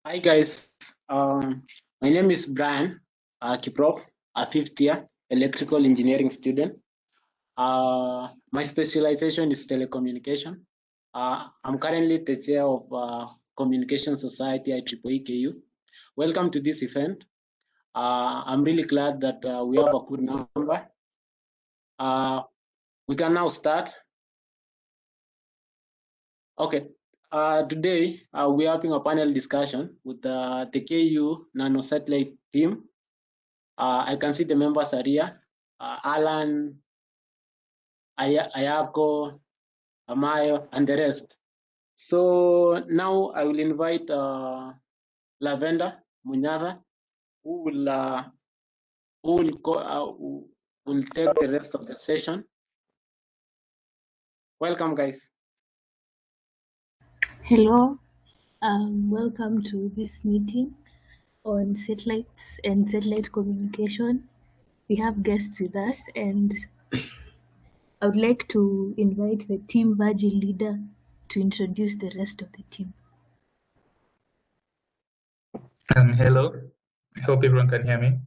Hi guys, my name is Brian Kiprop, a fifth year electrical engineering student. My specialization is telecommunication. I'm currently the chair of Communication Society IEEE KU. Welcome to this event. I'm really glad that we have a good number. We can now start. Okay. Today, we're having a panel discussion with the KU Nano Satellite team. I can see the members are here. Alan, Ayako, Amayo, and the rest. So now I will invite Lavenda Munyaza, who will take the rest of the session. Welcome, guys. Hello, welcome to this meeting on satellites and satellite communication. We have guests with us, and I would like to invite the team Virgin leader to introduce the rest of the team. Hello, I hope everyone can hear me.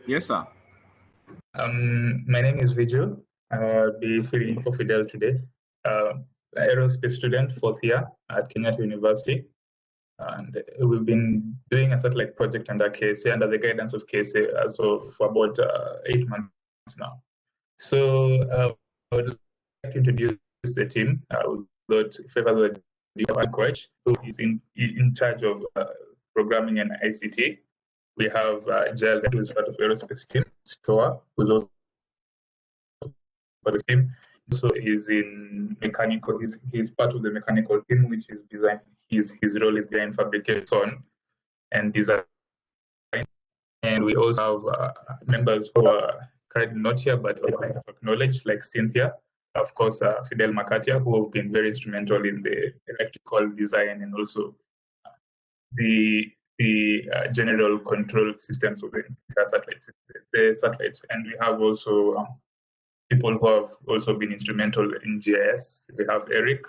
Yes, sir. My name is Vigil. I'll be filling in for Fidel today. Aerospace student, fourth year at Kenyatta University. And we've been doing a satellite project under KSA, under the guidance of KSA, as of about 8 months now. So I would like to introduce the team. Without further ado, Coach, who is in charge of programming and ICT. We have Gerald, who is part of aerospace team. Stoa, who's also part of the team. So he's in mechanical. He's part of the mechanical team, which is design. His role is behind fabrication and design. And we also have members who are currently not here, but I would like to acknowledge, like Cynthia, of course, Fidel Makatia, who have been very instrumental in the electrical design and also the general control systems of the satellites. And we have also people who have also been instrumental in GIS. We have Eric,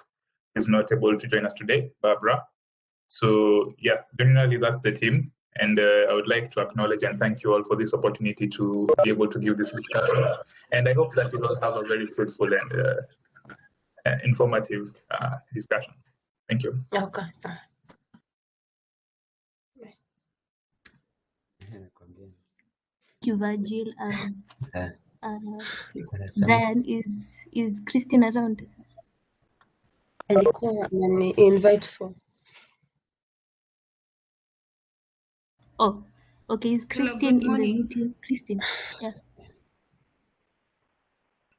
who's not able to join us today, Barbara. So yeah, generally that's the team. And I would like to acknowledge and thank you all for this opportunity to be able to give this discussion. And I hope that we will have a very fruitful and informative discussion. Thank you. Okay, sir. Thank you, Virgil. Brian, is Christine around? Alikuwa anani invite for. Oh, okay. Is Christine in the meeting? Christine, yes.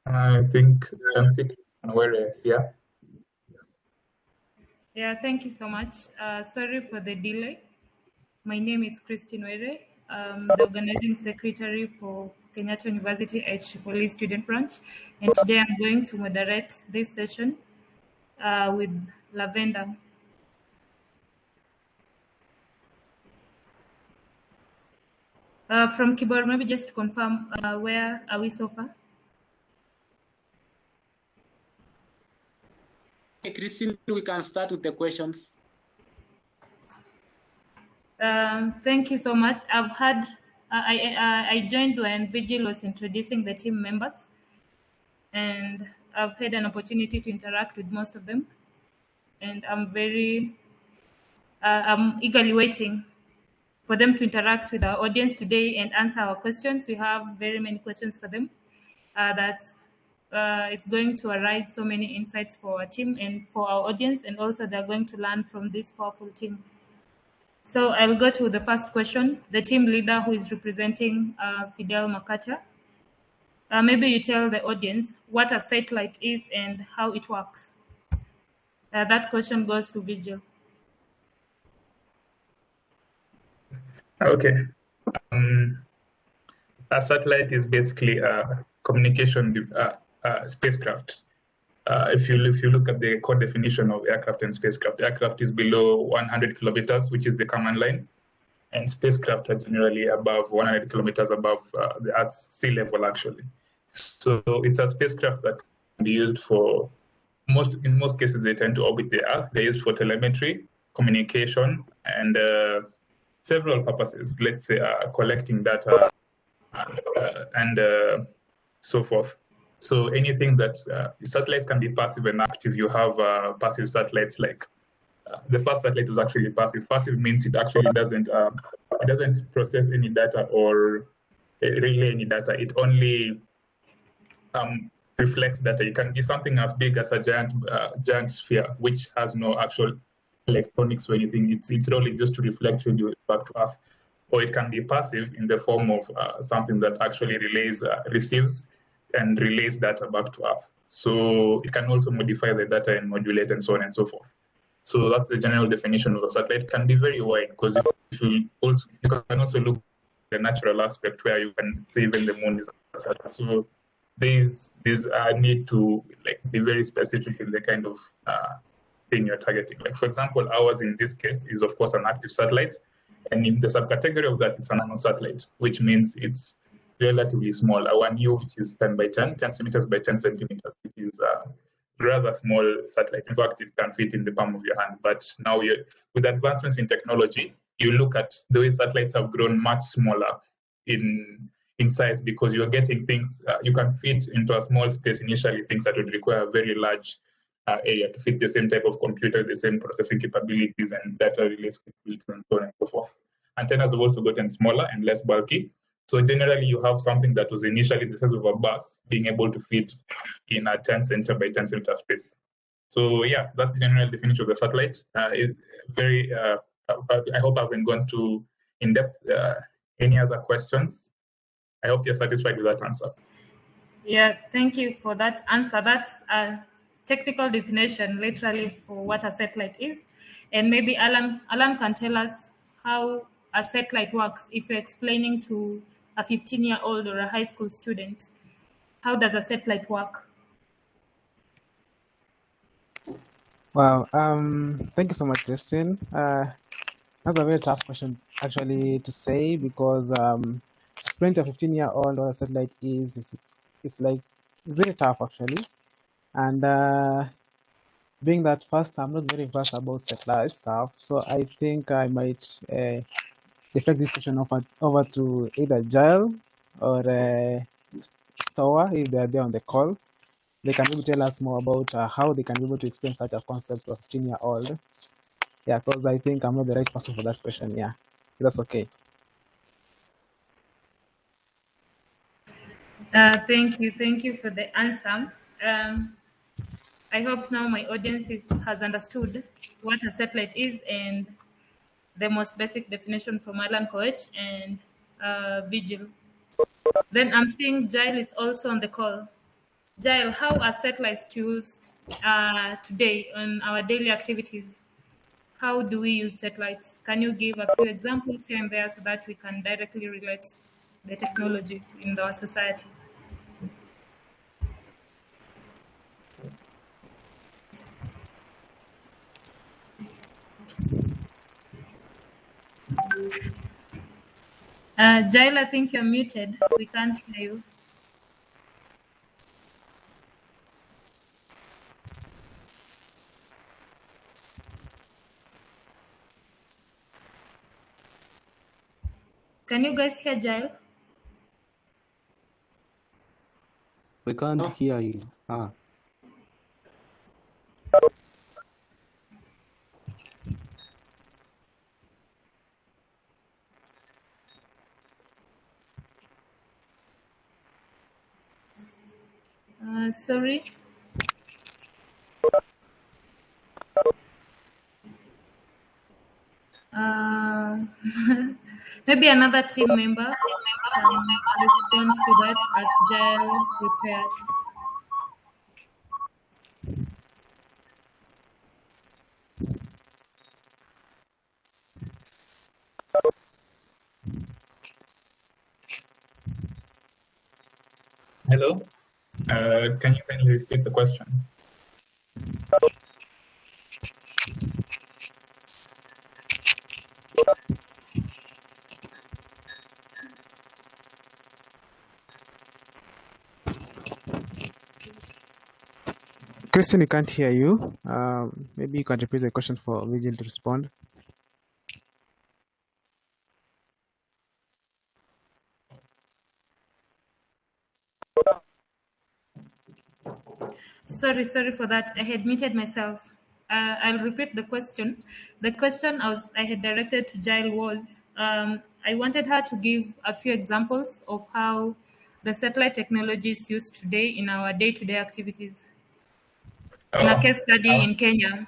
I think Tansik and we're here. Yeah, thank you so much. Sorry for the delay. My name is Christine Were. I'm the organizing secretary for Kenyatta University IEEE Student Branch. And today I'm going to moderate this session with Lavenda. From keyboard, maybe just to confirm, where are we so far? Hey, Christine, we can start with the questions. Thank you so much. I've had, I joined when Vigil was introducing the team members, and I've had an opportunity to interact with most of them. And I'm eagerly waiting for them to interact with our audience today and answer our questions. We have very many questions for them. It's going to arise so many insights for our team and for our audience, and also they're going to learn from this powerful team. So I'll go to the first question. The team leader who is representing Fidel Makata. Maybe you tell the audience what a satellite is and how it works. That question goes to Vigil. Okay. A satellite is basically a communication spacecraft. If you look at the core definition of aircraft and spacecraft, aircraft is below 100 kilometers, which is the command line, and spacecraft are generally above 100 kilometers above the Earth's sea level, actually. So it's a spacecraft that can be used for in most cases, they tend to orbit the Earth. They're used for telemetry, communication and several purposes. Let's say collecting data and so forth. So anything that satellites can be passive and active. You have passive satellites like the first satellite was actually passive. Passive means it actually doesn't process any data or relay any data. It only reflects data. It can be something as big as a giant sphere, which has no actual electronics or anything. It's really just to reflect radio back to Earth. Or it can be passive in the form of something that actually receives and relays data back to Earth. So it can also modify the data and modulate and so on and so forth. So that's the general definition of a satellite. It can be very wide because you can also look at the natural aspect where you can say even the moon is a satellite. So there's a need to be very specific in the kind of thing you're targeting. Like for example, ours in this case is of course an active satellite, and in the subcategory of that, it's a nanosatellite, which means it's relatively small. Our new, which is 10 by 10 centimeters by 10 centimeters, which is a rather small satellite. In fact, it can fit in the palm of your hand. But now with advancements in technology, you look at the way satellites have grown much smaller in size because you're getting things, you can fit into a small space initially, things that would require a very large area to fit the same type of computer, the same processing capabilities and data release capabilities and so on and so forth. Antennas have also gotten smaller and less bulky. So generally you have something that was initially the size of a bus being able to fit in a 10 centimeter by 10 centimeter space. So yeah, that's the general definition of the satellite. It's very, I hope I haven't gone too in depth. Any other questions? I hope you're satisfied with that answer. Yeah, thank you for that answer. That's a technical definition, literally, for what a satellite is. And maybe Alan can tell us how a satellite works. If you're explaining to a 15-year-old or a high school student, how does a satellite work? Wow. Thank you so much, Christine. That's a very tough question actually to say because explaining to a 15-year-old what a satellite is like very tough actually. And being that first, I'm not very versed about satellite stuff, so I think I might deflect this question over to either Jael or Stowa if they are there on the call. They can maybe tell us more about how they can be able to explain such a concept to a 15-year-old. Yeah, because I think I'm not the right person for that question. Yeah, that's okay. Thank you for the answer. I hope now my audience has understood what a satellite is and the most basic definition from Alan Koech and Vigil. Then I'm seeing Jael is also on the call. Jael, how are satellites used today on our daily activities? How do we use satellites? Can you give a few examples here and there so that we can directly relate the technology in our society? Jael, I think you're muted. We can't hear you. Can you guys hear Jael? We can't hear you. Sorry. Maybe another team member can respond to that as Jael prepares. Hello. Can you kindly repeat the question? Christine, we can't hear you. Maybe you can repeat the question for Vigil to respond. Sorry for that. I had muted myself. I'll repeat the question. The question I had directed to Jael was, I wanted her to give a few examples of how the satellite technology is used today in our day-to-day activities. In a case study in Kenya.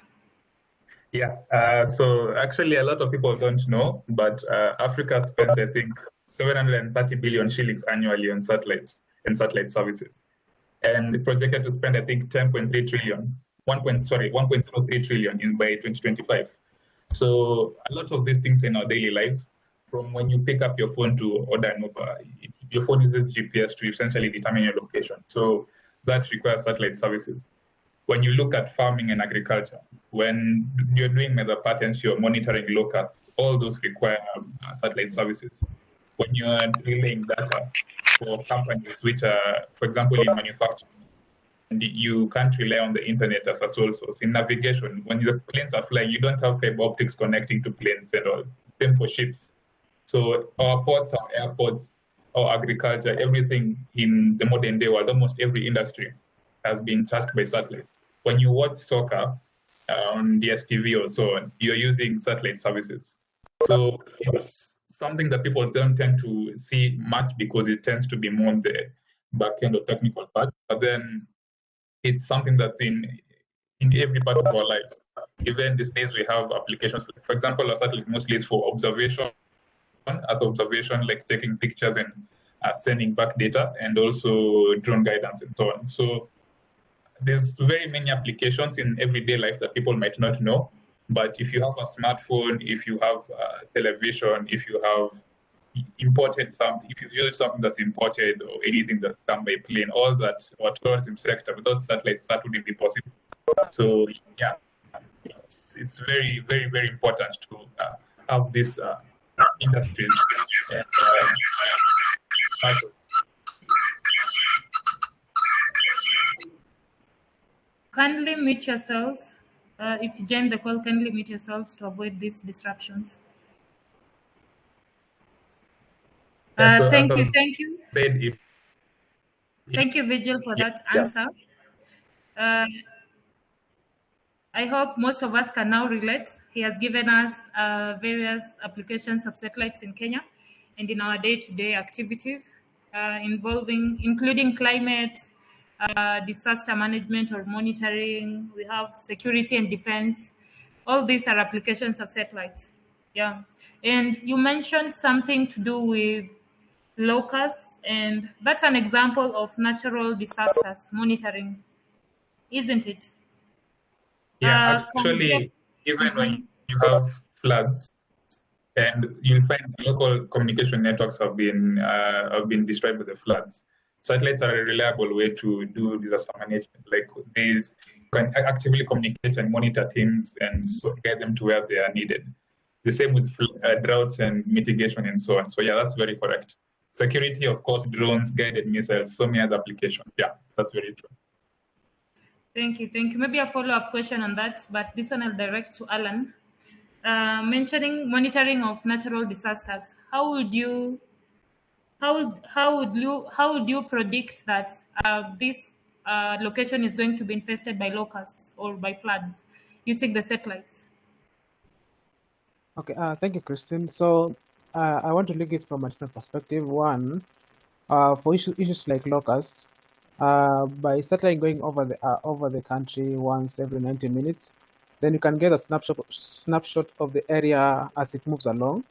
Yeah, so actually a lot of people don't know, but Africa spends, I think, 730 billion shillings annually on satellites and satellite services. And projected to spend, I think, 10.3 trillion, 1.03 trillion by 2025. So a lot of these things in our daily lives, from when you pick up your phone to order an Uber, your phone uses GPS to essentially determine your location. So that requires satellite services. When you look at farming and agriculture, when you're doing weather patterns, you're monitoring locusts, all those require satellite services. When you're relaying data for companies which are, for example, in manufacturing, and you can't rely on the internet as a sole source. In navigation, when the planes are flying, you don't have fiber optics connecting to planes and all. Same for ships. So our ports, our airports, our agriculture, everything in the modern day world, almost every industry has been touched by satellites. When you watch soccer on DSTV or so on, you're using satellite services. So it's something that people don't tend to see much because it tends to be more on the back end or technical part. But then it's something that's in every part of our lives. Even these days we have applications. For example, our satellite mostly is for observation, Earth observation, like taking pictures and sending back data, and also drone guidance and so on. So there's very many applications in everyday life that people might not know. But if you have a smartphone, if you have television, if you have imported something, if you use something that's imported or anything that come by plane, all that, or tourism sector, without satellites, that wouldn't be possible. So yeah, it's very, very, very important to have this industries. Kindly mute yourselves. If you join the call, kindly mute yourselves to avoid these disruptions. Thank you. Thank you, Vigil, for that answer. I hope most of us can now relate. He has given us various applications of satellites in Kenya and in our day-to-day activities including climate, disaster management or monitoring. We have security and defense. All these are applications of satellites. Yeah. And you mentioned something to do with locusts, and that's an example of natural disasters monitoring, isn't it? Yeah, actually, even when you have floods, and you'll find local communication networks have been destroyed by the floods. Satellites are a reliable way to do disaster management. Like these can actively communicate and monitor teams and so get them to where they are needed. The same with droughts and mitigation and so on. So yeah, that's very correct. Security, of course, drones, guided missiles, so many other applications. Yeah, that's very true. Thank you. Maybe a follow-up question on that, but this one I'll direct to Alan. Mentioning monitoring of natural disasters, how would you predict that this location is going to be infested by locusts or by floods using the satellites? Okay, thank you, Christine. So I want to look at it from a different perspective. One, for issues like locusts, by satellite going over the country once every 90 minutes, then you can get a snapshot of the area as it moves along.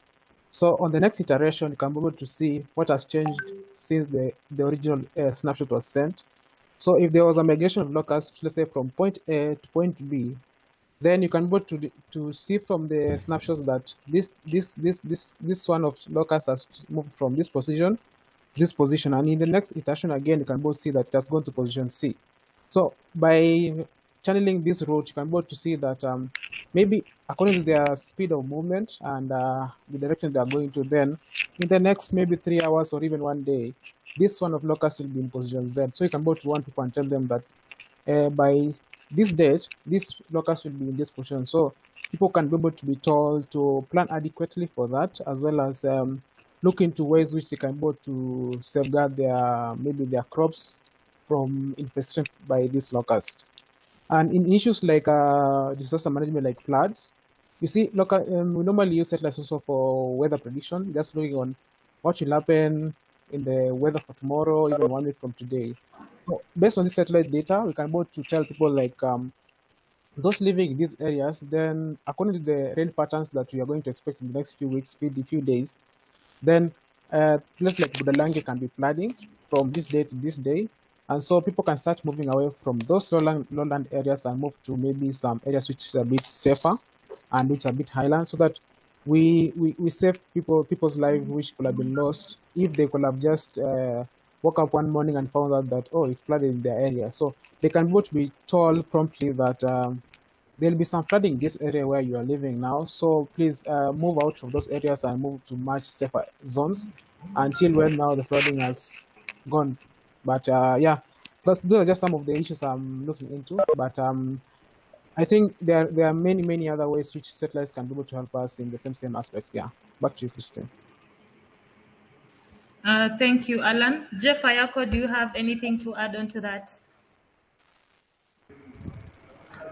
So on the next iteration, you can be able to see what has changed since the original snapshot was sent. So if there was a migration of locusts, let's say from point A to point B, then you can be able to see from the snapshots that this one of locust has moved from this position, and in the next iteration again, you can both see that it has gone to position C. So by channeling this route, you can be able to see that maybe according to their speed of movement and the direction they are going to, then in the next maybe 3 hours or even 1 day, this one of locust will be in position Z. So you can go to one people and tell them that by this date, this locust will be in this position. So people can be able to be told to plan adequately for that, as well as look into ways which they can be able to safeguard maybe their crops from infestation by this locust. And in issues like disaster management, like floods, you see, we normally use satellites also for weather prediction, just looking on what will happen in the weather for tomorrow, even 1 week from today. So based on this satellite data, we can be able to tell people like those living in these areas, then according to the rain patterns that we are going to expect in the next few weeks, few days, then places like Budalangi can be flooding from this day to this day. And so people can start moving away from those lowland areas and move to maybe some areas which are a bit safer and which are a bit highland, so that we save people's lives which could have been lost if they could have just woke up one morning and found out that, oh, it flooded in their area. So they can both be told promptly that there'll be some flooding in this area where you are living now. So please move out of those areas and move to much safer zones until when now the flooding has gone. But yeah, those are just some of the issues I'm looking into. But I think there are many other ways which satellites can be able to help us in the same aspects. Yeah. Back to you, Christine. Thank you, Alan. Jeff Ayako, do you have anything to add on to that?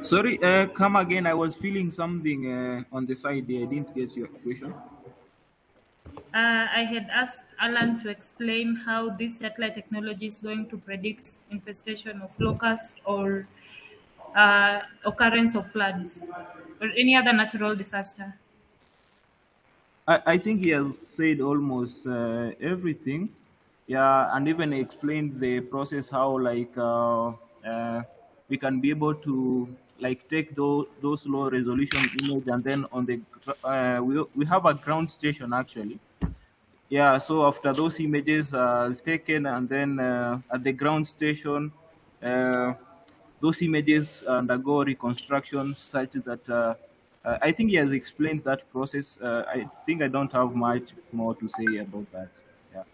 Sorry, come again. I was feeling something on the side there. I didn't get your question. I had asked Alan to explain how this satellite technology is going to predict infestation of locusts or occurrence of floods or any other natural disaster. I think he has said almost everything. Yeah, and even explained the process how like we can be able to like take those low resolution image, and then on the we have a ground station actually. Yeah, so after those images are taken, and then at the ground station, those images undergo reconstruction such that I think he has explained that process. I think I don't have much more to say about that. Yeah.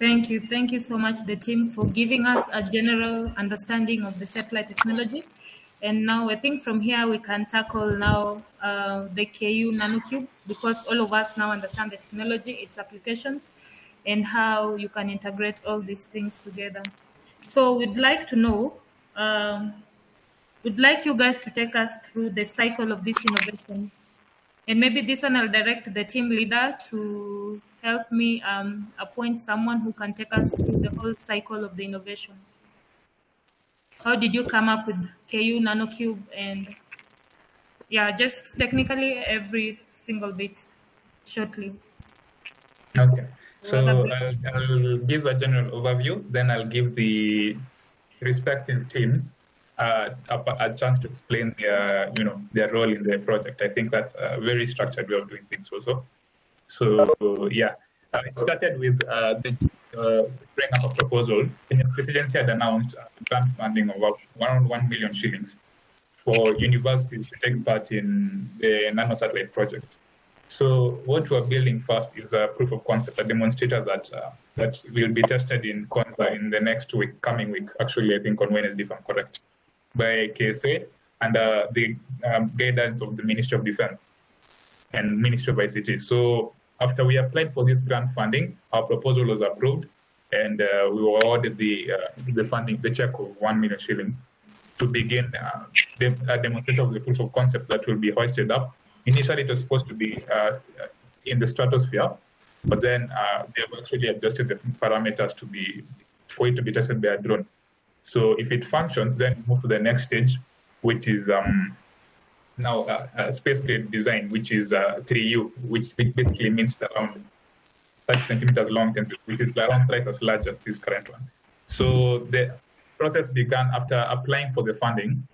Thank you. Thank you so much, the team, for giving us a general understanding of the satellite technology. And now I think from here we can tackle now the KU nanocube, because all of us now understand the technology, its applications, and how you can integrate all these things together. So we'd like to know, we'd like you guys to take us through the cycle of this innovation. And maybe this one I'll direct the team leader to help me appoint someone who can take us through the whole cycle of the innovation. How did you come up with KU nanocube? And yeah, just technically every single bit shortly. Okay, so I'll give a general overview, then I'll give the respective teams a chance to explain their role in the project. I think that's a very structured way of doing things also. So yeah, it started with bringing up a proposal. The presidency had announced grant funding of around 1 million shillings for universities to take part in the nanosatellite project. So what we're building first is a proof of concept, a demonstrator that will be tested in Konza in the next week, coming week. Actually, I think on Wednesday, if I'm correct, by KSA under the guidance of the Ministry of Defense and Ministry of ICT. So after we applied for this grant funding, our proposal was approved, and we were awarded the funding, the check of 1 million shillings to begin a demonstration of the proof of concept that will be hoisted up. Initially, it was supposed to be in the stratosphere, but then they have actually adjusted the parameters for it to be tested by a drone. So if it functions, then move to the next stage, which is now space-grade design, which is 3U, which basically means around 30 centimeters long, which is around twice as large as this current one. So the process began after applying for the funding.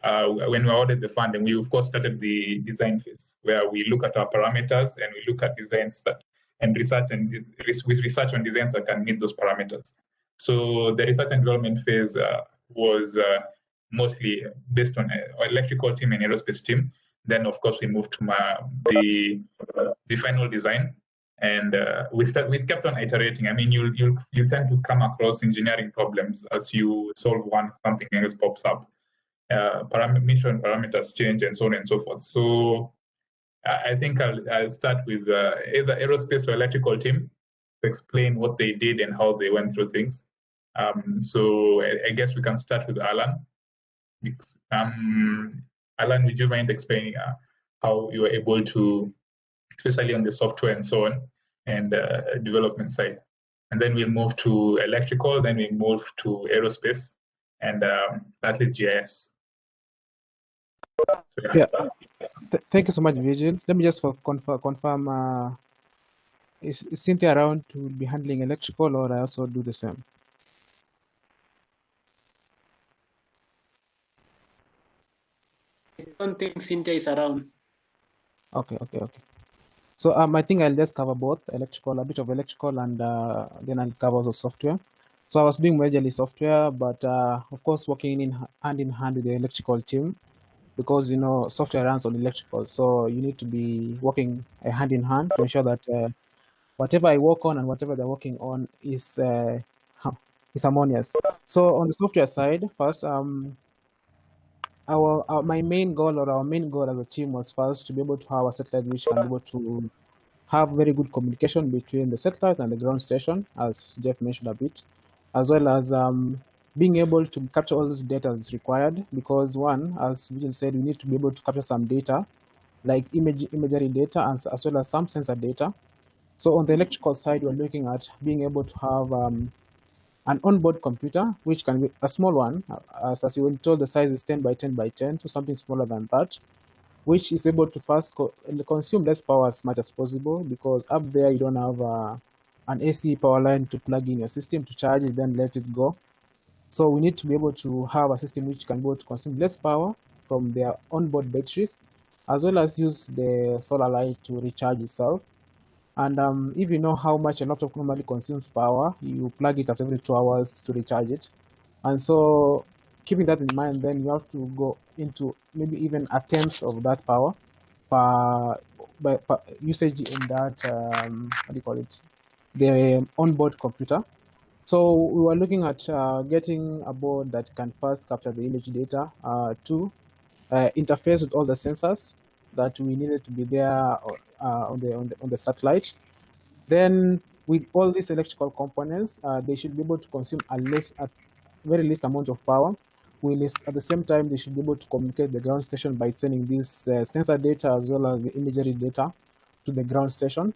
When we awarded the funding, we of course started the design phase, where we look at our parameters and we look at designs with research on designs that can meet those parameters. So the research and development phase was mostly based on electrical team and aerospace team. Then of course we moved to the final design, And we kept on iterating. I mean, you tend to come across engineering problems as you solve one, something else pops up. Mission parameters change and so on and so forth. So I think I'll start with either aerospace or electrical team to explain what they did and how they went through things. So I guess we can start with Alan. Alan, would you mind explaining how you were able to, especially on the software and so on, and development side? And then we'll move to electrical, then we move to aerospace, and that is GIS. So, Yeah. Thank you so much, Virgil. Let me just confirm. Is Cynthia around to be handling electrical, or I also do the same? I don't think Cynthia is around. Okay. So I think I'll just cover both electrical, a bit of electrical, and then I'll cover the software. So I was doing majorly software, but of course working hand in hand with the electrical team, because software runs on electrical, so you need to be working hand in hand to ensure that whatever I work on and whatever they're working on is harmonious. So on the software side, first, my main goal as a team was first to be able to have a satellite which can be able to have very good communication between the satellite and the ground station, as Jeff mentioned a bit, as well as being able to capture all this data that's required, because one, as Vijay said, we need to be able to capture some data, like imagery data, as well as some sensor data. So on the electrical side, we're looking at being able to have an onboard computer, which can be a small one, as you were told, the size is 10 by 10 by 10, to something smaller than that, which is able to first consume less power as much as possible, because up there you don't have an AC power line to plug in your system to charge it, then let it go. So we need to be able to have a system which can be able to consume less power from their onboard batteries, as well as use the solar light to recharge itself. And if you know how much a laptop normally consumes power, you plug it at every 2 hours to recharge it. And so keeping that in mind, then you have to go into maybe even a tenth of that power per usage in that, what do you call it, the onboard computer. So we were looking at getting a board that can first capture the image data, to interface with all the sensors that we needed to be there on the satellite. Then with all these electrical components, they should be able to consume a very least amount of power. At the same time, they should be able to communicate the ground station by sending this sensor data as well as the imagery data to the ground station,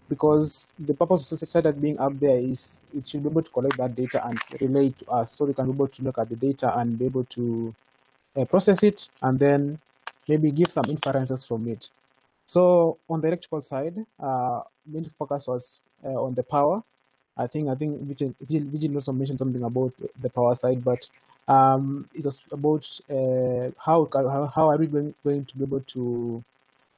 because the purpose of the satellite being up there is it should be able to collect that data and relay it to us, so we can be able to look at the data and be able to process it and then maybe give some inferences from it. So on the electrical side, main focus was on the power. I think Vijay also mentioned something about the power side, but it was about how are we going to be able to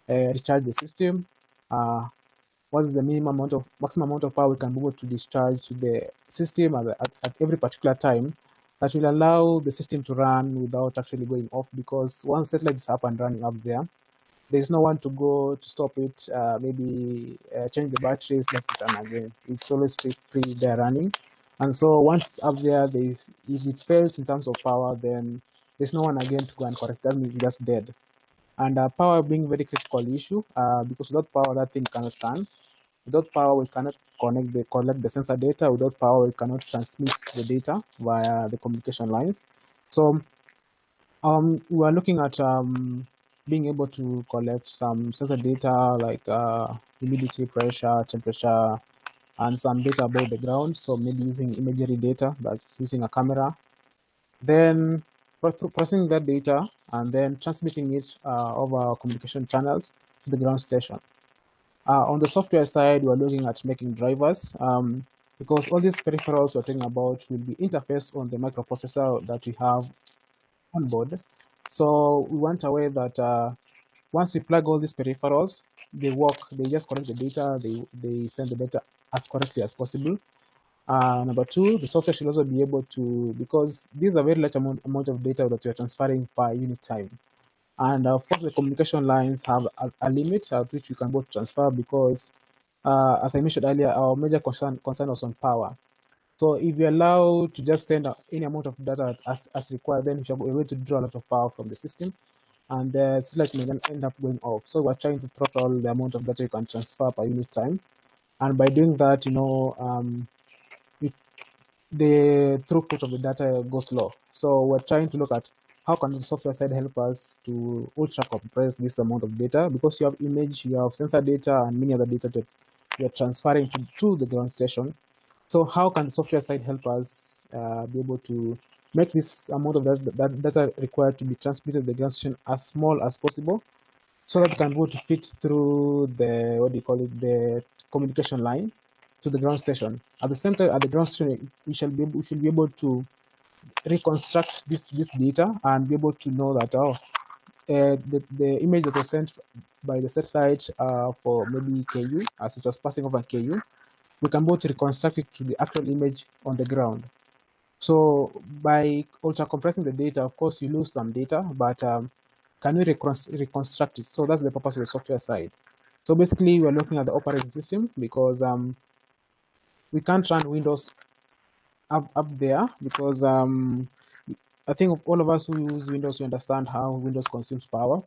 recharge the system. What is the maximum amount of power we can be able to discharge to the system at every particular time, that will allow the system to run without actually going off, because once satellite is up and running up there's no one to go to stop it, maybe change the batteries, let it run again. It's always free there running. And so once it's up there, if it fails in terms of power, then there's no one again to go and correct. That means it's just dead. And power being a very critical issue, because without power, that thing cannot run. Without power, we cannot collect the sensor data. Without power, we cannot transmit the data via the communication lines. So we are looking at being able to collect some sensor data like humidity, pressure, temperature, and some data about the ground. So maybe using imagery data, like using a camera. Then processing that data and then transmitting it over communication channels to the ground station. On the software side, we're looking at making drivers, because all these peripherals we're talking about will be interfaced on the microprocessor that we have on board. So we want a way that once we plug all these peripherals, they just collect the data, they send the data as correctly as possible. Number two, the software should also be able to, because these are very large amount of data that you're transferring per unit time. And of course, the communication lines have a limit at which you can both transfer, because as I mentioned earlier, our major concern was on power. So if we allow to just send any amount of data as required, then we shall be able to draw a lot of power from the system, and the satellite may then end up going off. So we're trying to throttle the amount of data you can transfer per unit time, and by doing that, the throughput of the data goes low. So we're trying to look at how can the software side help us to ultra compress this amount of data, because you have image, you have sensor data, and many other data that you're transferring to the ground station. So how can the software side help us be able to make this amount of data required to be transmitted to the ground station as small as possible, so that it can go to fit through the communication line to the ground station. At the same time, at the ground station, we should be able to reconstruct this data and be able to know that the image that was sent by the satellite for maybe KU, as it was passing over KU, we can be able to reconstruct it to the actual image on the ground. So by ultra compressing the data, of course, you lose some data, but can we reconstruct it? So that's the purpose of the software side. So basically, we're looking at the operating system, because we can't run Windows up there, because I think all of us who use Windows, we understand how Windows consumes power,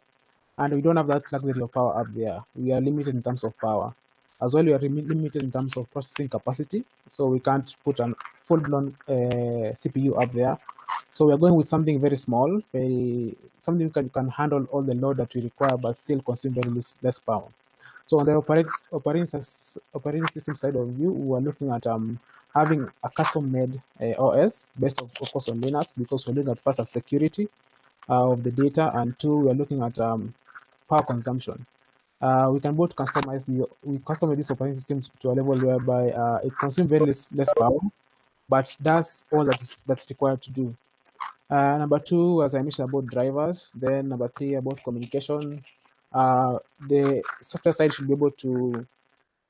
and we don't have that luxury of power up there. We are limited in terms of power. As well, we are limited in terms of processing capacity, so we can't put a full-blown CPU up there. So we are going with something very small, something that can handle all the load that we require, but still consume very less power. So on the operating system side of view, we are looking at having a custom-made OS based, of course, on Linux, because we're looking at first at security of the data, and two, we're looking at power consumption. We can both customize this operating system to a level whereby it consumes very less power, but that's all that's required to do. Number two, as I mentioned, about drivers. Then number three, about communication. The software side should be able to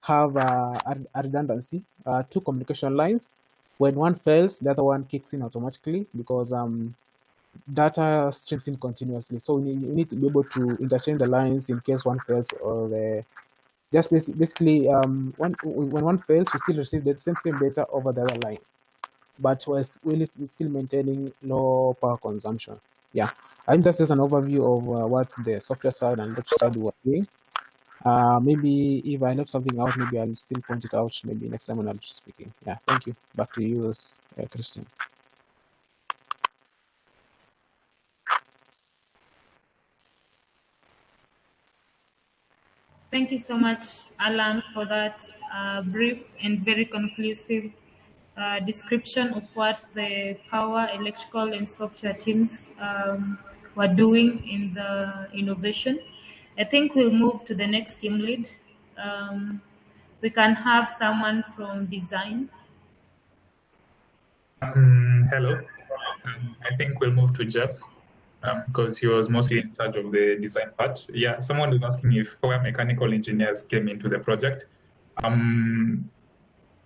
have a redundancy, two communication lines. When one fails, the other one kicks in automatically, because data streams in continuously. So you need to be able to interchange the lines in case one fails, or just basically when one fails, we still receive the same data over the other line, but we're still maintaining low power consumption. Yeah, I think that's just an overview of what the software side and electric side were doing. Maybe if I left something out, maybe I'll still point it out maybe next time when I'm speaking. Yeah, thank you. Back to you, Christian. Thank you so much, Alan, for that brief and very conclusive description of what the power, electrical, and software teams were doing in the innovation. I think we'll move to the next team lead. We can have someone from design. Hello. I think we'll move to Jeff, because he was mostly in charge of the design part. Yeah, someone was asking if where mechanical engineers came into the project.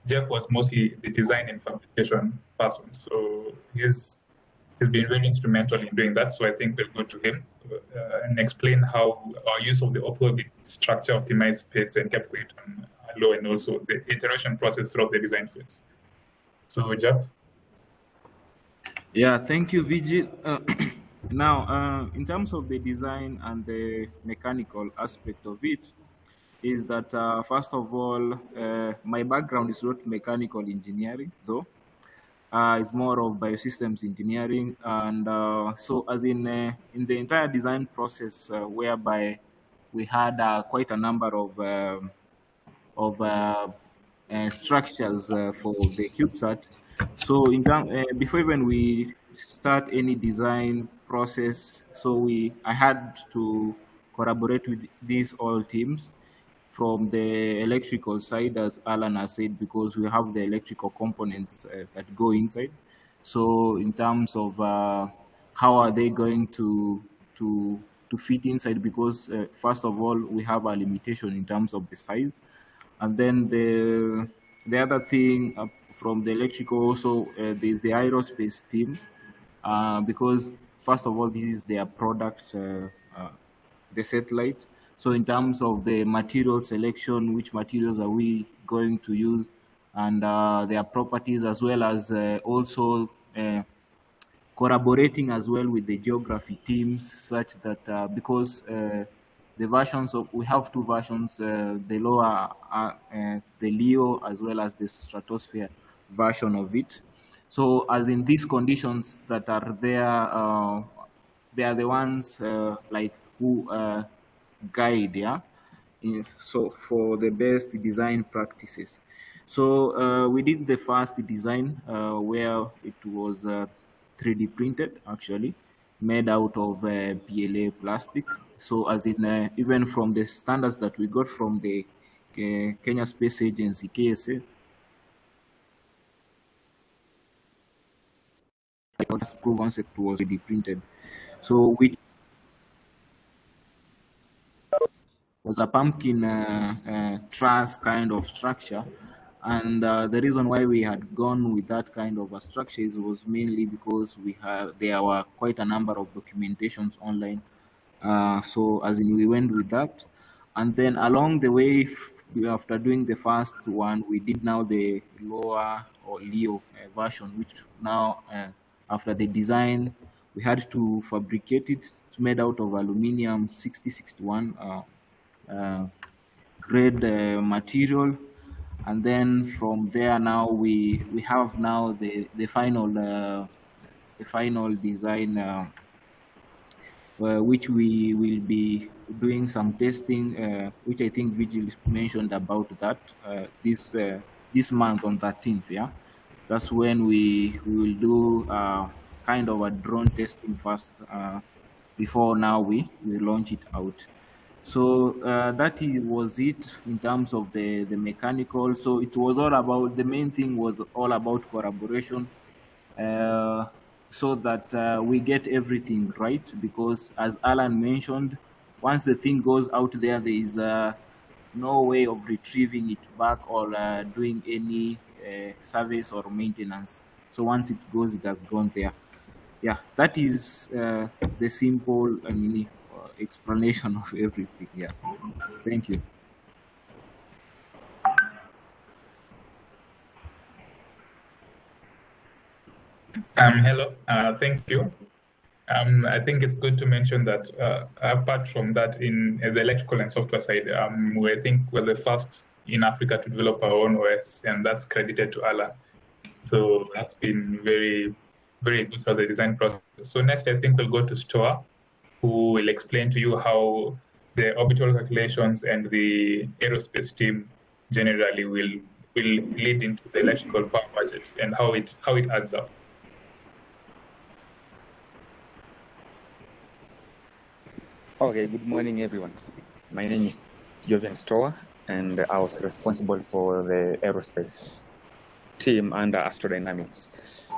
Jeff was mostly the design and fabrication person, so he's been very instrumental in doing that. So I think we'll go to him and explain how our use of the OPLOG structure optimized space and kept weight on low, and also the iteration process throughout the design phase. So Jeff. Yeah, thank you, Vijay. Now, in terms of the design and the mechanical aspect of it, is that first of all, my background is not mechanical engineering, though. It's more of biosystems engineering, and so as in the entire design process, whereby we had quite a number of structures for the CubeSat. So before even we start any design process, so I had to collaborate with these all teams from the electrical side, as Alan has said, because we have the electrical components that go inside. So in terms of how are they going to fit inside, because first of all, we have a limitation in terms of the size. And then the other thing from the electrical also, there's the aerospace team, because first of all, this is their product, the satellite. So in terms of the material selection, which materials are we going to use, and their properties, as well as also collaborating as well with the geography teams, such that because the versions of, we have two versions, the lower, the LEO, as well as the stratosphere version of it. So as in these conditions that are there, they are the ones like who guide, yeah. So for the best design practices. So we did the first design where it was 3D printed, actually, made out of PLA plastic. So as in, even from the standards that we got from the Kenya Space Agency, KSA, the proof concept was 3D printed. So we was a pumpkin truss kind of structure. And the reason why we had gone with that kind of a structure was mainly because there were quite a number of documentations online. So as in, we went with that. And then along the way, after doing the first one, we did now the lower or LEO version, which now after the design, we had to fabricate it. It's made out of aluminum 6061 grade material. And then from there, now we have now the final design, which we will be doing some testing, which I think Vigil mentioned about that this month on 13th. Yeah, that's when we will do kind of a drone testing first before now we launch it out. So that was it in terms of the mechanical. So it was all about, the main thing was all about collaboration, so that we get everything right, because as Alan mentioned, once the thing goes out there, there is no way of retrieving it back or doing any service or maintenance. So once it goes, it has gone there. Yeah, that is the simple, explanation of everything. Yeah, thank you. Hello, thank you. I think it's good to mention that apart from that, in the electrical and software side, I think we're the first in Africa to develop our own OS, and that's credited to Alan. So that's been very, very good for the design process. So next, I think we'll go to Stoa, who will explain to you how the orbital calculations and the aerospace team generally will lead into the electrical power budget and how it adds up. Okay, good morning, everyone. My name is Jovian Stoa, and I was responsible for the aerospace team under Astrodynamics.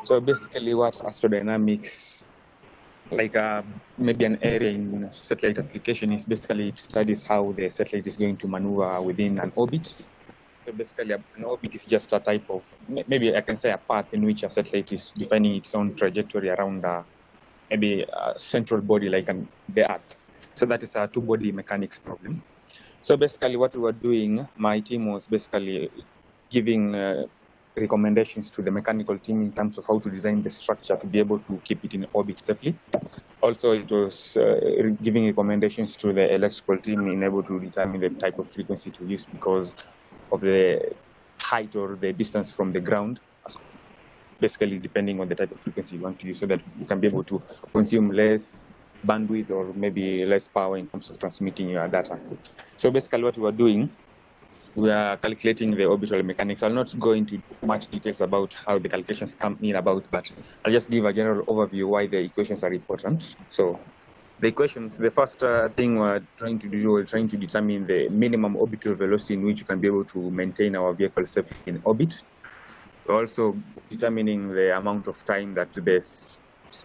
So basically what Astrodynamics, like maybe an area in satellite application, is basically it studies how the satellite is going to maneuver within an orbit. So basically an orbit is just a type of, maybe I can say a path in which a satellite is defining its own trajectory around maybe a central body like the Earth. So that is a two-body mechanics problem. So basically what we were doing, my team was basically giving recommendations to the mechanical team in terms of how to design the structure to be able to keep it in orbit safely. Also, it was giving recommendations to the electrical team in able to determine the type of frequency to use because of the height or the distance from the ground, basically depending on the type of frequency you want to use, so that you can be able to consume less bandwidth or maybe less power in terms of transmitting your data. So basically what we are doing, we are calculating the orbital mechanics. I'll not go into much details about how the calculations come in about, but I'll just give a general overview why the equations are important. So the equations, the first thing we're trying to do, we're trying to determine the minimum orbital velocity in which you can be able to maintain our vehicle safely in orbit. We're also determining the amount of time that this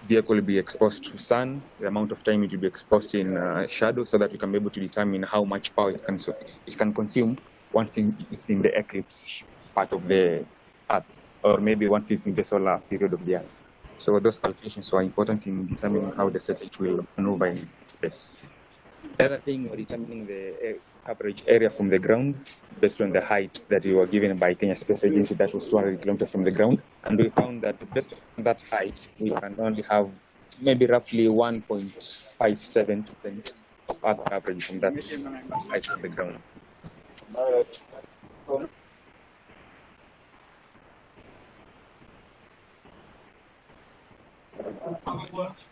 vehicle will be exposed to sun, the amount of time it will be exposed in shadow, so that we can be able to determine how much power it can consume once it's in the eclipse part of the Earth, or maybe once it's in the solar period of the Earth. So those calculations are important in determining how the satellite will maneuver in space. The other thing, we're determining the coverage area from the ground based on the height that we were given by Kenya Space Agency, that was 200 kilometers from the ground. And we found that based on that height, we can only have maybe roughly 1.57% of Earth coverage from that height from the ground.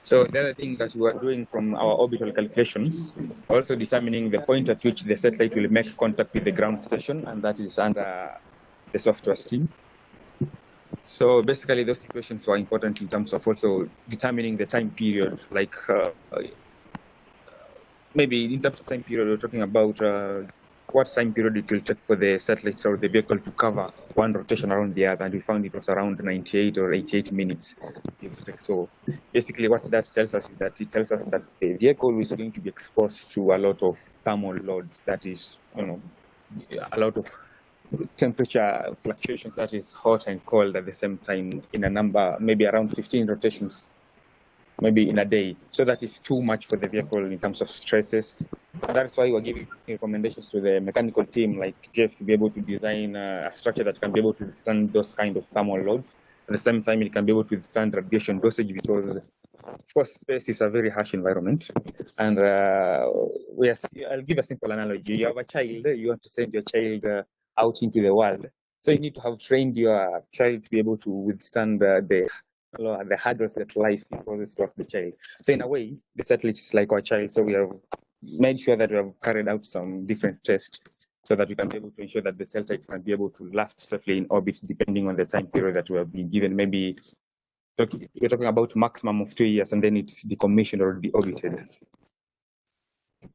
So the other thing that we are doing from our orbital calculations, also determining the point at which the satellite will make contact with the ground station, and that is under the software team. So basically those equations were important in terms of also determining the time period, like maybe in terms of time period, we're talking about what time period it will take for the satellite or the vehicle to cover one rotation around the Earth, and we found it was around 98 or 88 minutes. So basically what that tells us is that it tells us that the vehicle is going to be exposed to a lot of thermal loads, that is, a lot of temperature fluctuations, that is hot and cold at the same time in a number, maybe around 15 rotations, maybe in a day. So that is too much for the vehicle in terms of stresses. That's why we're giving recommendations to the mechanical team like Jeff to be able to design a structure that can be able to withstand those kind of thermal loads. At the same time, it can be able to withstand radiation dosage because, of course, space is a very harsh environment. And I'll give a simple analogy. You have a child, you want to send your child out into the world. So you need to have trained your child to be able to withstand the hurdles that life imposes to the child. So in a way, the satellite is like our child. So we have made sure that we have carried out some different tests so that we can be able to ensure that the satellite can be able to last safely in orbit, depending on the time period that we have been given. Maybe we're talking about maximum of 2 years, and then it's decommissioned or deorbited.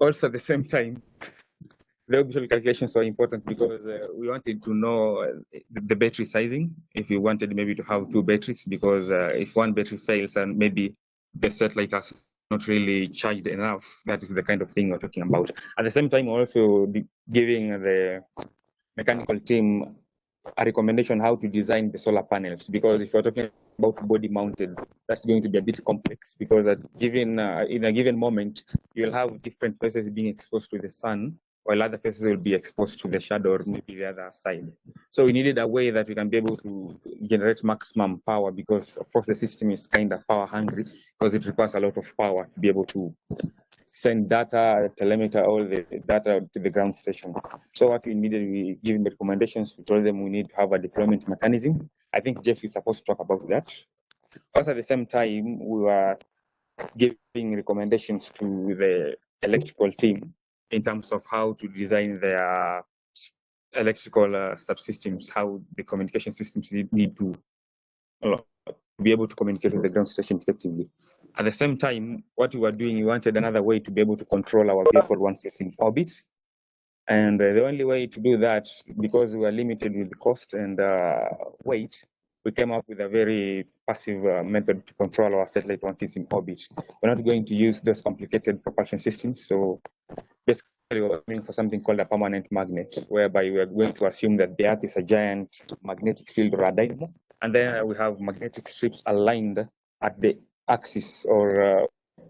Also, at the same time, the orbital calculations were important because we wanted to know the battery sizing, if we wanted maybe to have 2 batteries, because if one battery fails and maybe the satellite has not really charged enough, that is the kind of thing we're talking about. At the same time, also giving the mechanical team a recommendation how to design the solar panels, because if you're talking about body mounted, that's going to be a bit complex, because in a given moment, you'll have different faces being exposed to the sun, while other faces will be exposed to the shadow or maybe the other side. So we needed a way that we can be able to generate maximum power, because of course the system is kind of power hungry, because it requires a lot of power to be able to send data, telemeter all the data to the ground station. So what we needed, we gave the recommendations, we told them we need to have a deployment mechanism. I think Jeff is supposed to talk about that. Also at the same time, we were giving recommendations to the electrical team in terms of how to design their electrical subsystems, how the communication systems need to be able to communicate with the ground station effectively. At the same time, what we were doing, we wanted another way to be able to control our vehicle once it's in orbit. And the only way to do that, because we were limited with the cost and weight, we came up with a very passive method to control our satellite once it's in orbit. We're not going to use those complicated propulsion systems. So basically, we're aiming for something called a permanent magnet, whereby we are going to assume that the Earth is a giant magnetic field or a dynamo. And then we have magnetic strips aligned at the axis or,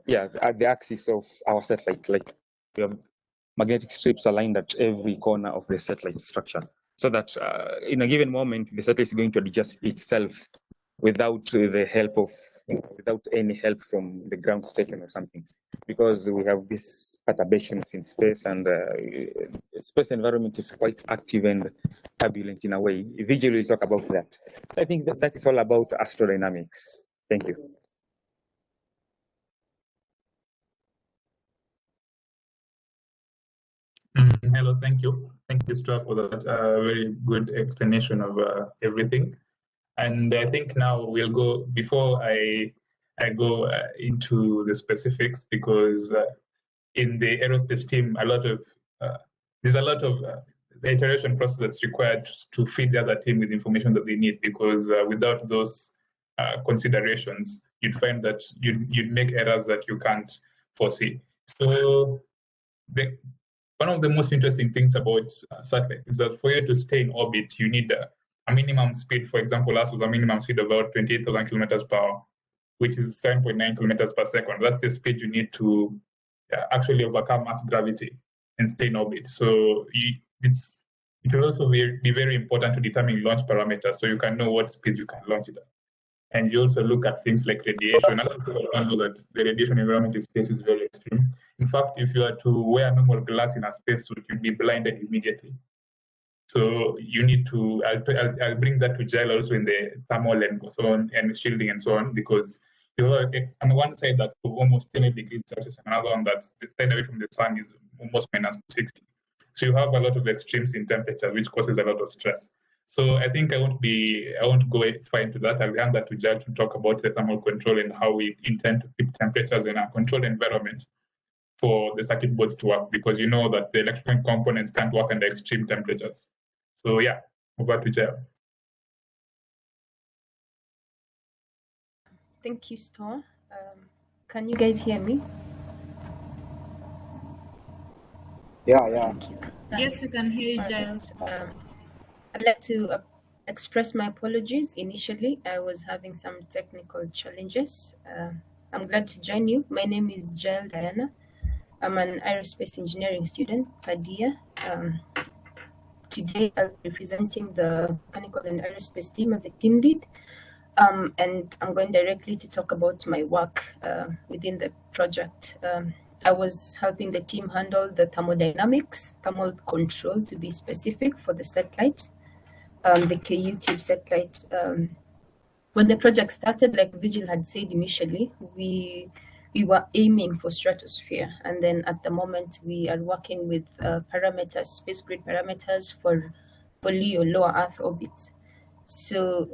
at the axis of our satellite. Like we have magnetic strips aligned at every corner of the satellite structure, so that in a given moment, the satellite is going to adjust itself without the help of, without any help from the ground station or something, because we have these perturbations in space, and space environment is quite active and turbulent in a way. Vijay will talk about that. I think that is all about astrodynamics. Thank you. Hello, thank you. Thank you, Stuart, for that very good explanation of everything. And I think now we'll go, before I go into the specifics, because in the aerospace team, there's a lot of the iteration process that's required to feed the other team with information that they need, because without those considerations, you'd find that you'd make errors that you can't foresee. So one of the most interesting things about satellites is that for you to stay in orbit, you need a minimum speed. For example, ours was a minimum speed of about 28,000 kilometers per hour, which is 7.9 kilometers per second. That's the speed you need to actually overcome Earth's gravity and stay in orbit. So it will also be very important to determine launch parameters, so you can know what speed you can launch it at. And you also look at things like radiation. A lot of people don't know that the radiation environment in space is very extreme. In fact, if you are to wear normal glass in a spacesuit, you'll be blinded immediately. So you need to, I'll bring that to Giles also in the thermal and so on, and shielding and so on, because you have on one side that's almost 10 degrees Celsius, and another one that's the side away from the sun is almost minus 60. So you have a lot of extremes in temperature, which causes a lot of stress. So I think I won't go far into that. I'll hand that to Giles to talk about the thermal control and how we intend to keep temperatures in a controlled environment for the circuit boards to work, because you know that the electronic components can't work under extreme temperatures. So yeah, over to Giles. Thank you, Star. Can you guys hear me? Yeah. Yes, you can hear you, Giles. I'd like to express my apologies. Initially, I was having some technical challenges. I'm glad to join you. My name is Giles Diana. I'm an aerospace engineering student, Padilla. Today, I'll be presenting the mechanical and aerospace team as a team lead. And I'm going directly to talk about my work within the project. I was helping the team handle the thermodynamics, thermal control to be specific, for the satellite, the KU Cube satellite. When the project started, like Vigil had said initially, we were aiming for stratosphere, and then at the moment we are working with parameters, space grid parameters for LEO, lower Earth orbit. So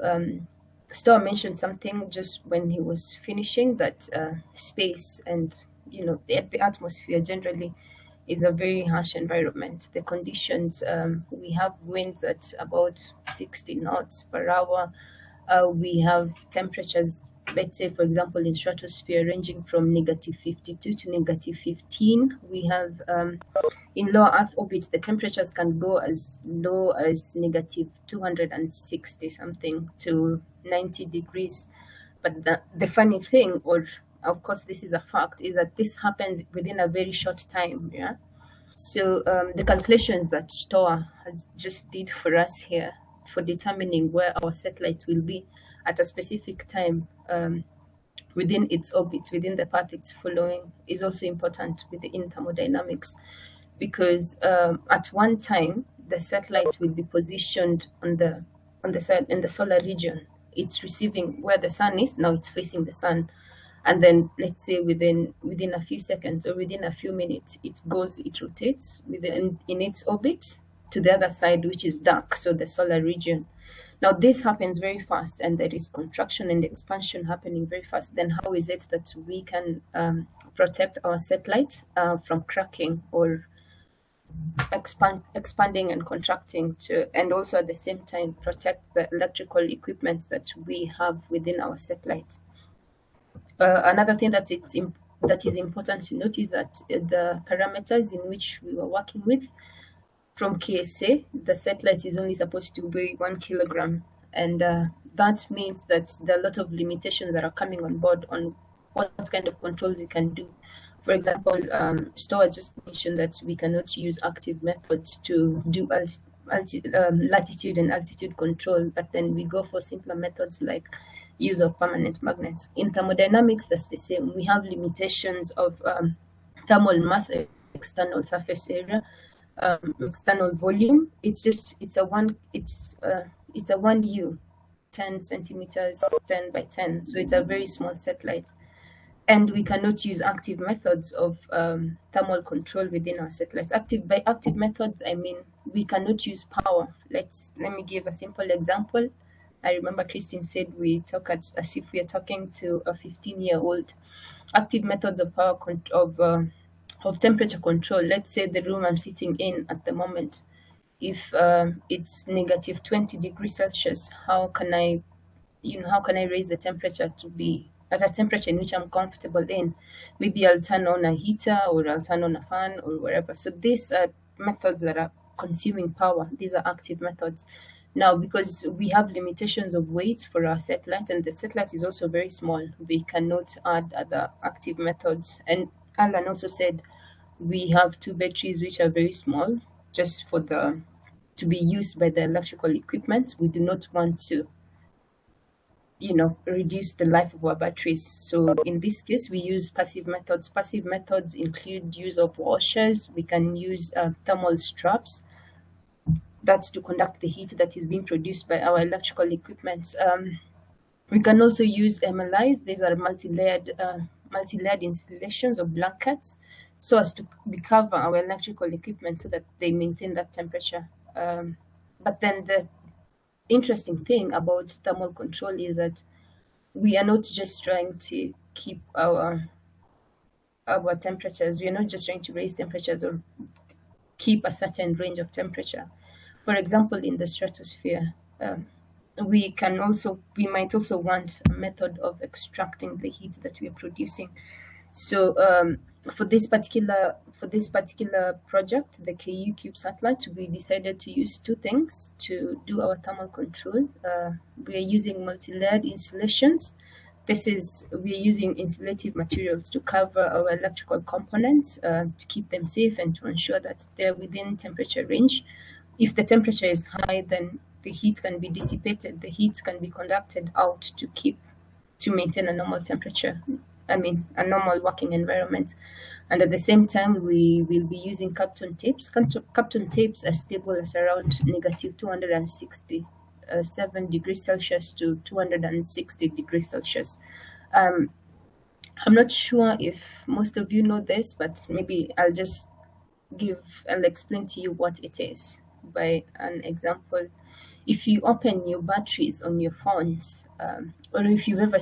Stoa mentioned something just when he was finishing, that space and the atmosphere generally is a very harsh environment. The conditions, we have winds at about 60 knots per hour. We have temperatures, let's say, for example, in stratosphere ranging from -52 to -15. We have in low Earth orbit, the temperatures can go as low as -260 something to 90 degrees. But the funny thing, or of course this is a fact, is that this happens within a very short time. Yeah. So the calculations that Stoa has just did for us here for determining where our satellite will be at a specific time within its orbit, within the path it's following, is also important within thermodynamics, because at one time the satellite will be positioned on the side in the solar region. It's receiving where the sun is. Now it's facing the sun, and then let's say within a few seconds or within a few minutes, it rotates in its orbit to the other side, which is dark, so the solar region. Now this happens very fast, and there is contraction and expansion happening very fast. Then how is it that we can protect our satellite from cracking or expanding and contracting, and also at the same time protect the electrical equipment that we have within our satellite? Another thing that is important to note is that the parameters in which we were working with, from KSA, the satellite is only supposed to weigh 1 kilogram, and that means that there are a lot of limitations that are coming on board on what kind of controls you can do. For example, Stoa just mentioned that we cannot use active methods to do latitude and altitude control, but then we go for simpler methods like use of permanent magnets. In thermodynamics, that's the same. We have limitations of thermal mass, external surface area, external volume. It's a 1U, 10 centimeters, 10 by 10. So it's a very small satellite. And we cannot use active methods of thermal control within our satellites. By active methods, I mean we cannot use power. Let me give a simple example. I remember Christine said we talk as if we are talking to a 15-year-old. Active methods of power of temperature control. Let's say the room I'm sitting in at the moment, if it's -20 degrees Celsius, how can I raise the temperature to be at a temperature in which I'm comfortable in? Maybe I'll turn on a heater, or I'll turn on a fan, or whatever. So these are methods that are consuming power. These are active methods. Now, because we have limitations of weight for our satellite, and the satellite is also very small, we cannot add other active methods. And Alan also said, we have 2 batteries which are very small, just for to be used by the electrical equipment. We do not want to, reduce the life of our batteries. So in this case, we use passive methods. Passive methods include use of washers. We can use thermal straps. That's to conduct the heat that is being produced by our electrical equipment. We can also use MLIs. These are multi-layered installations of blankets, so as to cover our electrical equipment so that they maintain that temperature. But then the interesting thing about thermal control is that we are not just trying to keep our temperatures. We are not just trying to raise temperatures or keep a certain range of temperature. For example, in the stratosphere, we might also want a method of extracting the heat that we are producing. So for this particular project, the KU CubeSat, we decided to use 2 things to do our thermal control. We are using multi-layered installations. We are using insulative materials to cover our electrical components, to keep them safe and to ensure that they're within temperature range. If the temperature is high, then the heat can be dissipated. The heat can be conducted out to maintain a normal temperature. A normal working environment. And at the same time, we will be using Kapton tapes. Kapton tapes are stable at around negative 267 degrees Celsius to 260 degrees Celsius. I'm not sure if most of you know this, but maybe I'll explain to you what it is by an example. If you open your batteries on your phones, or if you've ever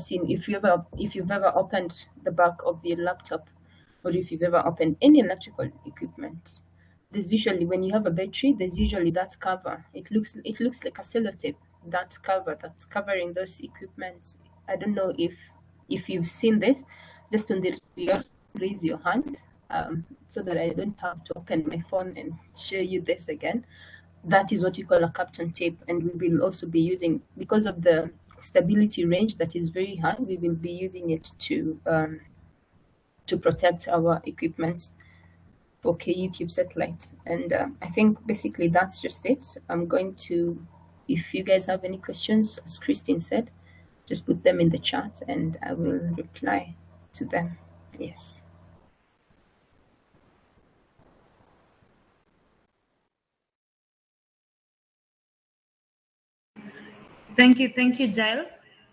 opened the back of your laptop, or if you've ever opened any electrical equipment, there's usually, when you have a battery, there's usually that cover. It looks like a sellotape, that cover that's covering those equipments. I don't know if you've seen this. Just on the raise your hand, so that I don't have to open my phone and show you this again. That is what we call a Kapton tape, and we will also be using, because of the stability range that is very high, we will be using it to protect our equipment for KU CubeSat. And I think basically that's just it. I'm going to, if you guys have any questions, as Christine said, just put them in the chat and I will reply to them. Yes. Thank you, Jael.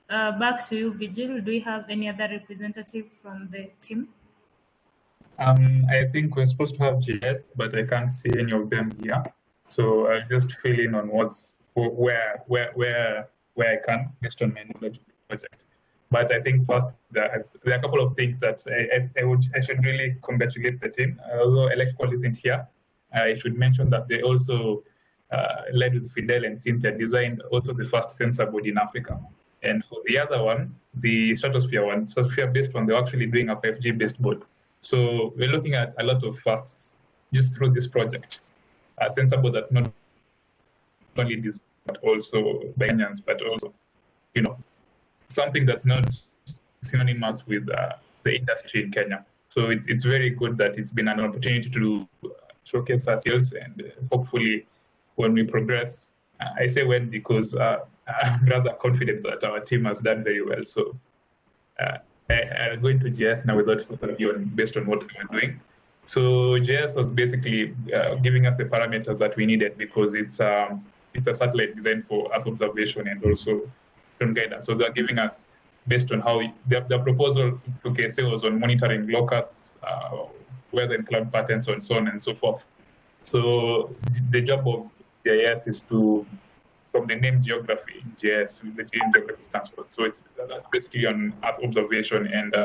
Back to you, Vigil. Do we have any other representative from the team? I think we're supposed to have GS, but I can't see any of them here. So I'll just fill in on where I can, based on my knowledge of the project. But I think first there are a couple of things that I should really congratulate the team. Although electrical isn't here, I should mention that they also led with Fidel and Cynthia, designed also the first sensor board in Africa. And for the other one, the stratosphere-based one, they're actually doing a 5G-based board. So we're looking at a lot of firsts just through this project. A sensor board that's not only this, but also by Kenyans, but also, something that's not synonymous with the industry in Kenya. So it's very good that it's been an opportunity to showcase our skills, and hopefully when we progress, I say when because I'm rather confident that our team has done very well. So I'm going to JS now without further ado based on what we're doing. So JS was basically giving us the parameters that we needed because it's a satellite designed for Earth observation and also guidance. So they're giving us based on how the proposal to KSA was on monitoring locusts, weather and cloud patterns, and so on and so forth. So the job of GIS is to, from the name geography, GIS, the geography stands for. So that's basically on Earth observation and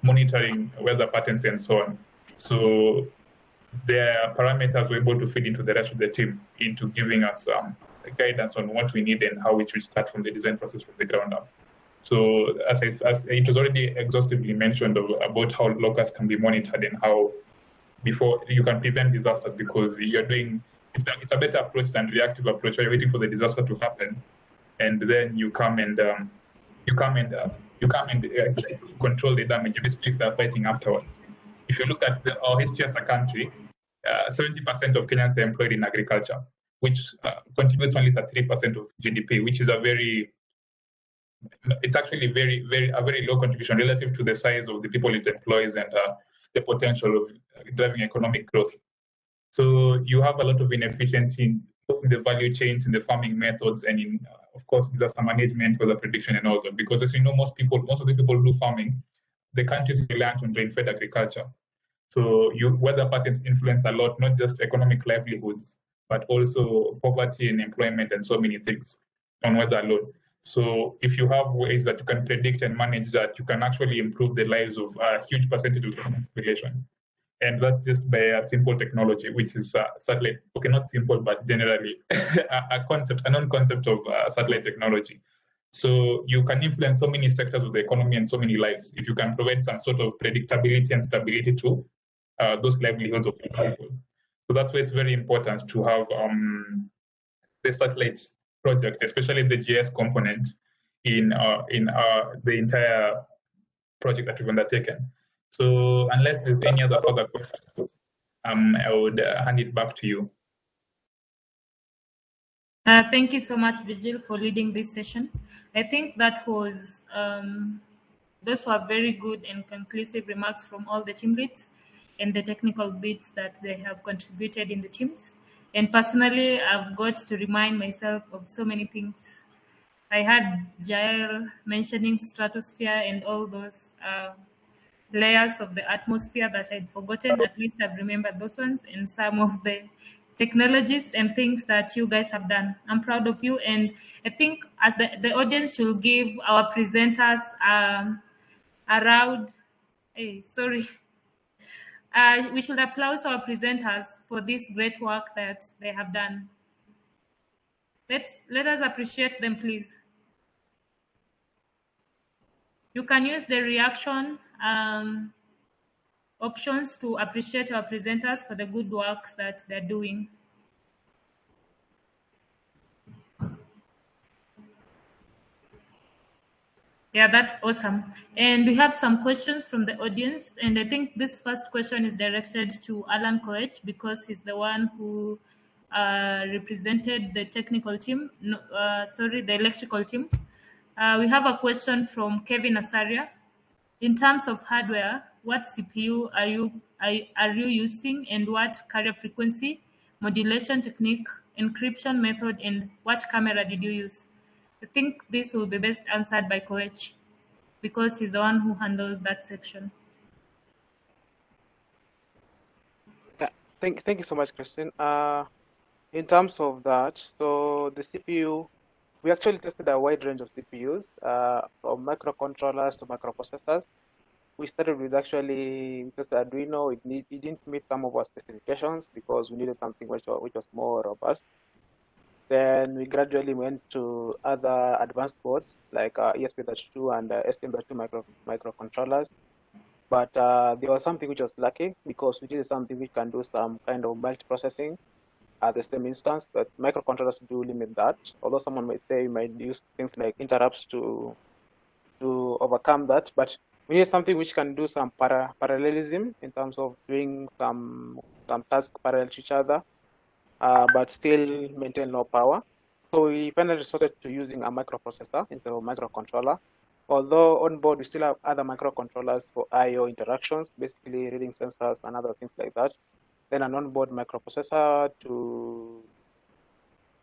monitoring weather patterns and so on. So their parameters were able to feed into the rest of the team into giving us guidance on what we need and how we should start from the design process from the ground up. So as it was already exhaustively mentioned about how locusts can be monitored and how before you can prevent disasters because you're doing, it's a better approach than reactive approach where you're waiting for the disaster to happen. And then you come and control the damage. You basically start fighting afterwards. if you look at our history as a country, 70% of Kenyans are employed in agriculture, which contributes only to 3% of GDP, which is it's actually a very low contribution relative to the size of the people it employs and the potential of driving economic growth. So you have a lot of inefficiency both in the value chains, in the farming methods, and in, of course, disaster management, weather prediction, and all that. Because as you know, most of the people who do farming, the country is reliant on rain-fed agriculture. So weather patterns influence a lot, not just economic livelihoods, but also poverty and employment and so many things on weather alone. So if you have ways that you can predict and manage that, you can actually improve the lives of a huge percentage of the population. And that's just by a simple technology, which is satellite. Okay, not simple, but generally a known concept of satellite technology. So you can influence so many sectors of the economy and so many lives if you can provide some sort of predictability and stability to those livelihoods of people. So that's why it's very important to have the satellites project, especially the GIS component in the entire project that we've undertaken. So unless there's any other further questions, I would hand it back to you. Thank you so much, Vigil, for leading this session. I think that was those were very good and conclusive remarks from all the team leads and the technical bits that they have contributed in the teams. And personally, I've got to remind myself of so many things. I had Jael mentioning stratosphere and all those layers of the atmosphere that I'd forgotten. At least I've remembered those ones and some of the technologies and things that you guys have done. I'm proud of you. And I think as the audience should give our presenters a round, we should applaud our presenters for this great work that they have done. Let us appreciate them, please. You can use the reaction options to appreciate our presenters for the good works that they're doing. Yeah, that's awesome. And we have some questions from the audience. And I think this first question is directed to Alan Koech because he's the one who represented the technical team, the electrical team. We have a question from Kevin Asaria. In terms of hardware, what CPU are you using and what carrier frequency, modulation technique, encryption method, and what camera did you use? I think this will be best answered by Koech because he's the one who handles that section. Yeah, thank you so much, Christine. In terms of that, so the CPU, we actually tested a wide range of CPUs, from microcontrollers to microprocessors. We started with we tested Arduino. It didn't meet some of our specifications because we needed something which was more robust. Then we gradually went to other advanced boards like ESP32 and STM32 microcontrollers. But there was something which was lacking because we needed something which can do some kind of multiprocessing at the same instance, but microcontrollers do limit that. Although someone might say you might use things like interrupts to overcome that, but we need something which can do some parallelism in terms of doing some tasks parallel to each other, but still maintain low power. So we finally resorted to using a microprocessor instead of microcontroller. Although on board we still have other microcontrollers for I/O interactions, basically reading sensors and other things like that. Then an onboard microprocessor to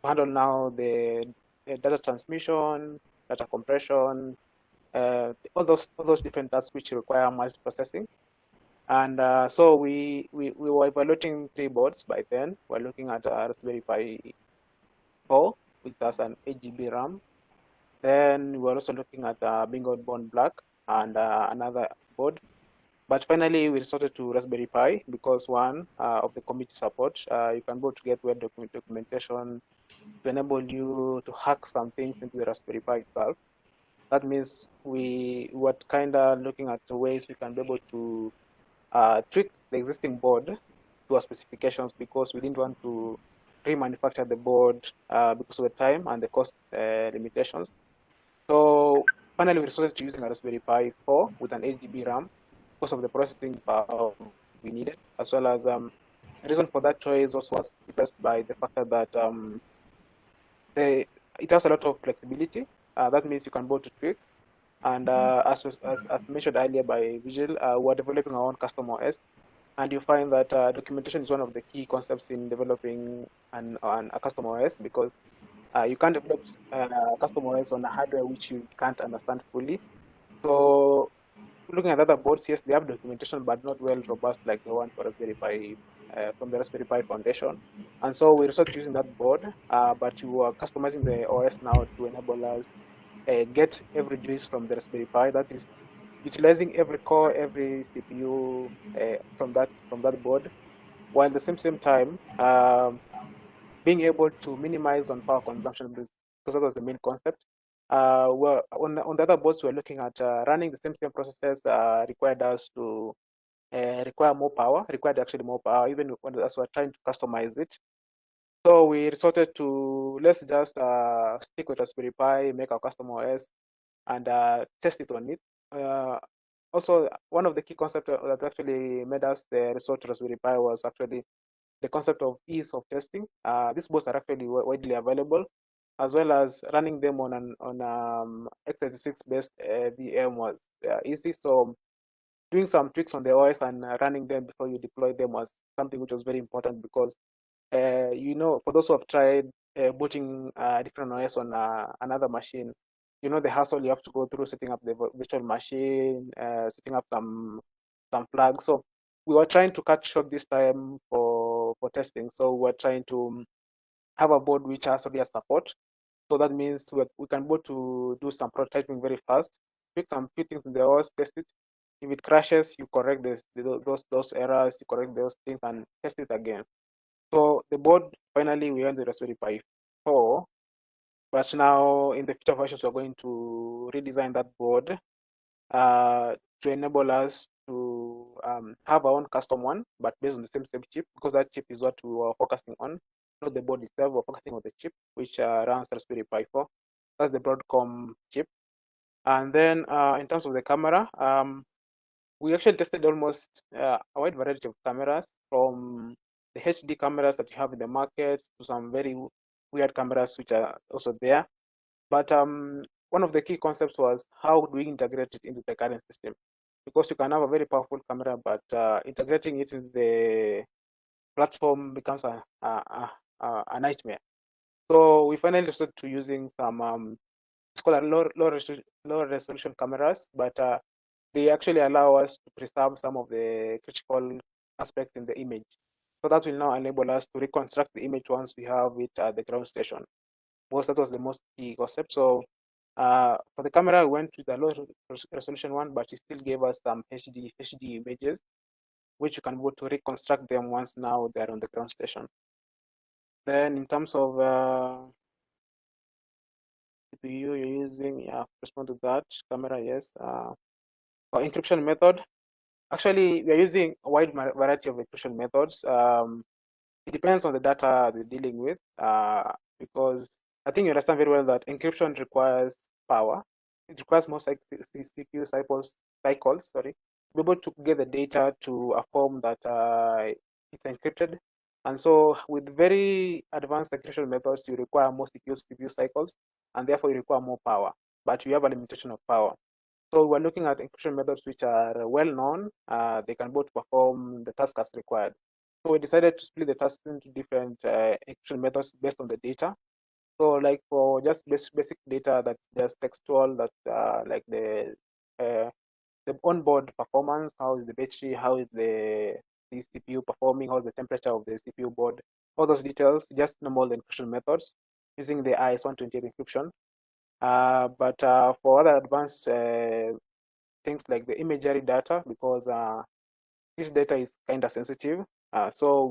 handle now the data transmission, data compression, all those different tasks which require multiprocessing. And so we were evaluating 3 boards by then. We're looking at a Raspberry Pi 4, which has an 8 GB RAM. Then we were also looking at Bingo Born Black and another board. But finally, we resorted to Raspberry Pi because one of the community support, you can go to get web documentation to enable you to hack some things into the Raspberry Pi itself. That means we were kind of looking at the ways we can be able to tweak the existing board to our specifications because we didn't want to remanufacture the board because of the time and the cost limitations. So finally, we resorted to using a Raspberry Pi 4 with an 8 GB RAM because of the processing power we needed, as well as the reason for that choice also was expressed by the fact that it has a lot of flexibility. That means you can go to tweak. And as mentioned earlier by Visual, we're developing our own custom OS. And you find that documentation is one of the key concepts in developing a custom OS, because you can't develop custom OS on a hardware which you can't understand fully. So looking at other boards, yes, they have documentation, but not well robust like the one for Raspberry Pi from the Raspberry Pi Foundation. And so we resort to using that board, but you are customizing the OS now to enable us get every juice from the Raspberry Pi. That is utilizing every core, every CPU from that board, while at the same time being able to minimize on power consumption, because that was the main concept. Well, on the other boards, we're looking at running the same processes required us to required actually more power, even as we're trying to customize it. So we resorted to, let's just stick with Raspberry Pi, make our custom OS, and test it on it. Also, one of the key concepts that actually made us resort to Raspberry Pi was actually the concept of ease of testing. These boards are actually widely available, as well as running them on x86 based VM was easy. So doing some tweaks on the OS and running them before you deploy them was something which was very important, because for those who have tried booting different OS on another machine, the hassle you have to go through setting up the virtual machine, setting up some flags. So we were trying to cut short this time for testing. So we're trying to have a board which has already support. So that means we can go to do some prototyping very fast, pick some few things in the OS, test it. If it crashes, you correct those errors, you correct those things, and test it again. So the board, finally, we earned the Raspberry Pi 4, but now in the future versions, we're going to redesign that board to enable us to have our own custom one, but based on the same chip, because that chip is what we were focusing on, not the board itself. We're focusing on the chip, which runs Raspberry Pi 4. That's the Broadcom chip. And then in terms of the camera, we actually tested almost a wide variety of cameras, from the HD cameras that you have in the market to some very weird cameras which are also there. But one of the key concepts was how do we integrate it into the current system? Because you can have a very powerful camera, but integrating it into the platform becomes a nightmare. So we finally resorted to using some it's called a low resolution cameras, but they actually allow us to preserve some of the critical aspects in the image. So that will now enable us to reconstruct the image once we have it at the ground station. Because that was the most key concept. So for the camera, we went with the low resolution one, but it still gave us some HD images, which you can go to reconstruct them once now they're on the ground station. Then in terms of CPU you're using, respond to that. Camera, yes. For encryption method, actually, we are using a wide variety of encryption methods. It depends on the data they're dealing with, because I think you understand very well that encryption requires power. It requires more CPU cycles, to be able to get the data to a form that it's encrypted. And so with very advanced encryption methods, you require more CPU cycles, and therefore you require more power, but you have a limitation of power. So we're looking at encryption methods which are well known. They can both perform the task as required. So we decided to split the tasks into different encryption methods based on the data. So like for just basic data that's just textual, that's like the onboard performance, how is the battery, how is the CPU performing, how is the temperature of the CPU board, all those details, just normal encryption methods using the IS-128 encryption. But for other advanced things like the imagery data, because this data is kind of sensitive, so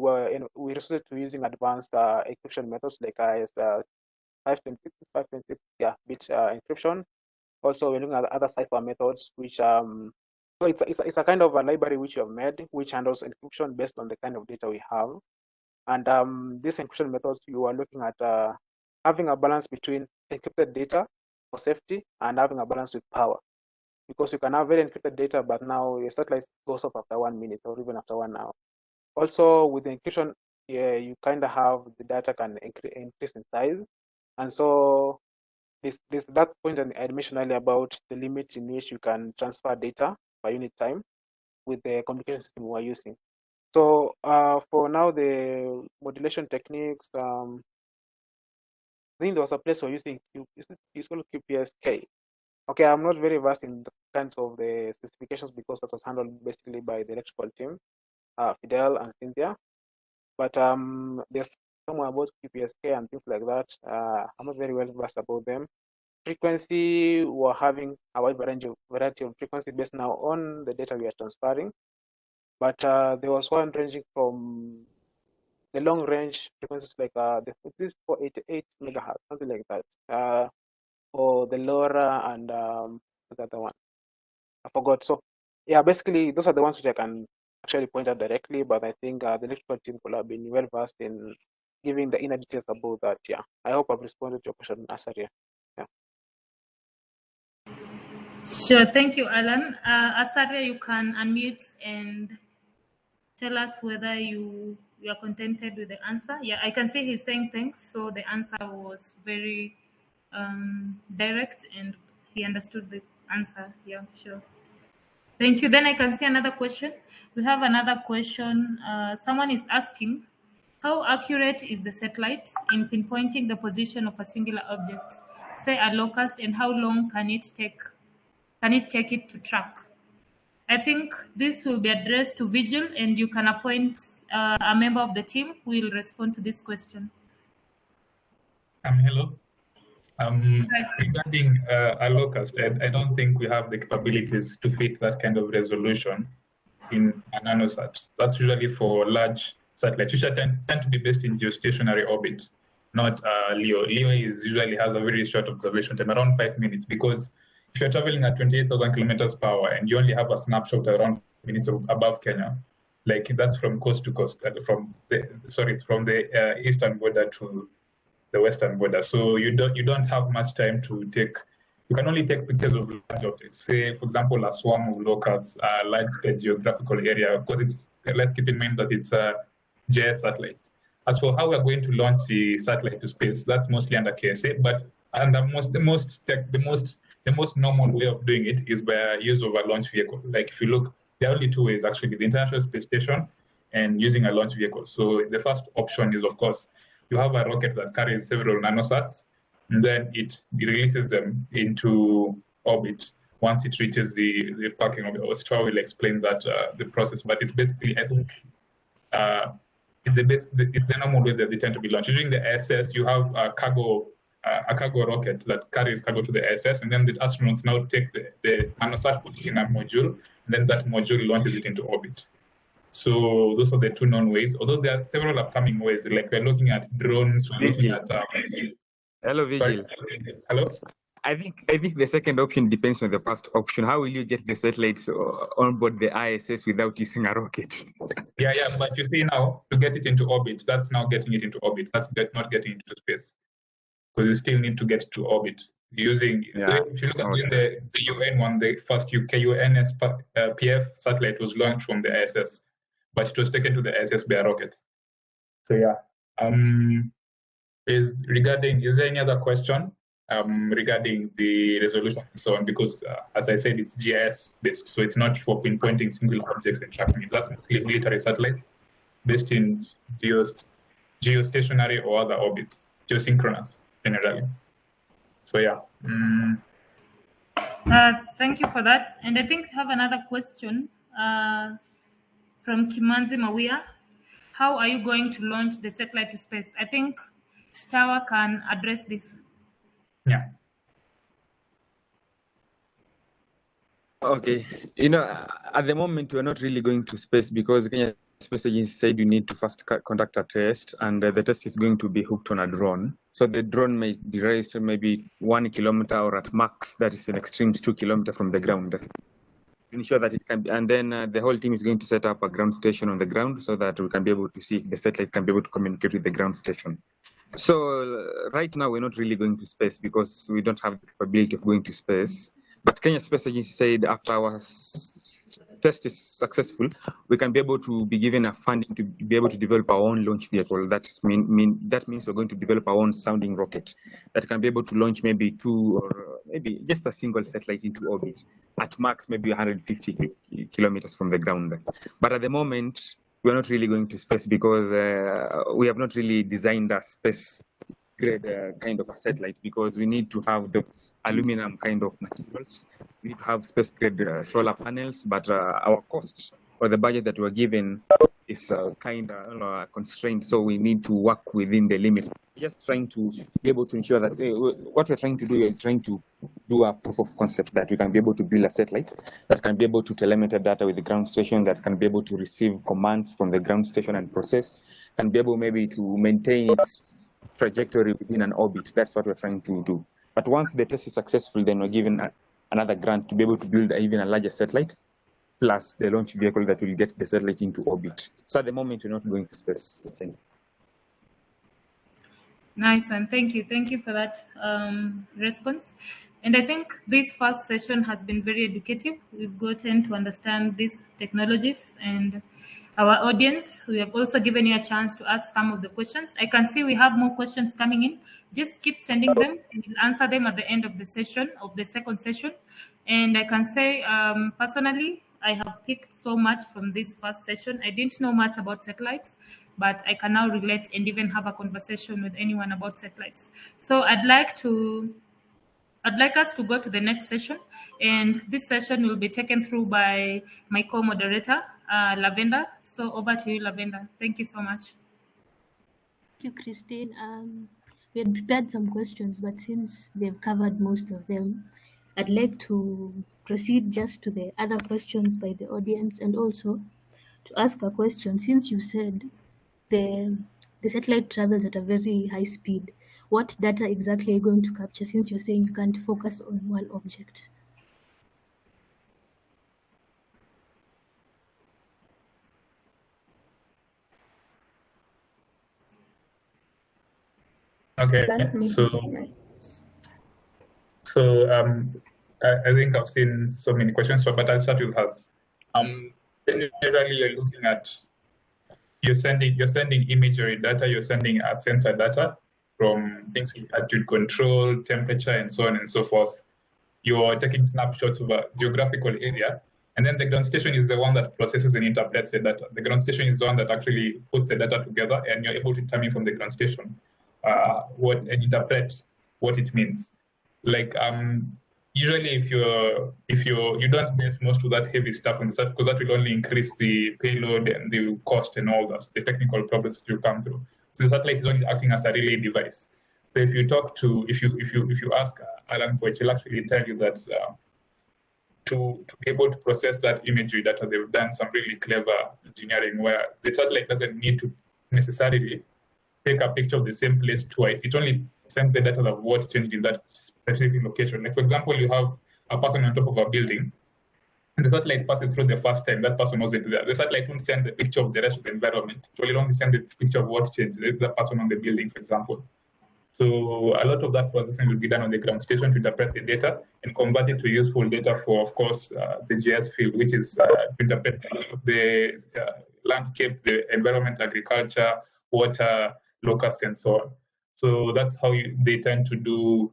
we resorted to using advanced encryption methods like IS 526 bit encryption. Also, we're looking at other cipher methods, which so it's a kind of a library which you have made, which handles encryption based on the kind of data we have. And these encryption methods, you are looking at having a balance between encrypted data for safety and having a balance with power. because you can have very encrypted data, but now your satellite goes off after 1 minute or even after 1 hour. Also, with the encryption, you kind of have the data can increase in size, and so that point I mentioned earlier about the limit in which you can transfer data per unit time with the communication system we're using. So for now, the modulation techniques, I think there was a place we're using, it's called QPSK. Okay, I'm not very versed in the kinds of the specifications because that was handled basically by the electrical team, Fidel and Cynthia. But there's somewhere about QPSK and things like that. I'm not very well versed about them. Frequency, we're having a wide variety of frequency based now on the data we are transferring. But there was one ranging from the long range frequencies like this 488 megahertz, something like that. Or the LoRa and the other one, I forgot. So yeah, basically those are the ones which I can actually point out directly. But I think the electrical team could have been well versed in giving the inner details about that. Yeah, I hope I've responded to your question, Asaria. Yeah. Sure, thank you, Alan. Asaria, you can unmute and tell us whether you are contented with the answer. Yeah, I can see he's saying thanks. So the answer was very direct and he understood the answer. Yeah, sure. Thank you. Then I can see another question. We have another question. Someone is asking, how accurate is the satellite in pinpointing the position of a singular object, say a locust, and how long can it take it to track? I think this will be addressed to Vigil, and you can appoint a member of the team who will respond to this question. Hello. Regarding a locust, I don't think we have the capabilities to fit that kind of resolution in a nanosat. That's usually for large satellites, which tend to be based in geostationary orbits, not LEO. LEO usually has a very short observation time, around 5 minutes, because if you're traveling at 28,000 kilometers per hour and you only have a snapshot around minutes above Kenya, like that's from coast to coast, from the eastern border to the western border. So you don't have much time to take. You can only take pictures of large objects. Say, for example, a swarm of locusts, a large geographical area, because let's keep in mind that it's a GIS satellite. As for how we're going to launch the satellite to space, that's mostly under KSA. And the most normal way of doing it is by use of a launch vehicle. Like if you look, there are only two ways actually: the International Space Station and using a launch vehicle. So the first option is, of course, you have a rocket that carries several nanosats, and then it releases them into orbit once it reaches the parking orbit. Ostra will explain that the process, but it's basically, I think, it's the normal way that they tend to be launched. During the ISS, you have a cargo rocket that carries cargo to the ISS, and then the astronauts now take the nanosat, put it in a module, and then that module launches it into orbit. So those are the two known ways, although there are several upcoming ways, like we're looking at drones, we're looking at... Hello, Vigil. Hello? I think the second option depends on the first option. How will you get the satellites on board the ISS without using a rocket? Yeah, but you see now, to get it into orbit, that's now getting it into orbit. That's not getting into space. Because you still need to get to orbit. If you look at the UN one, the first UNSPF satellite was launched from the ISS, but it was taken to the ISS by a rocket. So yeah. Is there any other question regarding the resolution and so on? Because as I said, it's GIS based, so it's not for pinpointing single objects and tracking it. That's mostly military satellites based in geostationary or other orbits, geosynchronous generally. So yeah. Thank you for that. And I think we have another question from Kimanzi Mawia. How are you going to launch the satellite to space? I think Stawa can address this. Yeah. Okay. At the moment, we're not really going to space because Kenya Space Agency said you need to first conduct a test, and the test is going to be hooked on a drone. So the drone may be raised maybe 1 kilometer or at max, that is an extreme 2 kilometers from the ground. Ensure that it can be, and then the whole team is going to set up a ground station on the ground so that we can be able to see the satellite can be able to communicate with the ground station. So right now we're not really going to space because we don't have the capability of going to space. But Kenya Space Agency said after our test is successful, we can be able to be given a funding to be able to develop our own launch vehicle. That means we're going to develop our own sounding rocket that can be able to launch maybe 2 or maybe just a single satellite into orbit at max maybe 150 kilometers from the ground. But at the moment, we're not really going to space because we have not really designed a space grade kind of a satellite, because we need to have those aluminum kind of materials. We need to have space grade solar panels, but our cost or the budget that we're given is kind of constrained, so we need to work within the limits. We're just trying to be able to ensure that what we're trying to do, we're trying to do a proof of concept that we can be able to build a satellite that can be able to telemeter data with the ground station, that can be able to receive commands from the ground station and process, can be able maybe to maintain its trajectory within an orbit. That's what we're trying to do. But once the test is successful, then we're given another grant to be able to build even a larger satellite, plus the launch vehicle that will get the satellite into orbit. So at the moment, we're not going to space. Nice one. Thank you. Thank you for that response. And I think this first session has been very educative. We've gotten to understand these technologies, and our audience, we have also given you a chance to ask some of the questions. I can see we have more questions coming in. Just keep sending them. We'll answer them at the end of the session, of the second session. And I can say, personally, I have picked so much from this first session. I didn't know much about satellites, but I can now relate and even have a conversation with anyone about satellites. So I'd like us to go to the next session, and this session will be taken through by my co-moderator, Lavender. So over to you, Lavender. Thank you so much. Thank you, Christine. We had prepared some questions, but since they've covered most of them, I'd like to proceed just to the other questions by the audience, and also to ask a question. Since you said the satellite travels at a very high speed, what data exactly are you going to capture, since you're saying you can't focus on one object? Okay, I think I've seen so many questions, but I'll start with hers. Generally, you're looking at, you're sending imagery data, you're sending sensor data from things like altitude control, temperature, and so on and so forth. You're taking snapshots of a geographical area, and then the ground station is the one that processes and interprets the data. The ground station is the one that actually puts the data together, and you're able to determine from the ground station and interpret what it means. Like usually, if you don't base most of that heavy stuff on the sat, because that will only increase the payload and the cost and all that, the technical problems that you come through. So the satellite is only acting as a relay device. So if you talk to, if you ask Alan Poich, he'll actually tell you that to be able to process that imagery data, they've done some really clever engineering where the satellite doesn't need to necessarily take a picture of the same place twice. It only sends the data of what changed in that specific location. Like, for example, you have a person on top of a building, and the satellite passes through the first time, that person wasn't there. The satellite won't send the picture of the rest of the environment. It will only send the picture of what changed, the person on the building, for example. So a lot of that processing will be done on the ground station to interpret the data and convert it to useful data for, of course, the GIS field, which is to interpret the landscape, the environment, agriculture, water, locusts, and so on. So that's how they tend to do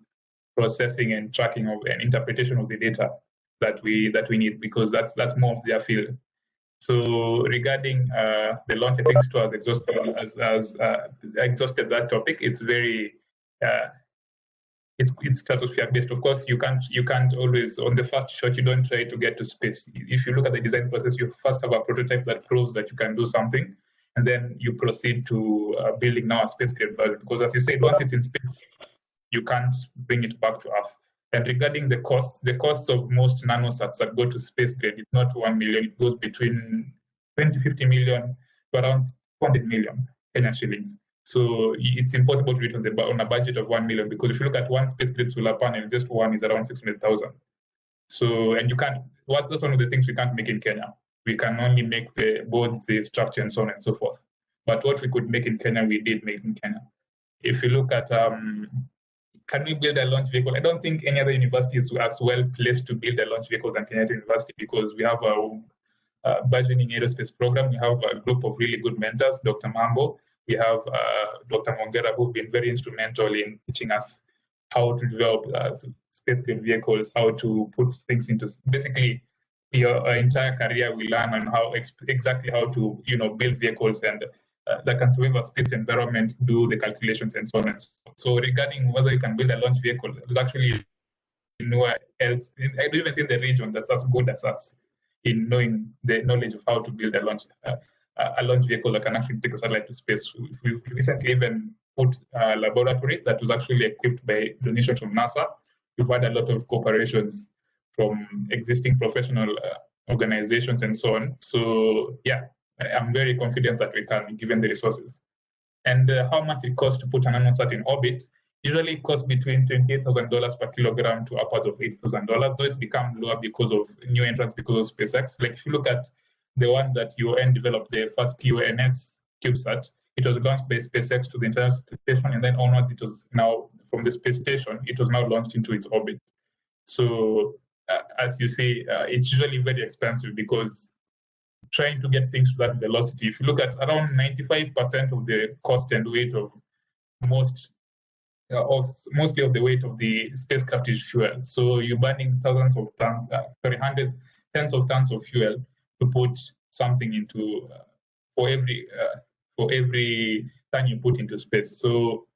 processing and tracking of and interpretation of the data that we need, because that's more of their field. So regarding the launch, I think Stu has exhausted that topic. It's very it's stratosphere based. Of course, you can't always, on the first shot, you don't try to get to space. If you look at the design process, you first have a prototype that proves that you can do something, and then you proceed to building now a space grade version. Because as you said, once it's in space, you can't bring it back to Earth. And regarding the cost of most nanosats that go to space grade is not 1 million. It goes between 20, 50 million to around 400 million Kenyan shillings. So it's impossible to do it on a budget of 1 million, because if you look at one space grade solar panel, just one is around 600,000. So, and you can't, that's one of the things we can't make in Kenya. We can only make the boards, the structure, and so on and so forth. But what we could make in Kenya, we did make in Kenya. If you look at can we build a launch vehicle? I don't think any other university is as well placed to build a launch vehicle than Kenyatta University, because we have a burgeoning aerospace program. We have a group of really good mentors, Dr. Mambo. We have Dr. Mongera, who've been very instrumental in teaching us how to develop space-grade vehicles, how to put things into, basically, your entire career we learn on how exactly how to build vehicles and that can survive a space environment, do the calculations and so on and so forth. So regarding whether you can build a launch vehicle, there's actually nowhere else, I don't even think the region that's as good as us in knowing the knowledge of how to build a launch vehicle that can actually take a satellite to space. We recently even put a laboratory that was actually equipped by donations from NASA. We've had a lot of cooperations from existing professional organizations and so on. So yeah, I'm very confident that we can, given the resources. And how much it costs to put an nanosat in orbit, usually it costs between $28,000 per kilogram to upwards of $80,000, though it's become lower because of new entrants, because of SpaceX. Like if you look at the one that UN developed, the first QNS CubeSat, it was launched by SpaceX to the International Space Station, and then onwards it was now, from the space station, it was now launched into its orbit. So as you see, it's usually very expensive because trying to get things to that velocity, if you look at around 95% of the cost and weight of mostly of the weight of the spacecraft is fuel. So you're burning tens of tons of fuel to put something into for every ton you put into space. So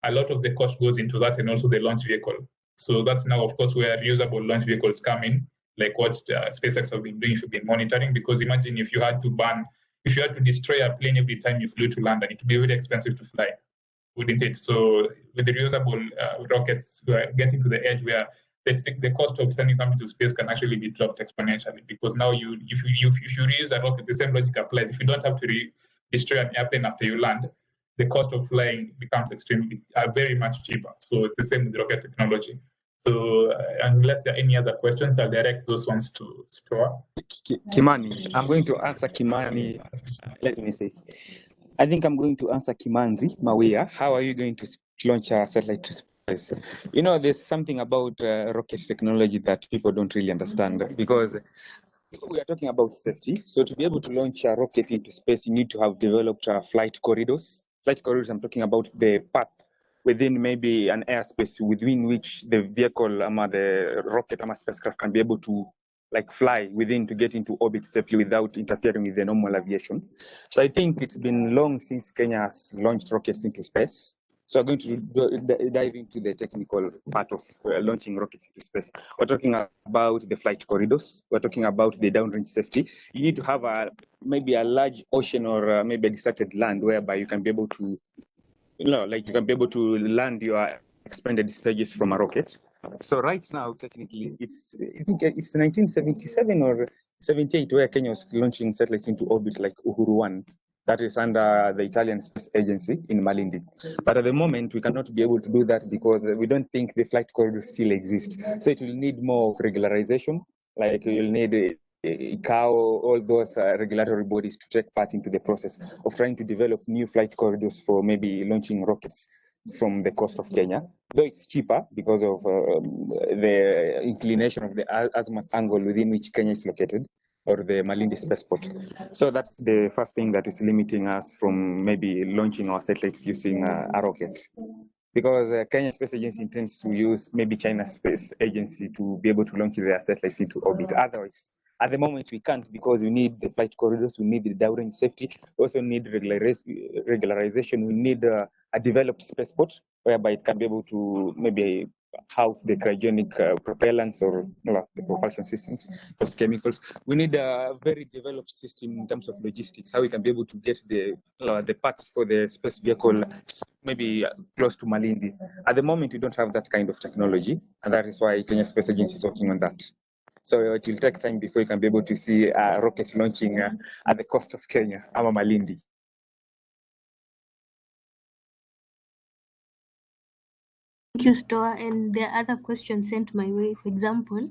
a lot of the cost goes into that, and also the launch vehicle. So that's now, of course, where reusable launch vehicles come in, like what SpaceX have been doing, should be monitoring. Because imagine if you had to destroy a plane every time you flew to London, it would be very expensive to fly, wouldn't it? So with the reusable rockets, we are getting to the edge where the cost of sending something to space can actually be dropped exponentially, because now if you reuse a rocket, the same logic applies. If you don't have to destroy an airplane after you land, the cost of flying becomes very much cheaper. So it's the same with rocket technology. So unless there are any other questions, I'll direct those ones to Stoa. Kimani, I'm going to answer Kimani. Let me see. I think I'm going to answer Kimanzi Mawia. How are you going to launch a satellite to space? There's something about rocket technology that people don't really understand, because we are talking about safety. So to be able to launch a rocket into space, you need to have developed flight corridors. Flight corridors, I'm talking about the path within maybe an airspace within which the vehicle, the rocket, spacecraft can be able to fly within to get into orbit safely without interfering with the normal aviation. So I think it's been long since Kenya has launched rockets into space. So I'm going to dive into the technical part of launching rockets into space. We're talking about the flight corridors. We're talking about the downrange safety. You need to have maybe a large ocean or maybe a deserted land whereby you can be able to, you can be able to land your expanded stages from a rocket. So right now, technically, I think it's 1977 or 78 where Kenya was launching satellites into orbit, like Uhuru 1. That is under the Italian Space Agency in Malindi. But at the moment, we cannot be able to do that because we don't think the flight corridors still exist. So it will need more of regularization, like you'll need ICAO, all those regulatory bodies to take part into the process of trying to develop new flight corridors for maybe launching rockets from the coast of Kenya, though it's cheaper because of the inclination of the azimuth angle within which Kenya is located, or the Malindi spaceport. So that's the first thing that is limiting us from maybe launching our satellites using a rocket. Because Kenya Space Agency intends to use maybe China Space Agency to be able to launch their satellites into orbit. Otherwise, at the moment, we can't, because we need the flight corridors, we need the downrange safety, we also need regularization, we need a developed spaceport whereby it can be able to maybe house the cryogenic propellants or the propulsion systems, those chemicals. We need a very developed system in terms of logistics, how we can be able to get the parts for the space vehicle maybe close to Malindi. At the moment, we don't have that kind of technology, and that is why Kenya Space Agency is working on that. So it will take time before you can be able to see a rocket launching at the coast of Kenya, ama Malindi. Thank you, Stoa. And there are other questions sent my way. For example,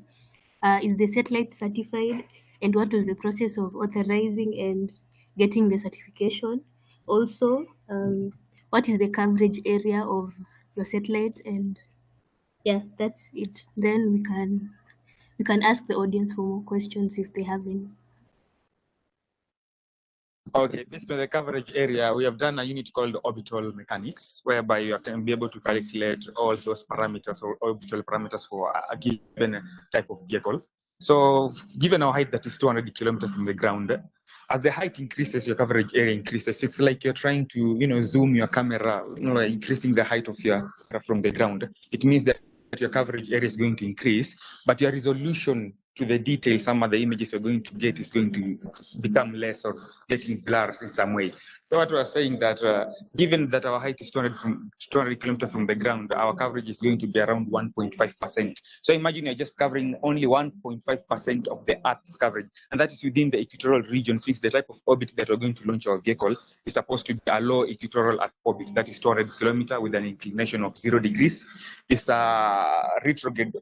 is the satellite certified, and what was the process of authorizing and getting the certification? Also, what is the coverage area of your satellite, and Yeah, that's it. Then we can ask the audience for more questions if they have any. Okay, based on the coverage area, we have done a unit called orbital mechanics, whereby you can be able to calculate all those parameters or orbital parameters for a given type of vehicle. So given our height that is 200 kilometers from the ground, as the height increases, your coverage area increases. It's like you're trying to, zoom your camera, increasing the height of your from the ground. It means that your coverage area is going to increase, but your resolution to the detail, some of the images you're going to get is going to become less or getting blurred in some way. So what we're saying that given that our height is 200 kilometers from the ground, our coverage is going to be around 1.5%. So imagine you're just covering only 1.5% of the Earth's coverage, and that is within the equatorial region, since the type of orbit that we're going to launch our vehicle is supposed to be a low equatorial Earth orbit, that is 200 kilometers with an inclination of 0 degrees. It's a retrograde,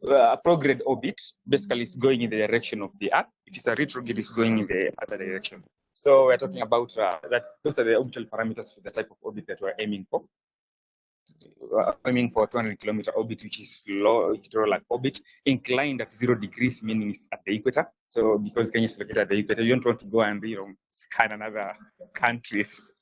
prograde orbit. Basically, it's going in the direction of the Earth. If it's a retrograde, it's going in the other direction. So we're talking about that. Those are the orbital parameters for the type of orbit that we're aiming for. Aiming for 200 kilometer orbit, which is low equatorial orbit, inclined at 0 degrees, meaning it's at the equator. So because Kenya is located at the equator, you don't want to go and scan another country's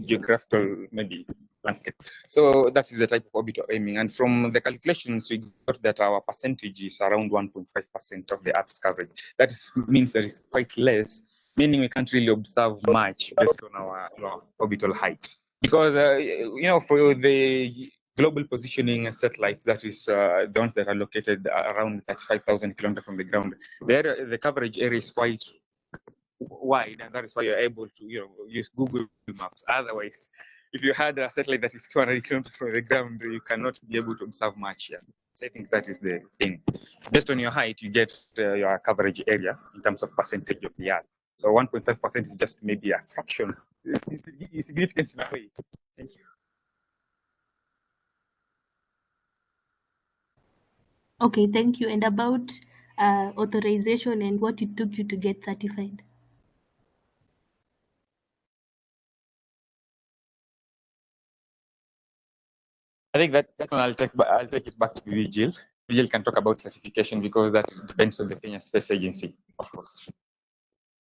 geographical maybe landscape. So that is the type of orbit we're aiming. And from the calculations, we got that our percentage is around 1.5% of the Earth's coverage. That means that it's quite less, meaning we can't really observe much based on our orbital height. Because, for the global positioning satellites, that is the ones that are located around 35,000 kilometers from the ground, the coverage area is quite wide, and that is why you're able to use Google Maps. Otherwise, if you had a satellite that is 200 kilometers from the ground, you cannot be able to observe much here. So I think that is the thing. Based on your height, you get your coverage area in terms of percentage of the Earth. So 1.5% is just maybe a fraction. It's significant in a way. Thank you. Okay, thank you. And about authorization and what it took you to get certified. I think that one I'll take it back to Vigil. Vigil can talk about certification because that depends on the Kenya Space Agency, of course.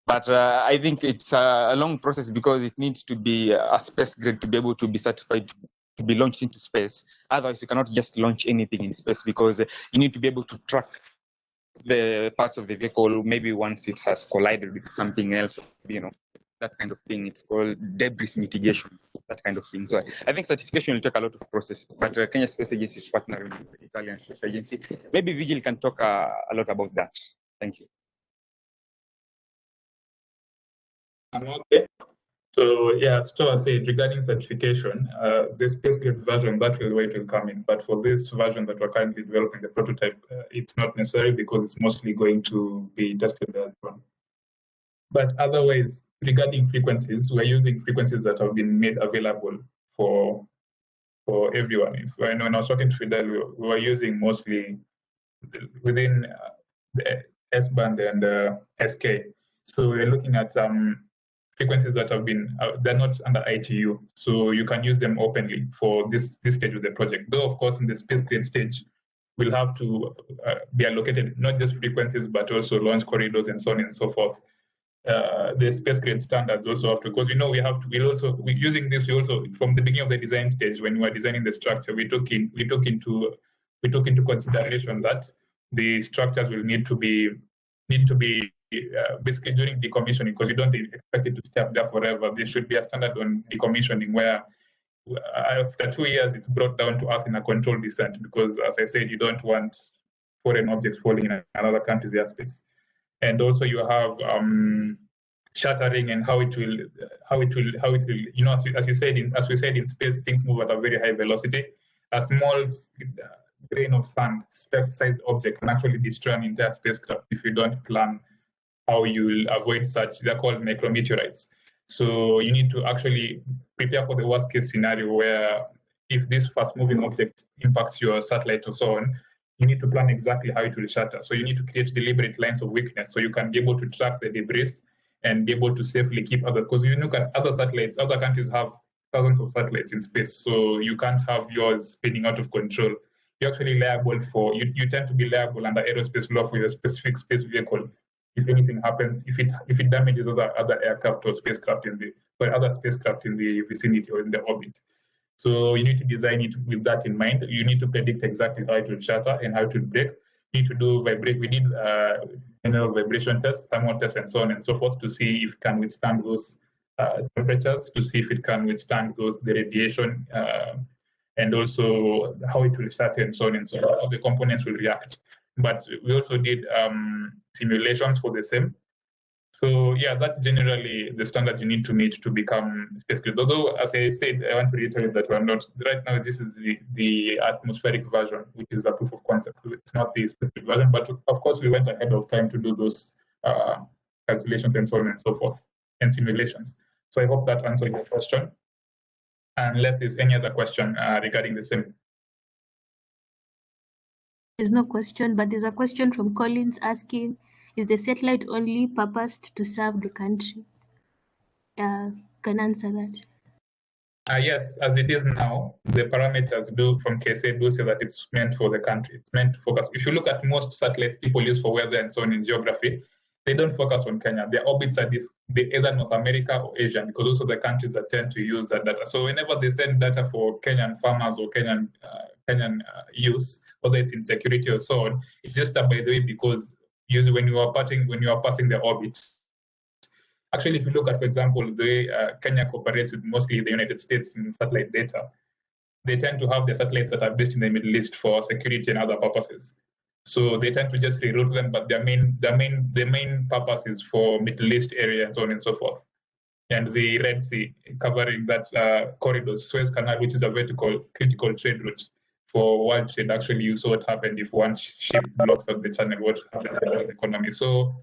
But I think it's a long process because it needs to be a space grade to be able to be certified to be launched into space. Otherwise, you cannot just launch anything in space because you need to be able to track the parts of the vehicle, maybe once it has collided with something else, that kind of thing. It's called debris mitigation, that kind of thing. So I think certification will take a lot of process, but Kenya Space Agency is partnering with the Italian Space Agency. Maybe Vigil can talk a lot about that. Thank you. Okay. So yeah, so I said regarding certification, the space grade version, that will wait will come in. But for this version that we're currently developing, the prototype, it's not necessary because it's mostly going to be tested as well. But otherwise, regarding frequencies, we're using frequencies that have been made available for everyone. When I was talking to Fidel, we were using mostly within the S-band and SK. So we're looking at frequencies that have been, they're not under ITU, so you can use them openly for this stage of the project. Though, of course, in the space grade stage, we'll have to be allocated not just frequencies, but also launch corridors and so on and so forth. The space grade standards also have to, because using this, we also, from the beginning of the design stage, when we were designing the structure, we took into consideration that the structures will need to be basically during decommissioning, because you don't expect it to stay up there forever. There should be a standard on decommissioning where after 2 years it's brought down to Earth in a controlled descent, because as I said, you don't want foreign objects falling in another country's airspace. And also you have shattering and how it will as we said in space, things move at a very high velocity. A small grain of sand, speck-sized object, can actually destroy an entire spacecraft if you don't plan how you will avoid such. They're called micrometeorites. So you need to actually prepare for the worst case scenario where if this fast moving object impacts your satellite or so on, you need to plan exactly how it will shatter. So you need to create deliberate lines of weakness so you can be able to track the debris and be able to safely keep other, because you look at other satellites, other countries have thousands of satellites in space, so you can't have yours spinning out of control. you're actually liable for, you tend to be liable under aerospace law for your specific space vehicle if anything happens, if it damages other aircraft or spacecraft other spacecraft in the vicinity or in the orbit. So you need to design it with that in mind. You need to predict exactly how it will shatter and how it will break. You need to do we did vibration tests, thermal tests, and so on and so forth to see if it can withstand those temperatures, to see if it can withstand the radiation, and also how it will shatter and so on and so on, how the components will react. But we also did simulations for the same. So yeah, that's generally the standard you need to meet to become space cleared. Although, as I said, I want to reiterate that we're not, right now, this is the atmospheric version, which is the proof of concept. It's not the specific version, but of course we went ahead of time to do those calculations and so on and so forth, and simulations. So I hope that answers your question. Unless there's any other question regarding the same. There's no question, but there's a question from Collins asking, is the satellite only purposed to serve the country? Can answer that. Yes, as it is now, the parameters from KSA do say that it's meant for the country. It's meant to focus. If you look at most satellites people use for weather and so on in geography, they don't focus on Kenya. Their orbits are either North America or Asia, because those are the countries that tend to use that data. So whenever they send data for Kenyan farmers or Kenyan use, whether it's in security or so on, it's just by the way, because usually when you are passing the orbit. Actually, if you look at, for example, the way Kenya cooperates with mostly the United States in satellite data, they tend to have the satellites that are based in the Middle East for security and other purposes. So they tend to just reroute them, but the main purpose is for Middle East area and so on and so forth. And the Red Sea, covering that corridors, Suez Canal, which is a critical trade route for world trade. Actually, you saw what happened if one ship blocks out the channel, what happens to the economy. So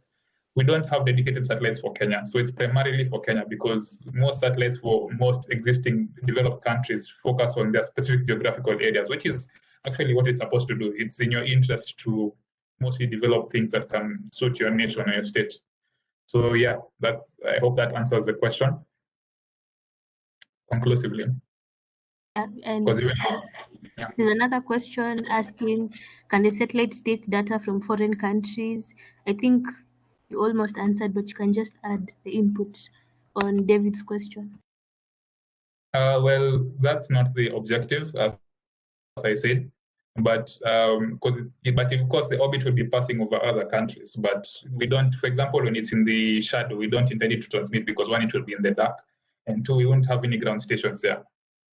we don't have dedicated satellites for Kenya. So it's primarily for Kenya, because most satellites for most existing developed countries focus on their specific geographical areas, which is actually what it's supposed to do. It's in your interest to mostly develop things that can suit your nation or your state. So yeah, I hope that answers the question conclusively. And there's another question asking, can the satellites take data from foreign countries? I think you almost answered, but you can just add the input on David's question. Well, that's not the objective, as I said, but of course the orbit will be passing over other countries, but we don't, for example, when it's in the shadow, we don't intend it to transmit, because one, it will be in the dark, and two, we won't have any ground stations there.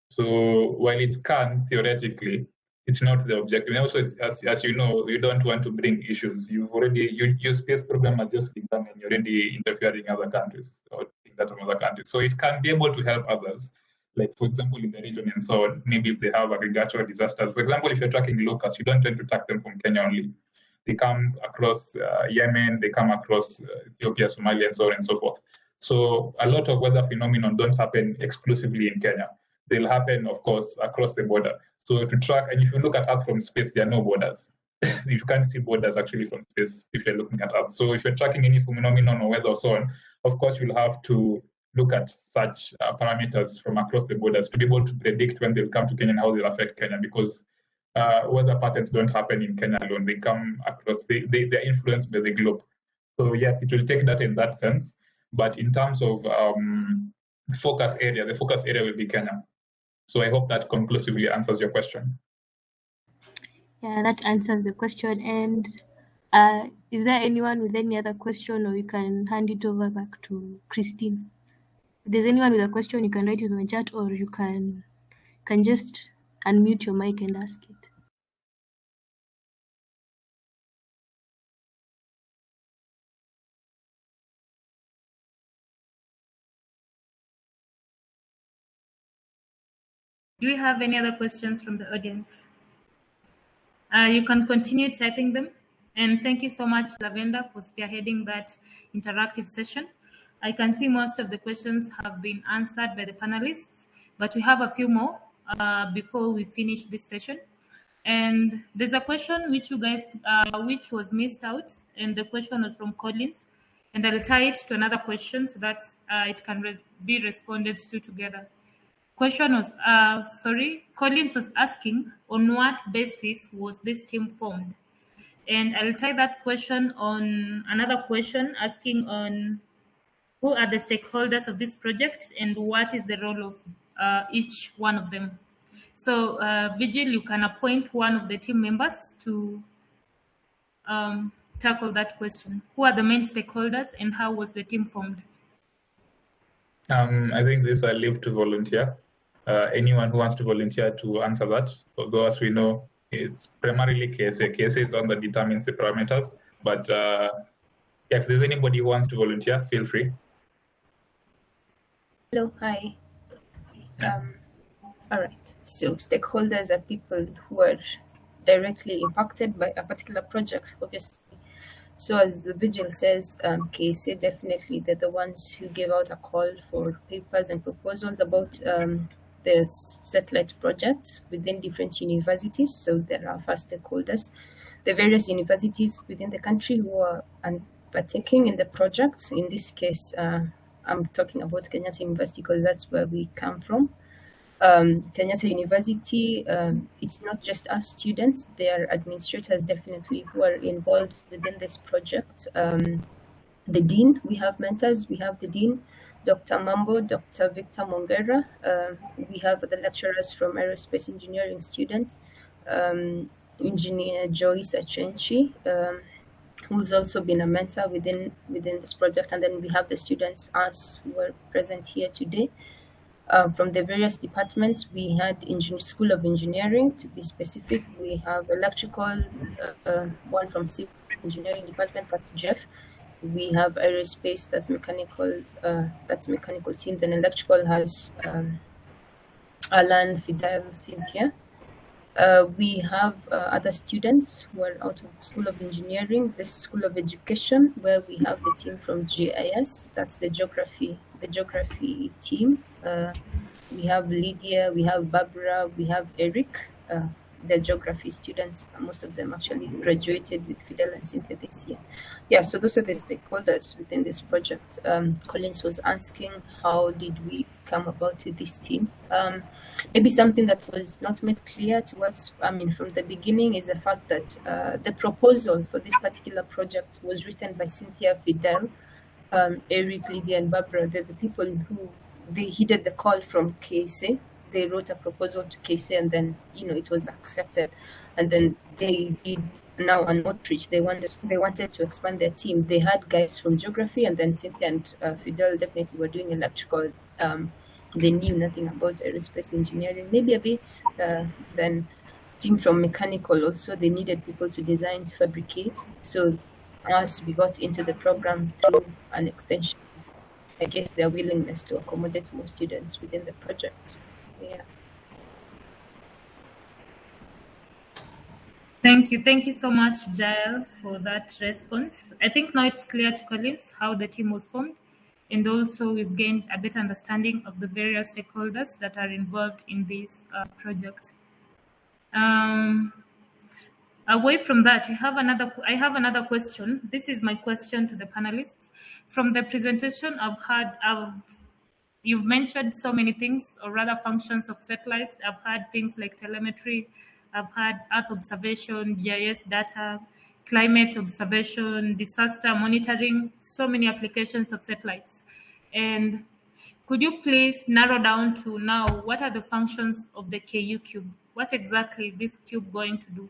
So while it can, theoretically, it's not the objective. And also, as you know, you don't want to bring issues. Your space program has just begun, and you're already interfering in other countries or doing that in other countries. So it can be able to help others, like, for example, in the region and so on, maybe if they have agricultural disasters. For example, if you're tracking locusts, you don't tend to track them from Kenya only. They come across Yemen, they come across Ethiopia, Somalia, and so on and so forth. So a lot of weather phenomena don't happen exclusively in Kenya. They'll happen, of course, across the border. So to track, and if you look at Earth from space, there are no borders. You can't see borders actually from space if you're looking at Earth. So if you're tracking any phenomenon or weather or so on, of course, you'll have to look at such parameters from across the borders to be able to predict when they'll come to Kenya and how they'll affect Kenya, because weather patterns don't happen in Kenya alone. They come across, they're influenced by the globe. So yes, it will take that in that sense. But in terms of focus area, the focus area will be Kenya. So I hope that conclusively answers your question. Yeah, that answers the question. And is there anyone with any other question, or you can hand it over back to Christine? If there's anyone with a question, you can write it in the chat, or you can just unmute your mic and ask it. Do we have any other questions from the audience? You can continue typing them. And thank you so much, Lavenda, for spearheading that interactive session. I can see most of the questions have been answered by the panelists, but we have a few more before we finish this session. And there's a question which you guys, which was missed out, and the question was from Collins. And I'll tie it to another question so that it can be responded to together. question was, Collins was asking on what basis was this team formed? And I'll tie that question on another question asking on who are the stakeholders of this project and what is the role of each one of them. So Vigil, you can appoint one of the team members to tackle that question. Who are the main stakeholders and how was the team formed? I think this I leave to volunteer. Anyone who wants to volunteer to answer that. Although as we know, it's primarily KSA. KSA is on that determines the parameters. But if there's anybody who wants to volunteer, feel free. Hello, hi. All right. So stakeholders are people who are directly impacted by a particular project, obviously. So as the Vigil says, KSA definitely they're the ones who gave out a call for papers and proposals about the satellite project within different universities. So there are first stakeholders. The various universities within the country who are partaking in the project. In this case, I'm talking about Kenyatta University because that's where we come from. Kenyatta University, it's not just us students, there are administrators definitely who are involved within this project. The dean, we have mentors, we have the dean, Dr. Mambo, Dr. Victor Mongera. We have the lecturers from aerospace engineering student, Engineer Joyce Achenchi, who's also been a mentor within this project. And then we have the students, us, who are present here today. From the various departments, we had School of Engineering, to be specific. We have electrical, one from civil engineering department, that's Jeff. We have aerospace, that's mechanical team. Then electrical has Alan, Fidel, Cynthia. We have other students who are out of School of Engineering, the School of Education, where we have the team from GIS, that's the geography team. We have Lydia, we have Barbara, we have Eric, the geography students. Most of them actually graduated with Fidel and Cynthia this year. Yeah, so those are the stakeholders within this project. Collins was asking, how did we come about with this team? Maybe something that was not made clear to us, from the beginning is the fact that the proposal for this particular project was written by Cynthia, Fidel, Eric, Lydia, and Barbara. They're the people who they heeded the call from KSA. They wrote a proposal to KSA, and then it was accepted. And then they did now an outreach. They wanted to expand their team. They had guys from geography, and then Cynthia and Fidel definitely were doing electrical. They knew nothing about aerospace engineering, maybe a bit. Then team from mechanical also. They needed people to design, to fabricate. So as we got into the program through an extension, I guess their willingness to accommodate more students within the project. Yeah. Thank you so much, Jael, for that response. I think now it's clear to Collins how the team was formed, and also we've gained a better understanding of the various stakeholders that are involved in this project. Away from that, I have another question. This is my question to the panelists. From the presentation you've mentioned so many things, or rather functions of satellites. I've had things like telemetry, I've had Earth observation, GIS data, climate observation, disaster monitoring, so many applications of satellites. And could you please narrow down to now, what are the functions of the KU cube? What exactly is this cube going to do?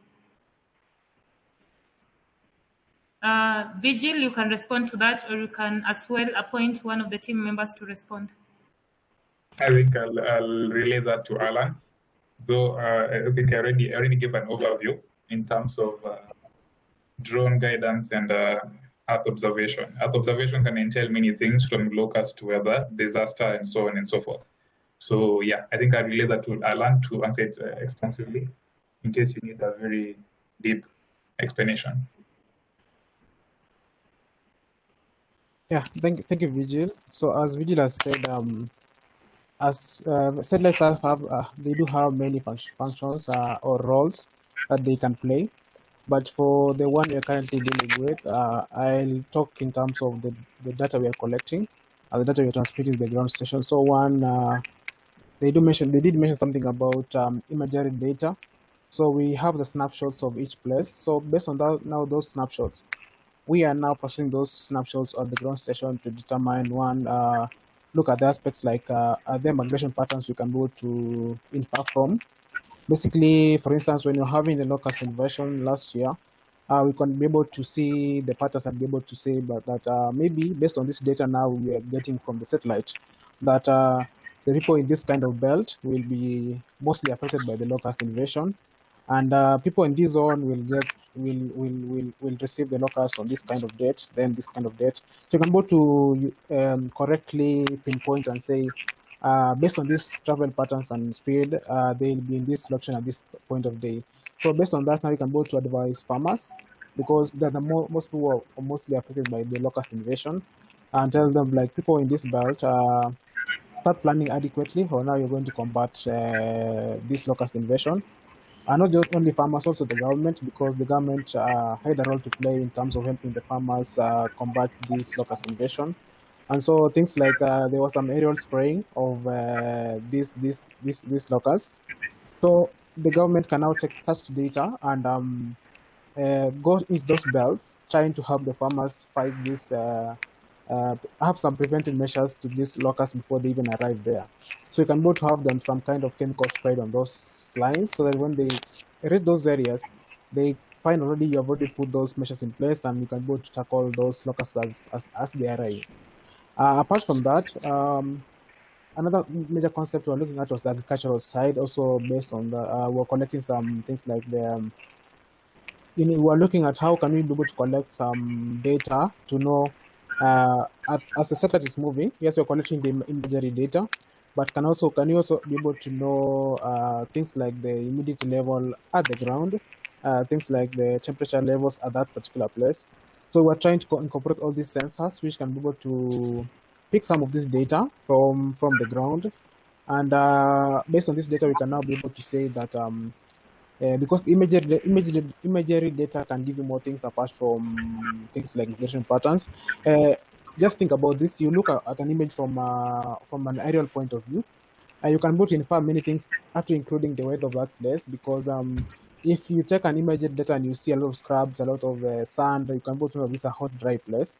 Vigil, you can respond to that, or you can as well appoint one of the team members to respond. I think I'll relay that to Alan. Though I think I already gave an overview in terms of drone guidance and Earth observation. Earth observation can entail many things, from locust to weather, disaster, and so on and so forth. So yeah, I think I'll relay that to Alan to answer it extensively, in case you need a very deep explanation. Yeah, thank you, Vigil. So as Vigil has said, as satellites they do have many functions or roles that they can play. But for the one we are currently dealing with, I'll talk in terms of the data we are collecting, the data we are transmitting to the ground station. So one they did mention something about imagery data. So we have the snapshots of each place. So based on that, now those snapshots, we are now processing those snapshots on the ground station to determine one, look at the aspects like are there migration patterns we can go to infer from. Basically, for instance, when you're having the locust inversion last year, we can be able to see the patterns and be able to say that maybe based on this data now we are getting from the satellite, that the people in this kind of belt will be mostly affected by the locust invasion, and people in this zone will receive the locust on this kind of date, then this kind of date. So you can go to correctly pinpoint and say, based on these travel patterns and speed, they'll be in this location at this point of day. So based on that, now you can go to advise farmers, because they're the most people are mostly affected by the locust invasion, and tell them like people in this belt, start planning adequately, or now you're going to combat this locust invasion. And not just only farmers, also the government, because the government had a role to play in terms of helping the farmers combat this locust invasion. And so things like there was some aerial spraying of these locusts. So the government can now take such data and go into those belts, trying to help the farmers fight this, have some preventive measures to these locusts before they even arrive there. So you can both have them some kind of chemical sprayed on those lines, so that when they reach those areas, they find already you have already put those measures in place, and you can go to tackle those locusts as they arrive. Apart from that, another major concept we're looking at was the agricultural side, also based on the we're collecting some things like the we're looking at how can we be able to collect some data to know as the satellite is moving. Yes, we're collecting the imagery data, but can you also be able to know things like the humidity level at the ground, things like the temperature levels at that particular place. So we're trying to incorporate all these sensors, which can be able to pick some of this data from the ground, and based on this data, we can now be able to say that because imagery data can give you more things apart from things like migration patterns. Just think about this. You look at an image from an aerial point of view, you can both infer many things, up to including the weather of that place, because if you take an imagery data and you see a lot of scrubs, a lot of sand, you can both know this is a hot, dry place.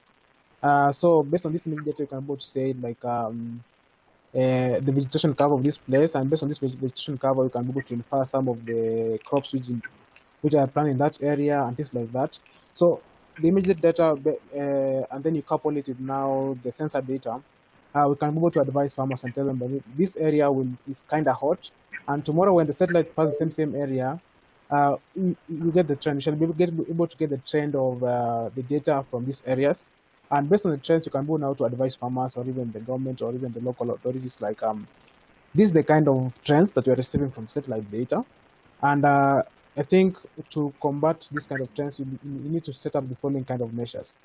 So based on this image data, you can both say like the vegetation cover of this place, and based on this vegetation cover, you can be able to infer some of the crops which are planted in that area and things like that. So the immediate data, and then you couple it with now the sensor data, we can be able to advise farmers and tell them that this area is kind of hot, and tomorrow when the satellite passes the same area, you get the trend. You shall be able to get the trend of the data from these areas. And based on the trends, you can go now to advise farmers or even the government or even the local authorities like, this is the kind of trends that we are receiving from satellite data. And I think to combat this kind of trends, you need to set up the following kind of measures.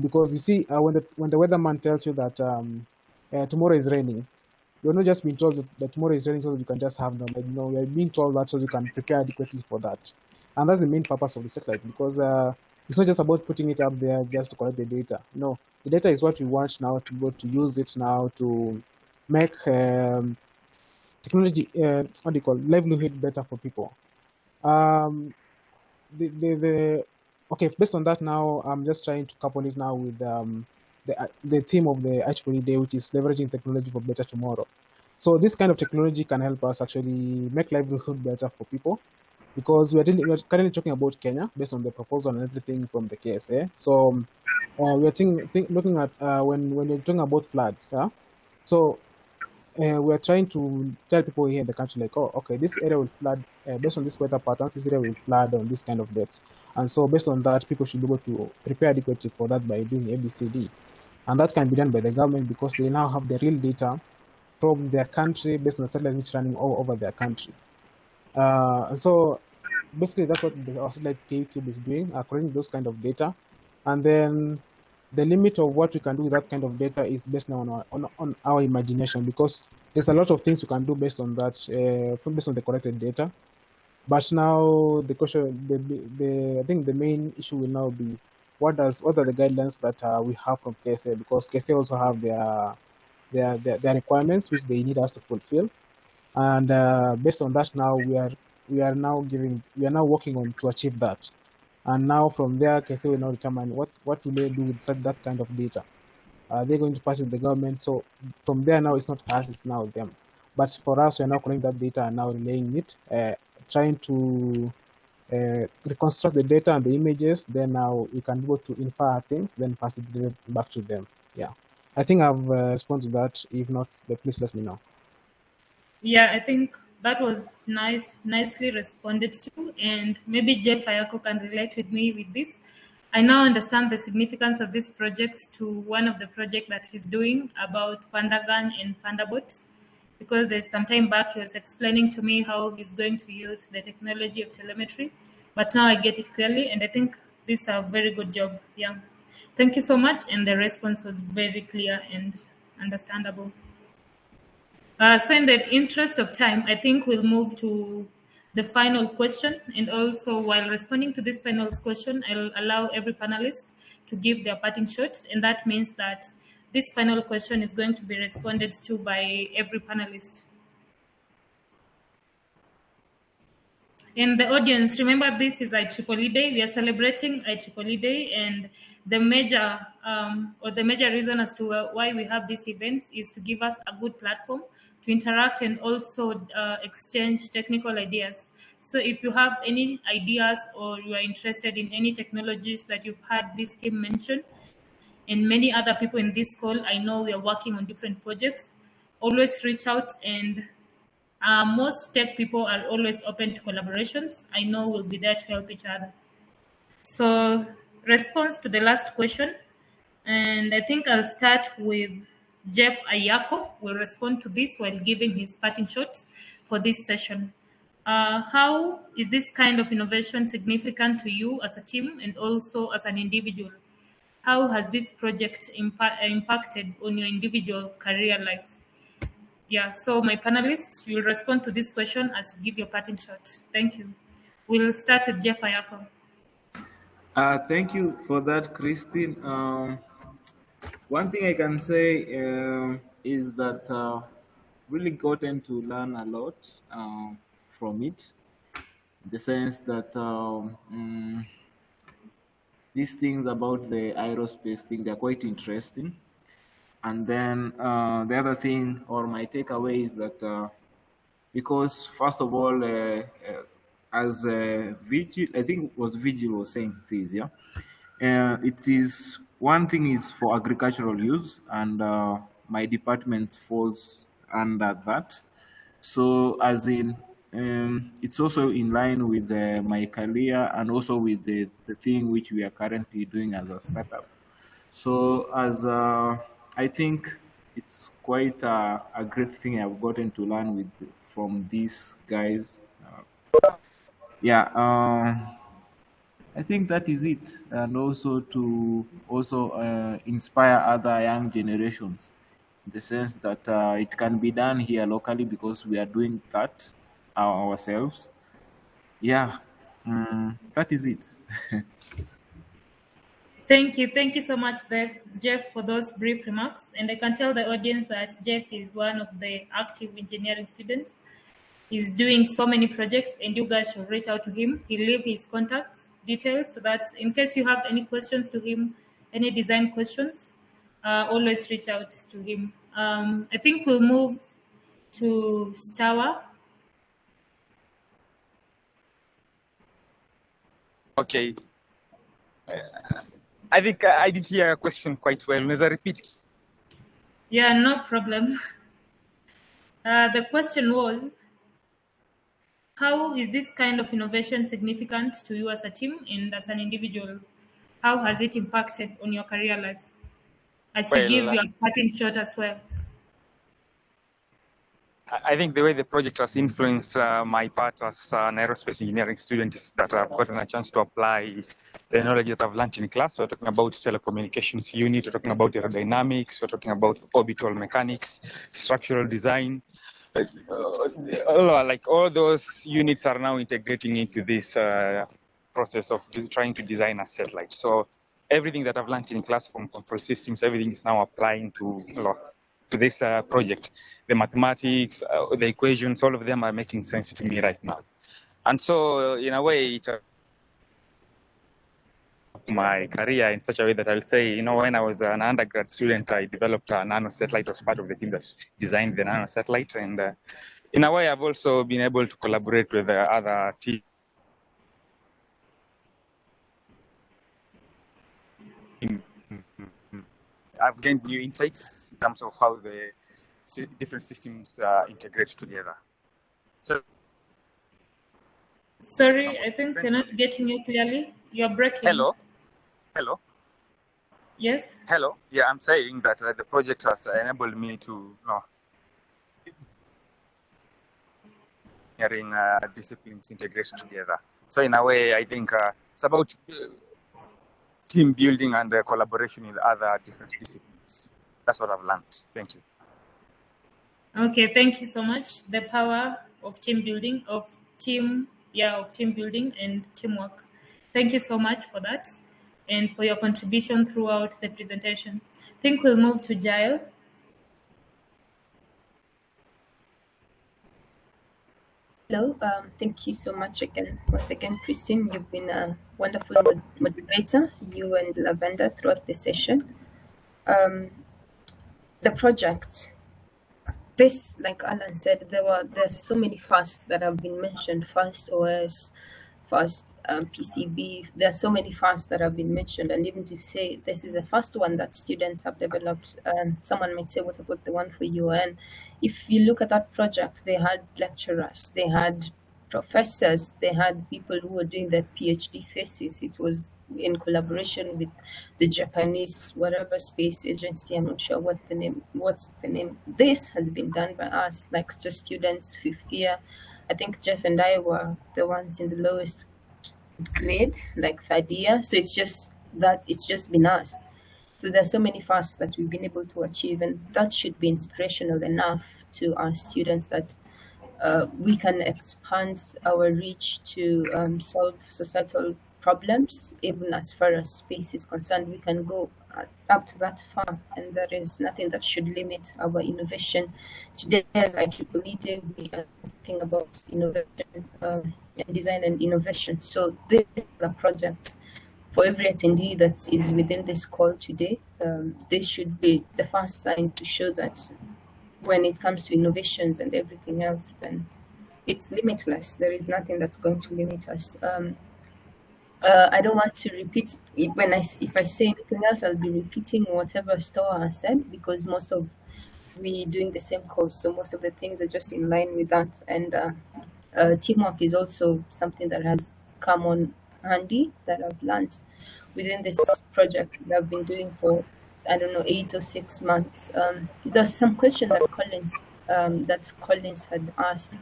Because you see, when the weatherman tells you that tomorrow is raining, you're not just being told that tomorrow is raining so that you can just have them. You're being told that so you can prepare adequately for that. And that's the main purpose of the satellite, because it's not just about putting it up there just to collect the data. No, the data is what we want now to go to use it now to make technology, what do you call, livelihood better for people. Okay, based on that now, I'm just trying to couple it now with the theme of the H4E Day, which is leveraging technology for better tomorrow. So this kind of technology can help us actually make livelihood better for people, because we're currently talking about Kenya based on the proposal and everything from the KSA. So we're looking at when you're talking about floods. So we're trying to tell people here in the country like, oh, okay, this area will flood based on this weather pattern. This area will flood on this kind of dates, and so based on that, people should be able to prepare adequately for that by doing ABCD, and that can be done by the government because they now have the real data from their country based on the satellite which running all over their country. So basically that's what our satellite KUCube is doing, according to those kind of data. And then the limit of what we can do with that kind of data is based on our imagination, because there's a lot of things you can do based on that, based on the collected data. But now the question, I think the main issue will now be what are the guidelines that we have from KSA, because KSA also have their requirements which they need us to fulfill. And based on that, now we are now working on to achieve that. And now from there, KSA will now determine what will they do with that kind of data. They're going to pass it to the government. So from there now, it's not us, it's now them. But for us, we're now collecting that data and now relaying it, trying to reconstruct the data and the images. Then now we can go to infer things, then pass it back to them. Yeah, I think I've responded to that. If not, please let me know. Yeah, I think that was nicely responded to, and maybe Jeff Ayako can relate with me with this. I now understand the significance of this project to one of the projects that he's doing about Pandagan and Pandabot, because there's some time back he was explaining to me how he's going to use the technology of telemetry, but now I get it clearly, and I think this is a very good job. Yeah, thank you so much, and the response was very clear and understandable. So in the interest of time, I think we'll move to the final question. And also, while responding to this final question, I'll allow every panelist to give their parting shot. And that means that this final question is going to be responded to by every panelist. And the audience, remember this is IEEE Day. We are celebrating IEEE Day, and the major reason as to why we have this event is to give us a good platform to interact and also exchange technical ideas. So if you have any ideas or you are interested in any technologies that you've had this team mention, and many other people in this call, I know we are working on different projects, always reach out, and most tech people are always open to collaborations. I know we'll be there to help each other. So, response to the last question, and I think I'll start with Jeff Ayako. Will respond to this while giving his parting shots for this session. How is this kind of innovation significant to you as a team and also as an individual? How has this project impacted on your individual career life? Yeah, so my panelists, you will respond to this question as you give your parting shot. Thank you. We'll start with Jeff Ayako. Thank you for that, Christine. One thing I can say is that really gotten to learn a lot from it, in the sense that these things about the aerospace thing, they're quite interesting. And then the other thing, or my takeaway, is that because first of all, as Vigil, I think it was Vigil was saying this, yeah. It is one thing is for agricultural use, and my department falls under that. So as in, it's also in line with my career and also with the thing which we are currently doing as a startup. So as I think it's quite a great thing I've gotten to learn from these guys. I think that is it, and also to inspire other young generations, in the sense that it can be done here locally because we are doing that ourselves. Yeah, that is it. Thank you so much, Jeff, for those brief remarks. And I can tell the audience that Jeff is one of the active engineering students. He's doing so many projects, and you guys should reach out to him. He'll leave his contact details so that in case you have any questions to him, any design questions, always reach out to him. I think we'll move to Stawa. Okay. I think I did hear a question quite well. May I repeat? Yeah, no problem. The question was, how is this kind of innovation significant to you as a team and as an individual? How has it impacted on your career life? As you give your parting shot as well. I think the way the project has influenced my part as an aerospace engineering student is that I've gotten a chance to apply the knowledge that I've learned in class. We're talking about telecommunications unit, we're talking about aerodynamics, we're talking about orbital mechanics, structural design. All those units are now integrating into this process of trying to design a satellite. So everything that I've learned in class from control systems, everything is now applying to to this project. The mathematics, the equations, all of them are making sense to me right now. And so, in a way, it's my career in such a way that I'll say, when I was an undergrad student, I developed a nano satellite as part of the team that designed the nano satellite. And in a way, I've also been able to collaborate with other teams. I've gained new insights in terms of how the different systems integrate together. So, sorry, I think we're not getting you clearly. You're breaking. Hello? Yes? Hello? Yeah, I'm saying that the project has enabled me to hearing disciplines integrated together. So in a way, I think it's about team building and collaboration with other different disciplines. That's what I've learned. Thank you. Okay, thank you so much. The power of team building, of team building and teamwork. Thank you so much for that and for your contribution throughout the presentation. I think we'll move to Jael. Hello, thank you so much once again, Christine. You've been a wonderful moderator, you and Lavender, throughout the session. The project, this, like Alan said, there's so many FAST that have been mentioned, FAST OS, FAST PCB. There are so many FAST that have been mentioned, and even to say this is a first one that students have developed. Someone might say, what about the one for UN? If you look at that project, they had lecturers, they had professors, they had people who were doing their PhD thesis. It was in collaboration with the Japanese whatever space agency. I'm not sure what's the name. This has been done by us, like just students, fifth year. I think Jeff and I were the ones in the lowest grade, like third year. So it's just been us. So there's so many FASTs that we've been able to achieve, and that should be inspirational enough to our students that we can expand our reach to solve societal problems. Even as far as space is concerned, we can go up to that far, and there is nothing that should limit our innovation. Today, as IEEE Day, we are talking about innovation, design and innovation. So this is a project for every attendee that is within this call today. This should be the first sign to show that when it comes to innovations and everything else, then it's limitless. There is nothing that's going to limit us. I don't want to repeat if I say anything else, I'll be repeating whatever Stoa has said, because most of we doing the same course, so most of the things are just in line with that. And teamwork is also something that has come on handy, that I've learned within this project that I've been doing for 8 or 6 months. There's some question that Collins had asked,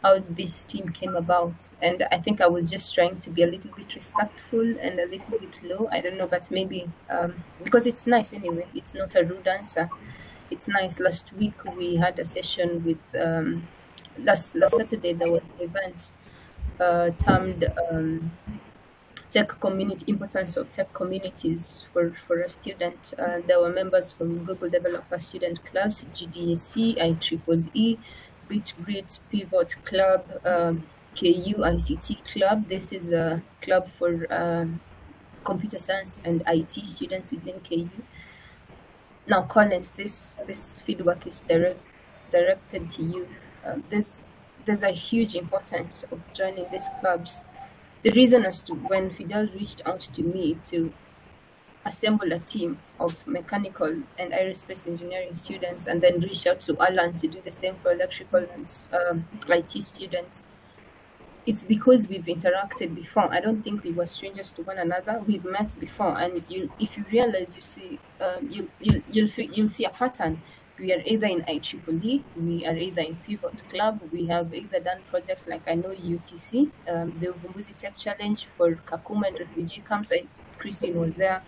how this team came about, and I think I was just trying to be a little bit respectful and a little bit low. I don't know, but maybe because it's nice anyway. It's not a rude answer. It's nice. Last week we had a session with last Saturday there was an event termed tech community, importance of tech communities for a student. There were members from Google Developer Student Clubs, GDAC, IEEE, BitGrit, Pivot Club, KU ICT Club. This is a club for computer science and IT students within KU. Now, Collins, this feedback is directed to you. There's a huge importance of joining these clubs. The reason as to when Fidel reached out to me to assemble a team of mechanical and aerospace engineering students, and then reach out to Alan to do the same for electrical and IT students, it's because we've interacted before. I don't think we were strangers to one another. We've met before, and if you realize, you see, you'll see a pattern. We are either in IEEE, we are either in Pivot Club, we have either done projects like, I know, UTC, the Uvumbuzi Tech Challenge for Kakuma and refugee camps. Christine was there,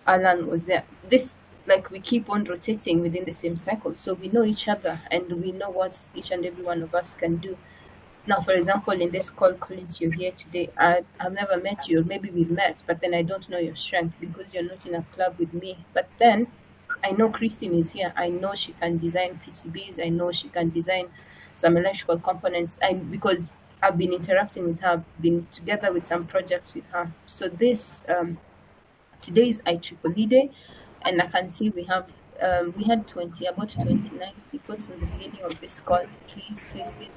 Alan was there. This, like, we keep on rotating within the same cycle, so we know each other and we know what each and every one of us can do. Now, for example, in this call, Collins, you're here today. I've never met you, or maybe we've met, but then I don't know your strength because you're not in a club with me. But then I know Christine is here. I know she can design PCBs. I know she can design some electrical components. Because I've been interacting with her, been together with some projects with her. So this today is IEEE Day, and I can see we had about 29 people from the beginning of this call. Please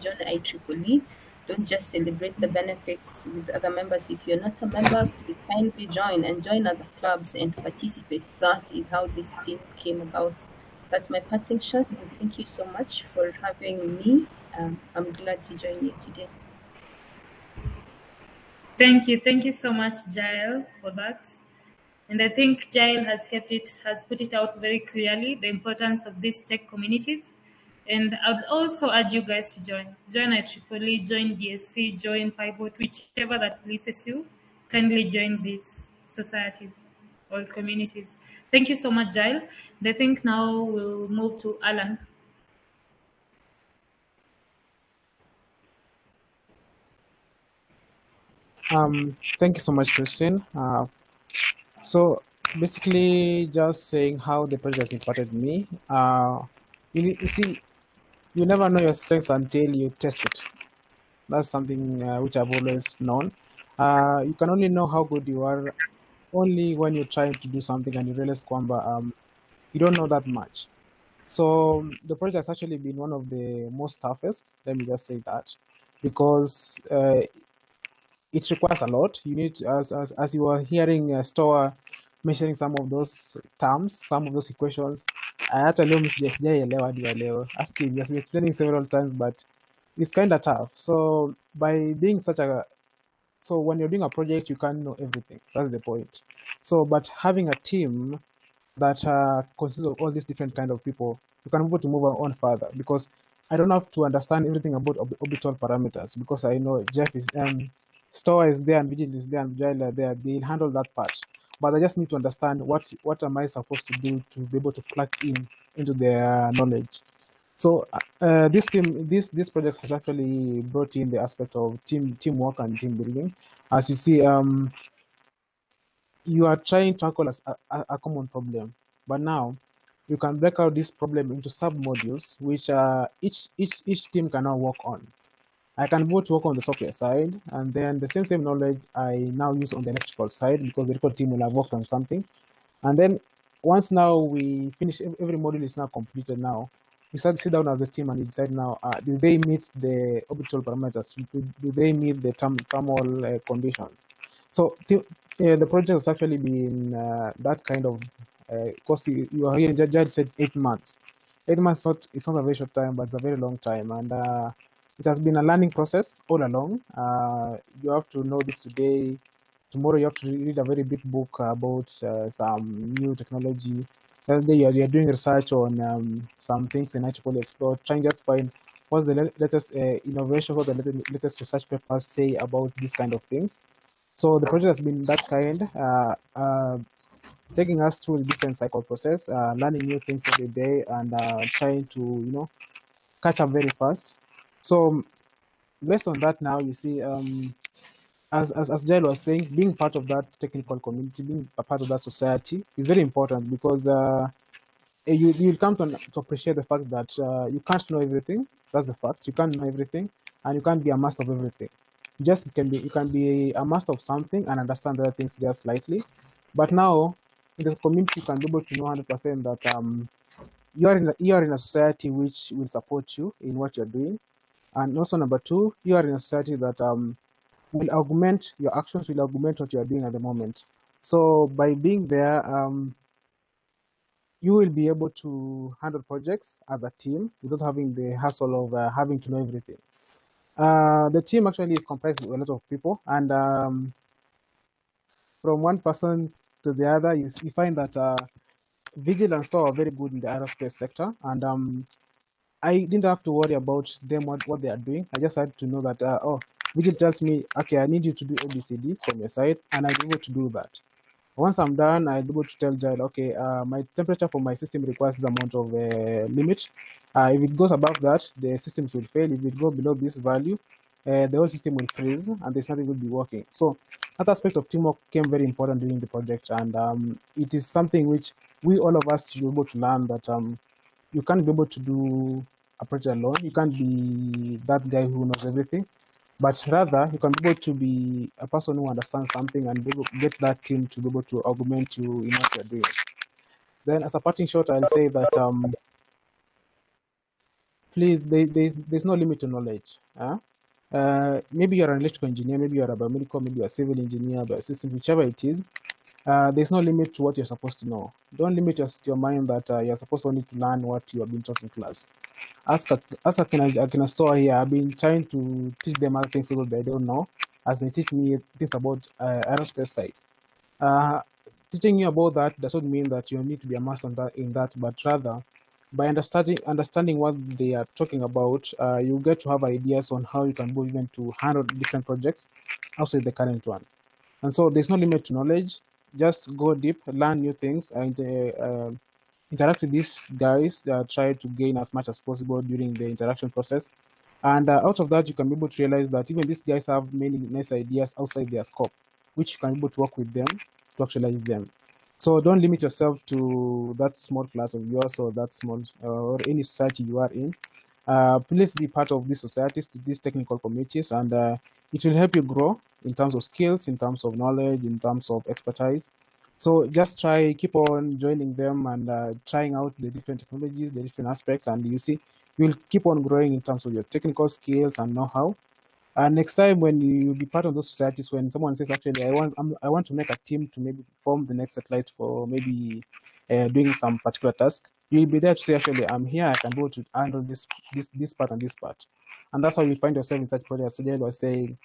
join IEEE. Don't just celebrate the benefits with other members. If you're not a member, please kindly join and join other clubs and participate. That is how this team came about. That's my parting shot, and thank you so much for having me. I'm glad to join you today. Thank you so much, Jael, for that. And I think Jael has put it out very clearly, the importance of these tech communities. And I'd also urge you guys to join. Join IEEE, join DSC, join Pivot, whichever that pleases you. Kindly join these societies or communities. Thank you so much, Jael. And I think now we'll move to Alan. Thank you so much, Christine. So basically, just saying how the project has impacted me. You see, you never know your strengths until you test it. That's something which I've always known. You can only know how good you are only when you're trying to do something and you realize kwamba you don't know that much. So the project has actually been one of the most toughest. Let me just say that, because it requires a lot. You need, as you were hearing Stoa mentioning some of those terms, some of those equations. I actually almost just asking, just explaining several times, but it's kind of tough. So by being so when you're doing a project, you can't know everything. That's the point. So, but having a team that consists of all these different kind of people, you can be able to move on further, because I don't have to understand everything about orbital parameters, because I know Jeff is Stoa is there and Vigil is there and Jail are there. They'll handle that part. But I just need to understand what am I supposed to do to be able to plug into their knowledge. So this project has actually brought in the aspect of teamwork and team building. As you see, you are trying to tackle a common problem, but now you can break out this problem into sub-modules, which each team can now work on. I can both work on the software side, and then the same knowledge I now use on the electrical side, because the electrical team will have worked on something. And then once now we finish, every module is now completed now, we start to sit down as a team and we decide now, do they meet the orbital parameters? Do they meet the thermal conditions? So the project has actually been that kind of, because you are here, Judge said 8 months. 8 months it's not a very short time, but it's a very long time. And it has been a learning process all along. You have to know this today. Tomorrow you have to read a very big book about some new technology. Then you're doing research on some things in IEEE Explore, trying just to find what's the latest innovation, what the latest research papers say about these kind of things. So the project has been that kind, taking us through the different cycle process, learning new things every day, and trying to catch up very fast. So based on that, now you see, as Jael was saying, being part of that technical community, being a part of that society is very important, because you'll come to appreciate the fact that you can't know everything. That's the fact. You can't know everything, and you can't be a master of everything. You can be a master of something and understand other things just slightly. But now in the community, you can be able to know 100% that you are in a society which will support you in what you're doing. And also number two, you are in a society that will augment your actions, will augment what you are doing at the moment. So by being there, you will be able to handle projects as a team without having the hassle of having to know everything. The team actually is comprised of a lot of people, and from one person to the other, you find that Vigil and Stoa are very good in the aerospace sector, and I didn't have to worry about them, what they are doing. I just had to know that, Vigil tells me, okay, I need you to do ABCD from your side, and I'll be able to do that. Once I'm done, I'll be able to tell Jael, okay, my temperature for my system requires this amount of limit. If it goes above that, the systems will fail. If it goes below this value, the whole system will freeze and there's nothing will be working. So that aspect of teamwork became very important during the project, and it is something which we all of us should be able to learn that you can't be able to do a project alone. You can't be that guy who knows everything, but rather you can be able to be a person who understands something and be able to get that team to be able to augment you in what you're doing. Then, as a parting shot, I'll say that please, there's no limit to knowledge. Maybe you're an electrical engineer, maybe you're a biomedical, maybe you're a civil engineer, biosystems, whichever it is. There's no limit to what you're supposed to know. Don't limit your mind that you're supposed only to learn what you have been taught in class. As a store here, I've been trying to teach them other things that they don't know, as they teach me things about aerospace side. Teaching you about that doesn't mean that you need to be a master in that, but rather by understanding what they are talking about, you get to have ideas on how you can go even to handle different projects outside the current one. And so there's no limit to knowledge. Just go deep, learn new things, and interact with these guys. Try to gain as much as possible during the interaction process. And out of that, you can be able to realize that even these guys have many nice ideas outside their scope, which you can be able to work with them to actualize them. So don't limit yourself to that small class of yours or that small or any society you are in. Please be part of these societies, these technical committees, and it will help you grow in terms of skills, in terms of knowledge, in terms of expertise. So just keep on joining them and trying out the different technologies, the different aspects, and you see, you'll keep on growing in terms of your technical skills and know-how. And next time when you be part of those societies, when someone says, actually, I want to make a team to maybe form the next satellite for maybe doing some particular task, you'll be there to say, actually, I'm here, I can go to handle this part and this part. And that's how you find yourself in such projects. So they was saying,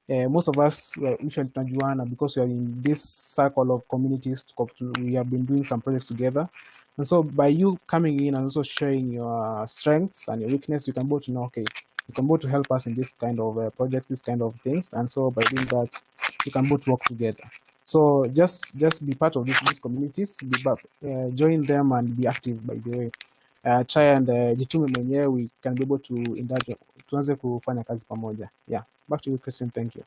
most of us usually tunajuana because we are in this circle of communities. We have been doing some projects together. And so by you coming in and also sharing your strengths and your weakness, you can both know, okay, you can both help us in this kind of projects, this kind of things. And so by doing that, you can both work together. So just be part of these communities, join them and be active, by the way. Try and jitume mwenyewe, we can be able to indulge, tuanze kufanya kazi pamoja. Yeah, back to you, Christian. Thank you.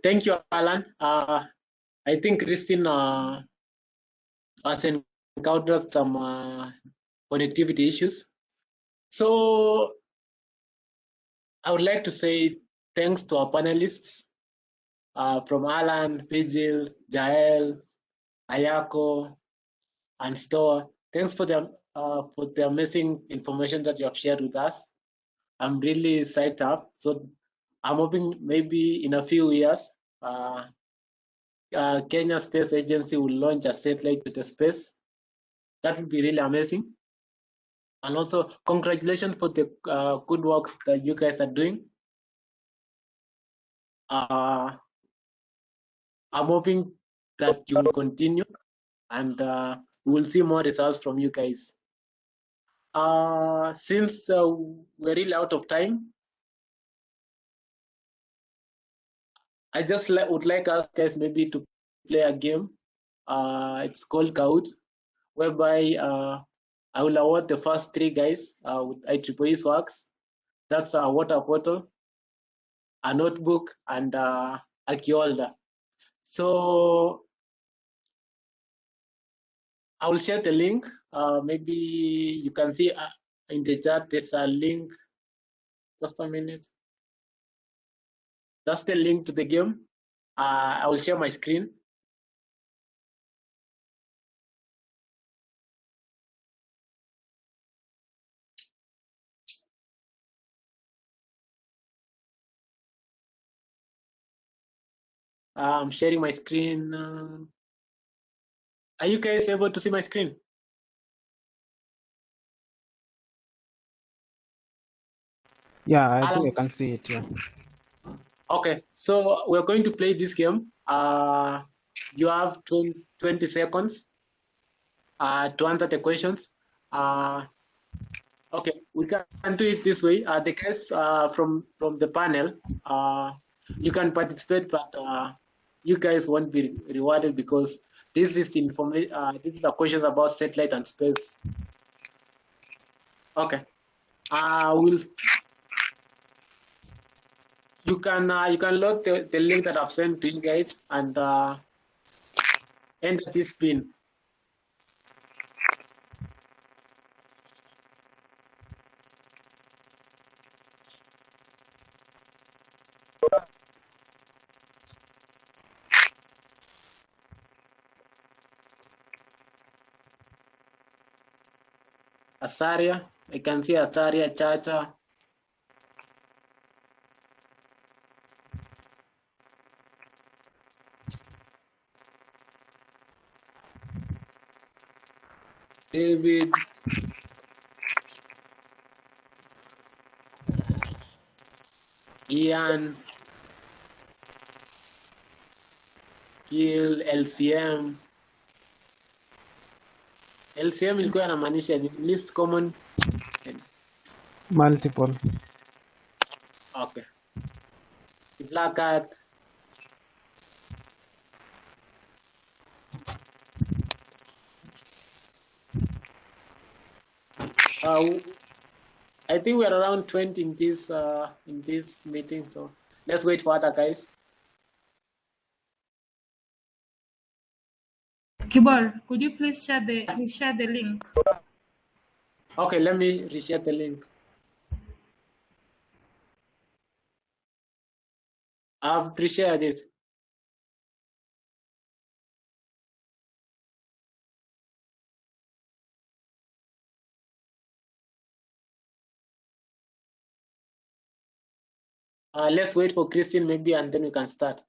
Thank you, Alan. I think Christine has encountered some connectivity issues. So I would like to say thanks to our panelists from Alan, Vigil, Jael, Ayako, and Stoa. Thanks for the amazing information that you have shared with us. I'm really psyched up. So I'm hoping maybe in a few years, Kenya Space Agency will launch a satellite to the space. That would be really amazing. And also, congratulations for the good works that you guys are doing. I'm hoping that you will continue and we will see more results from you guys. Since we're really out of time, I just would like us guys maybe to play a game. It's called Kahoot, whereby I will award the first 3 guys with IEEE works. That's a water bottle, a notebook, and a key holder. So I will share the link. Maybe you can see in the chat, there's a link. Just a minute. That's the link to the game. I will share my screen. I'm sharing my screen. Are you guys able to see my screen? Yeah, I think I can see it. Yeah. Okay, so we're going to play this game. You have 20 seconds to answer the questions. Okay, we can do it this way. The guys from the panel, you can participate, but you guys won't be rewarded because this is information. This is the questions about satellite and space. Okay. We'll. You can load the link that I've sent to you guys and enter this pin. Asaria, I can see Asaria, Chacha. David. Ian. Gil, LCM. LCM ilikuwa inamaanisha ni least common. Multiple. Okay. Black Hat. I think we're around 20 in this meeting, so let's wait for other guys. Kibor, could you please share the link? Okay, let me reshare the link. I've reshared it. Let's wait for Christine maybe, and then we can start.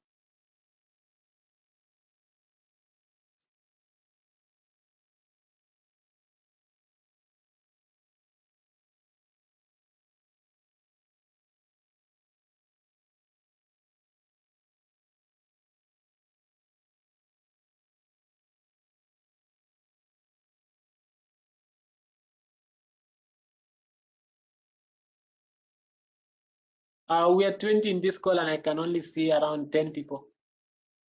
We are 20 in this call, and I can only see around 10 people.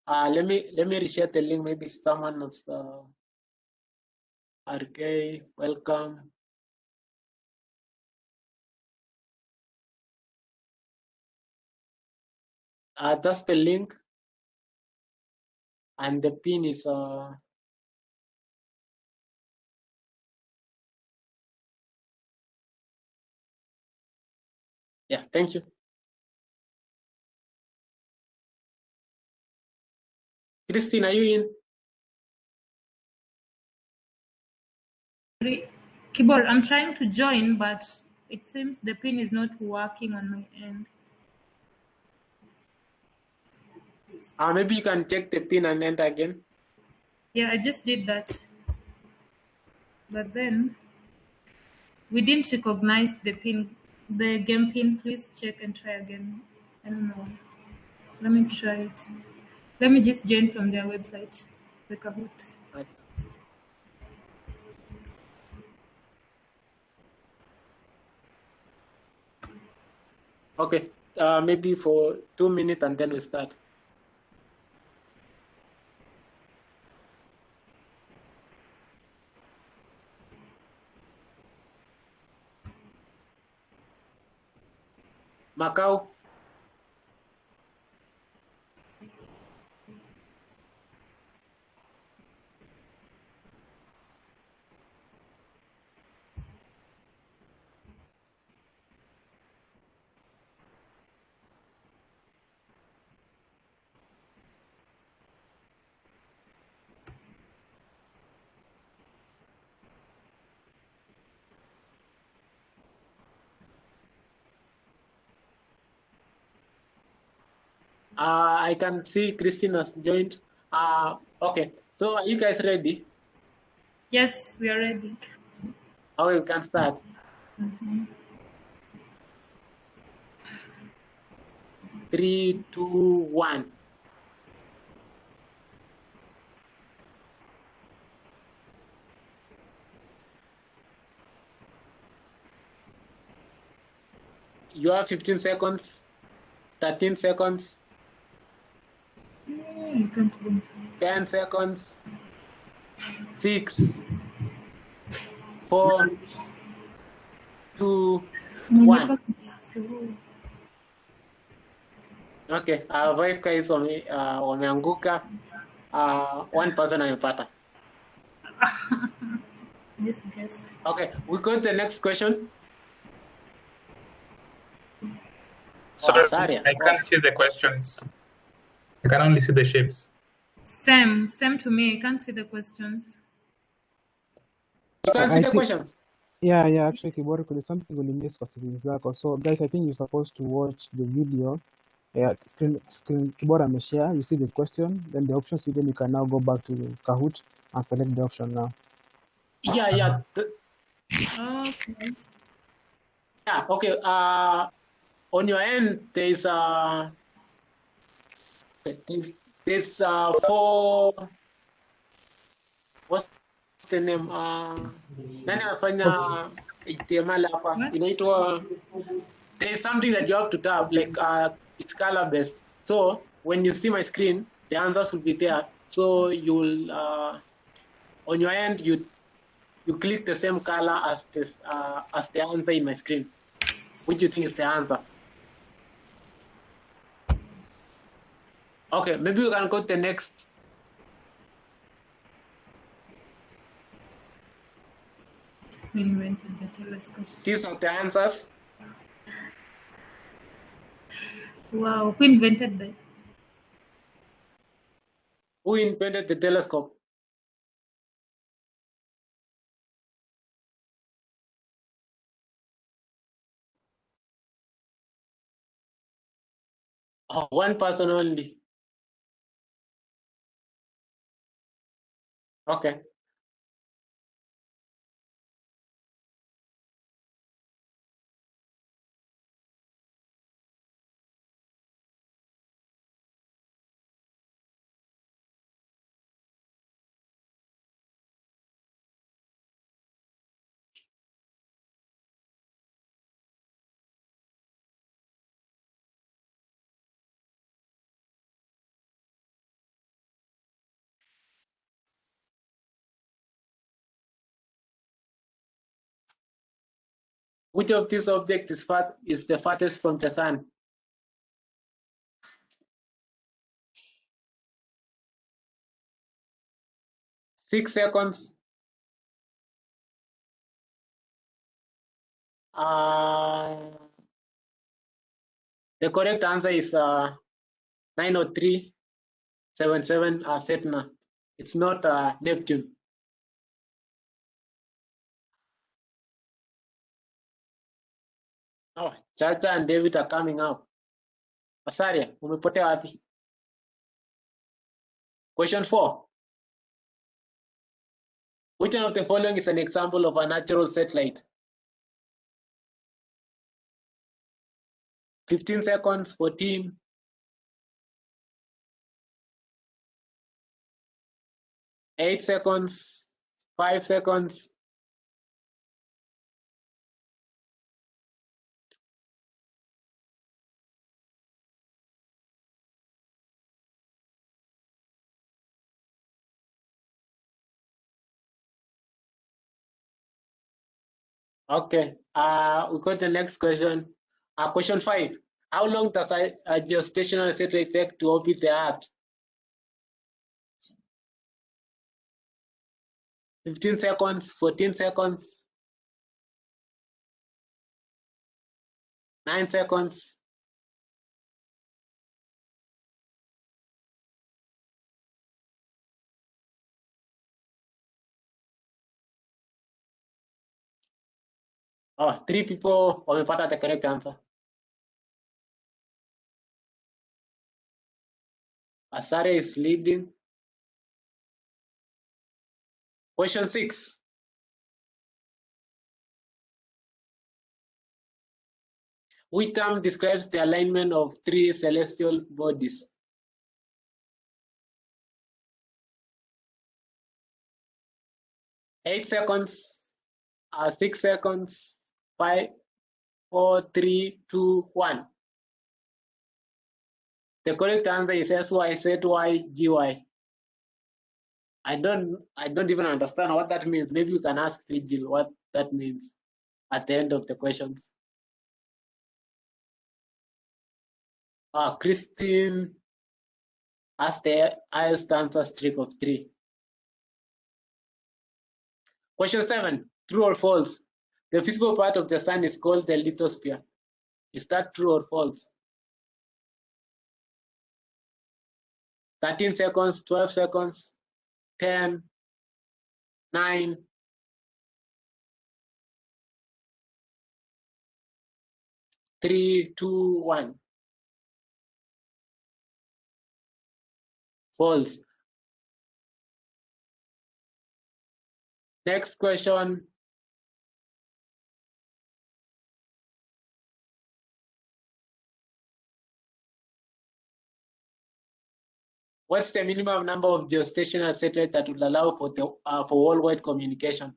Let me reshare the link. Maybe someone of RK, welcome. That's the link, and the pin is yeah. Thank you. Christine, are you in? Kibor, I'm trying to join, but it seems the pin is not working on my end. Maybe you can check the pin and enter again. Yeah, I just did that. But then we didn't recognize the pin, the game pin. Please check and try again. I don't know. Let me try it. Let me just join from their website, the Kahoot. Okay, maybe for 2 minutes and then we start. Macau. I can see Christine has joined. Okay, so are you guys ready? Yes, we are ready. Okay, we can start. Mm-hmm. 3, 2, 1. You have 15 seconds, 13 seconds, You can't even see. 10 seconds, 6, 4, 2, My 1. network is slow. Okay, 5 guys wameanguka. One person amepata. Just guessed. Okay, we go to the next question. Sorry, Saria. I can't see the questions. I can only see the shapes. Same to me. I can't see the questions. You can see I the think, questions. yeah, actually, Kibori, there's something on the miss for Zako. So, guys, I think you're supposed to watch the video. Yeah, screen Kibora may share. You see the question, then the options. Then you can now go back to Kahoot and select the option now. Yeah. Okay. Yeah, okay. On your end, there's 4. What's the name? Nani afanya HTML hapa? What? Inaitwa. There's something that you have to tap, like it's color based. So when you see my screen, the answers will be there. So you'll on your end you click the same color as this as the answer in my screen. Which you think is the answer? Okay, maybe we can go to the next. Who invented the telescope? These are the answers. Wow. Who invented the? Who invented the telescope? One person only. Okay. Which of these objects is the farthest from the sun? Six seconds. The correct answer is 90377 Setna. It's not Neptune. Oh, Chacha and David are coming up. Asaria, umepotea wapi? Question 4. Which one of the following is an example of a natural satellite? 15 seconds, 14, 8 seconds, 5 seconds. Okay, we got the next question. Question 5. How long does a geostationary satellite take to orbit the Earth? 15 seconds, 14 seconds, 9 seconds. Oh, 3 people wamepata the correct answer. Asare is leading. Question 6. Which term describes the alignment of 3 celestial bodies? Eight seconds, 6 seconds, 5, 4, 3, 2, 1. The correct answer is SYZYGY. I don't even understand what that means. Maybe you can ask Vigil what that means at the end of the questions. Christine has the highest answer, streak of 3. Question 7, true or false? The visible part of the sun is called the lithosphere. Is that true or false? 13 seconds, 12 seconds, 10, 9, 3, 2, 1. False. Next question. What's the minimum number of geostationary satellites that would allow for worldwide communication?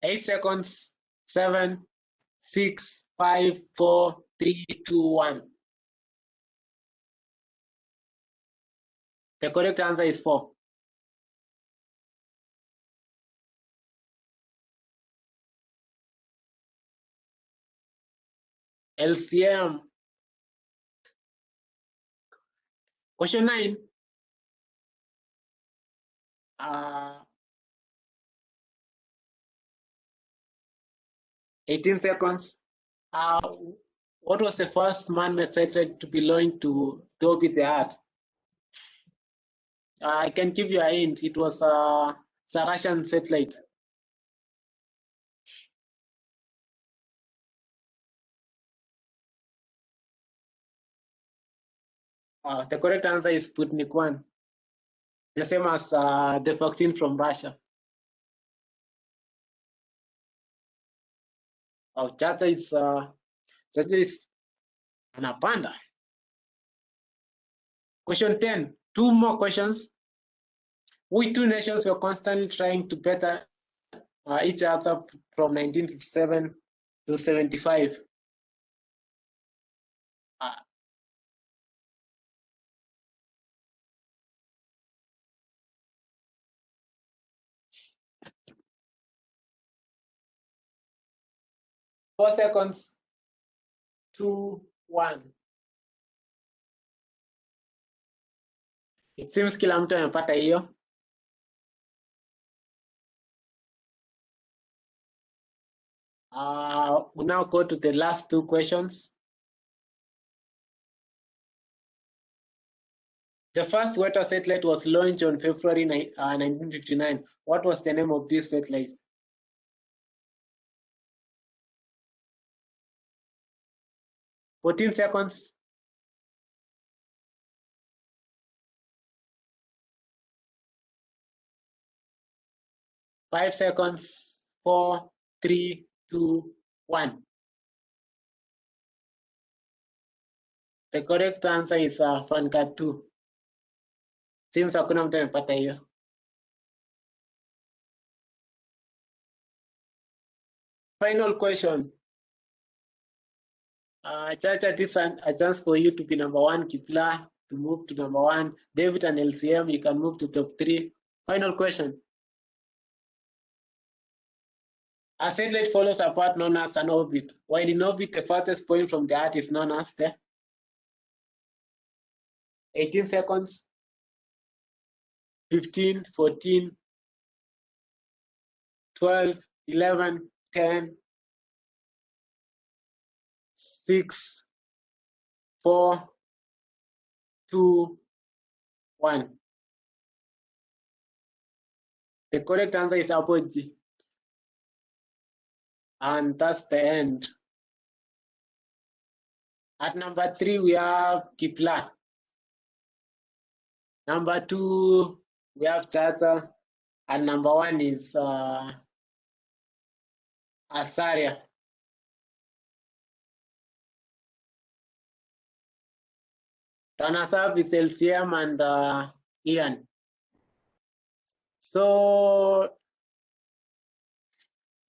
Eight seconds, 7, 6, 5, 4, 3, 2, 1. The correct answer is 4. LCM. Question 9. 18 seconds. What was the first man-made satellite to be launched to orbit the Earth? I can give you a hint. It was a Russian satellite. The correct answer is Sputnik 1. The same as the vaccine from Russia. Chacha is anapanda. Question 10. 2 more questions. We 2 nations were constantly trying to better each other from 1957 to 75. 4 seconds, 2, 1. It seems kila mtu amepata hiyo. We now go to the last 2 questions. The first water satellite was launched on February 1959. What was the name of this satellite? $14 seconds. 5 seconds. 4, 3, 2, 1. The correct answer is Fancat 2. Seems hakuna mtu amepata hiyo. Final question. Chacha, this is a chance for you to be number 1, Kipla to move to number 1. David and LCM, you can move to top 3. Final question. A satellite follows a path known as an orbit. While in orbit, the farthest point from the Earth is known as the 18 seconds, 15, 14, 12, 11, 10, 6, 4, 2, 1. The correct answer is apogee. And that's the end. At number 3, we have Kipla. Number 2, we have Chacha. And number 1 is Asaria. . Runners-up is LCM and Ian. So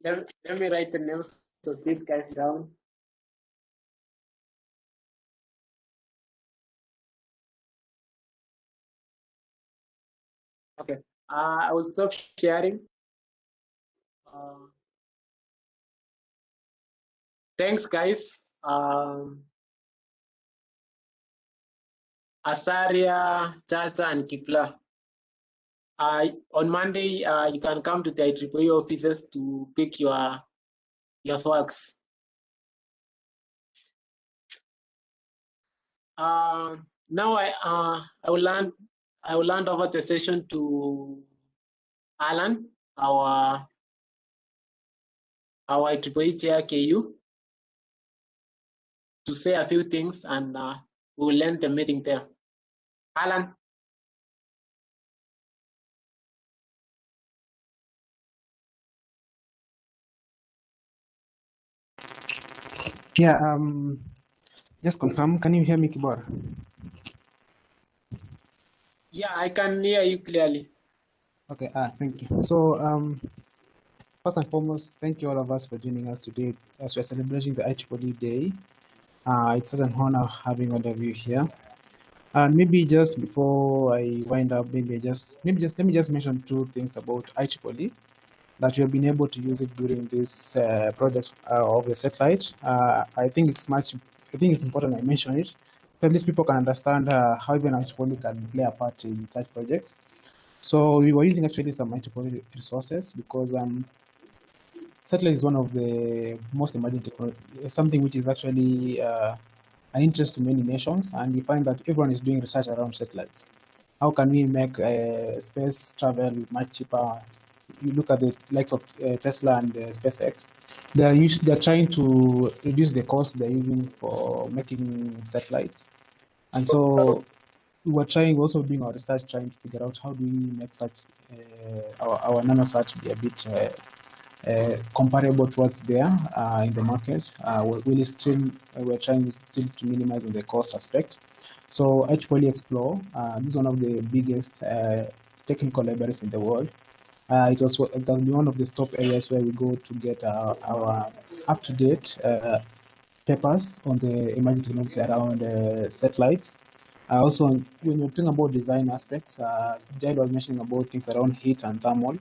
let me write the names of these guys down. Okay, I will stop sharing. Thanks, guys. Asaria, Chacha, and Kipla. On Monday, you can come to the IEEE offices to pick your swags. Now I will hand over the session to Alan, our IEEE chair KU, to say a few things, and we will end the meeting there. Alan. Yeah, just confirm, can you hear me, Kibor? Yeah, I can hear you clearly. Okay, thank you. So, first and foremost, thank you all of us for joining us today as we're celebrating the IEEE Day. It's such an honor having all of you here. And maybe just before I wind up, let me just mention two things about IEEE, that we have been able to use it during this project of the satellite. I think it's important I mention it, so at least people can understand how even IEEE can play a part in such projects. So we were using actually some IEEE resources because satellite is one of the most emerging technology, something which is actually an interest to many nations, and we find that everyone is doing research around satellites. How can we make space travel much cheaper? You look at the likes of Tesla and SpaceX. They're trying to reduce the cost they're using for making satellites, and so we were also doing our research, trying to figure out how do we make such our nanosat be a bit comparable to what's there in the market. We're trying still to minimize on the cost aspect. So IEEE Explore, this is one of the biggest technical libraries in the world. It has been one of the top areas where we go to get our up-to-date papers on the emerging technologies around satellites. Also, when you're talking about design aspects, Jed was mentioning about things around heat and thermal.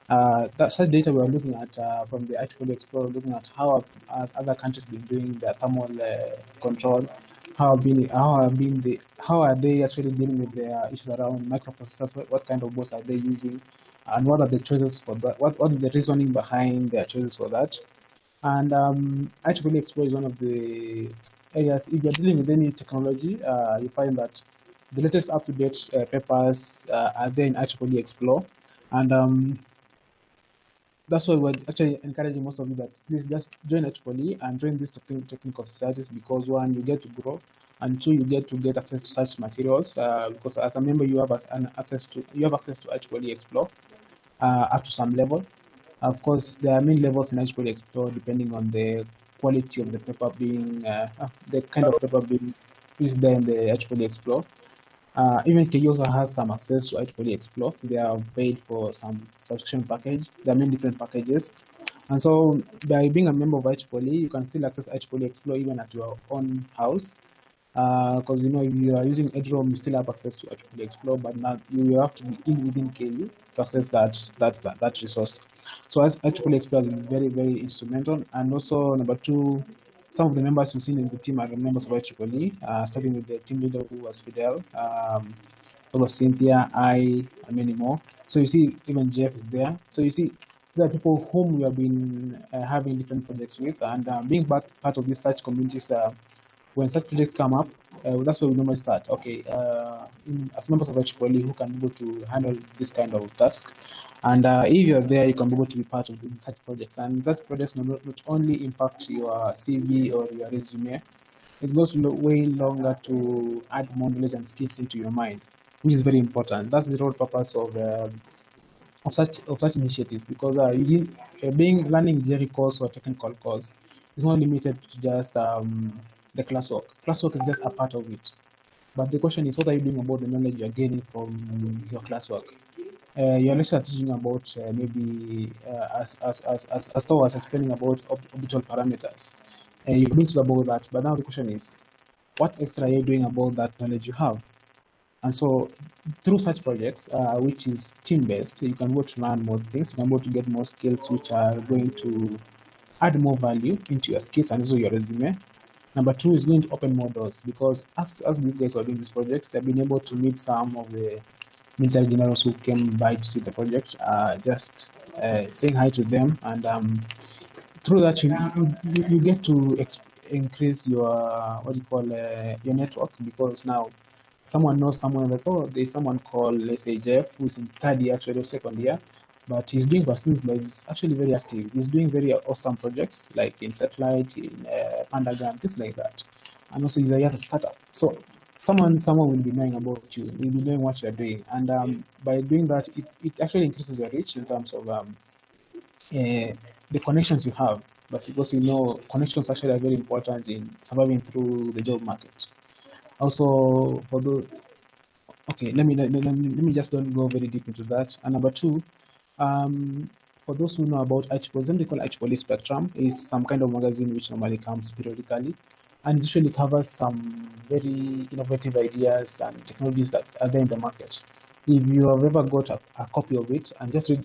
That such data we are looking at from the IEEE Explorer, looking at how other countries been doing their thermal control, how are they actually dealing with their issues around microprocessors, what kind of boards are they using, and what are the choices for that, what is the reasoning behind their choices for that. And IEEE Explorer is one of the areas, if you're dealing with any technology, you find that the latest up-to-date papers are there in IEEE Explore. And that's why we're actually encouraging most of you that please just join IEEE and join these technical societies, because one, you get to grow, and two, you get access to such materials, because as a member you have access to IEEE Explore up to some level. Of course, there are many levels in IEEE Explore depending on the quality of the paper being, the kind of paper being used there in the IEEE Explore. Even KU also has some access to IEEE Explore. They are paid for some subscription package. There are many different packages. And so by being a member of IEEE, you can still access IEEE Explore even at your own house. Because if you are using EdROM, you still have access to IEEE Explore, but now you have to be within KU to access that resource. So as IEEE Explore is very, very instrumental. And also number two, some of the members you've seen in the team are members of IEEE, starting with the team leader who was Fidel, Cynthia, and many more. So you see, even Jeff is there. So you see, these are people whom we have been having different projects with, and being part of these such communities. When such projects come up, that's where we normally start. Okay, as members of IEEE, who can be able to handle this kind of task, and if you're there, you can be able to be part of such projects. And that projects not only impact your CV or your resume, it goes way longer to add more knowledge and skills into your mind, which is very important. That's the whole purpose of such initiatives, because learning theory course or technical course is not limited to just the classwork. Classwork is just a part of it. But the question is, what are you doing about the knowledge you're gaining from your classwork? Your lecturer teaching about maybe as Thor was explaining about orbital parameters. You've been told about that, but now the question is, what extra are you doing about that knowledge you have? And so through such projects, which is team-based, you can go to learn more things, you can go to get more skills which are going to add more value into your skills and also your resume. Number two is going to open more doors, because as these guys are doing these projects, they've been able to meet some of the military generals who came by to see the project, just saying hi to them, and through that you get to increase your your network, because now someone knows someone like, oh, there's someone called, let's say, Jeff, who's in third year actually or second year, but he's doing vaccines, but he's actually very active. He's doing very awesome projects like in satellite, in Pandagram, things like that. And also he's a startup. So someone will be knowing about you, will be knowing what you're doing. And by doing that, it actually increases your reach in terms of the connections you have. But because connections actually are very important in surviving through the job market. Also, for those, okay, let me just don't go very deep into that. And number two, for those who know about IEEE, they call IEEE Spectrum, is some kind of magazine which normally comes periodically, and it usually covers some very innovative ideas and technologies that are there in the market. If you have ever got a copy of it and just read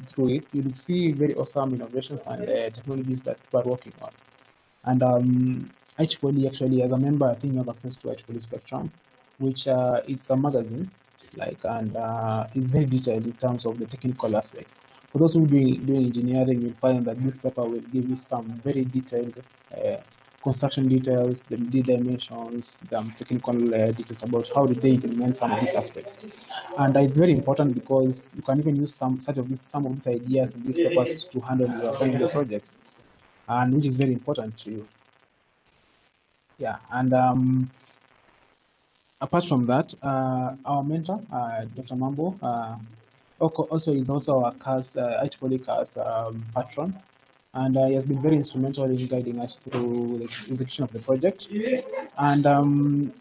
through it, you will see very awesome innovations and technologies that we are working on. And IEEE actually, as a member, I think you have access to IEEE Spectrum, which is a magazine, and it's very detailed in terms of the technical aspects. For those who are doing engineering, you'll find that this paper will give you some very detailed construction details, the dimensions, the technical details about how they implement some of these aspects. And it's very important because you can even use some of these ideas in these papers to handle your final projects, and which is very important to you. Yeah, and apart from that, our mentor, Dr. Mambo, also is also our IEEE CAS patron, and he has been very instrumental in guiding us through the execution of the project. And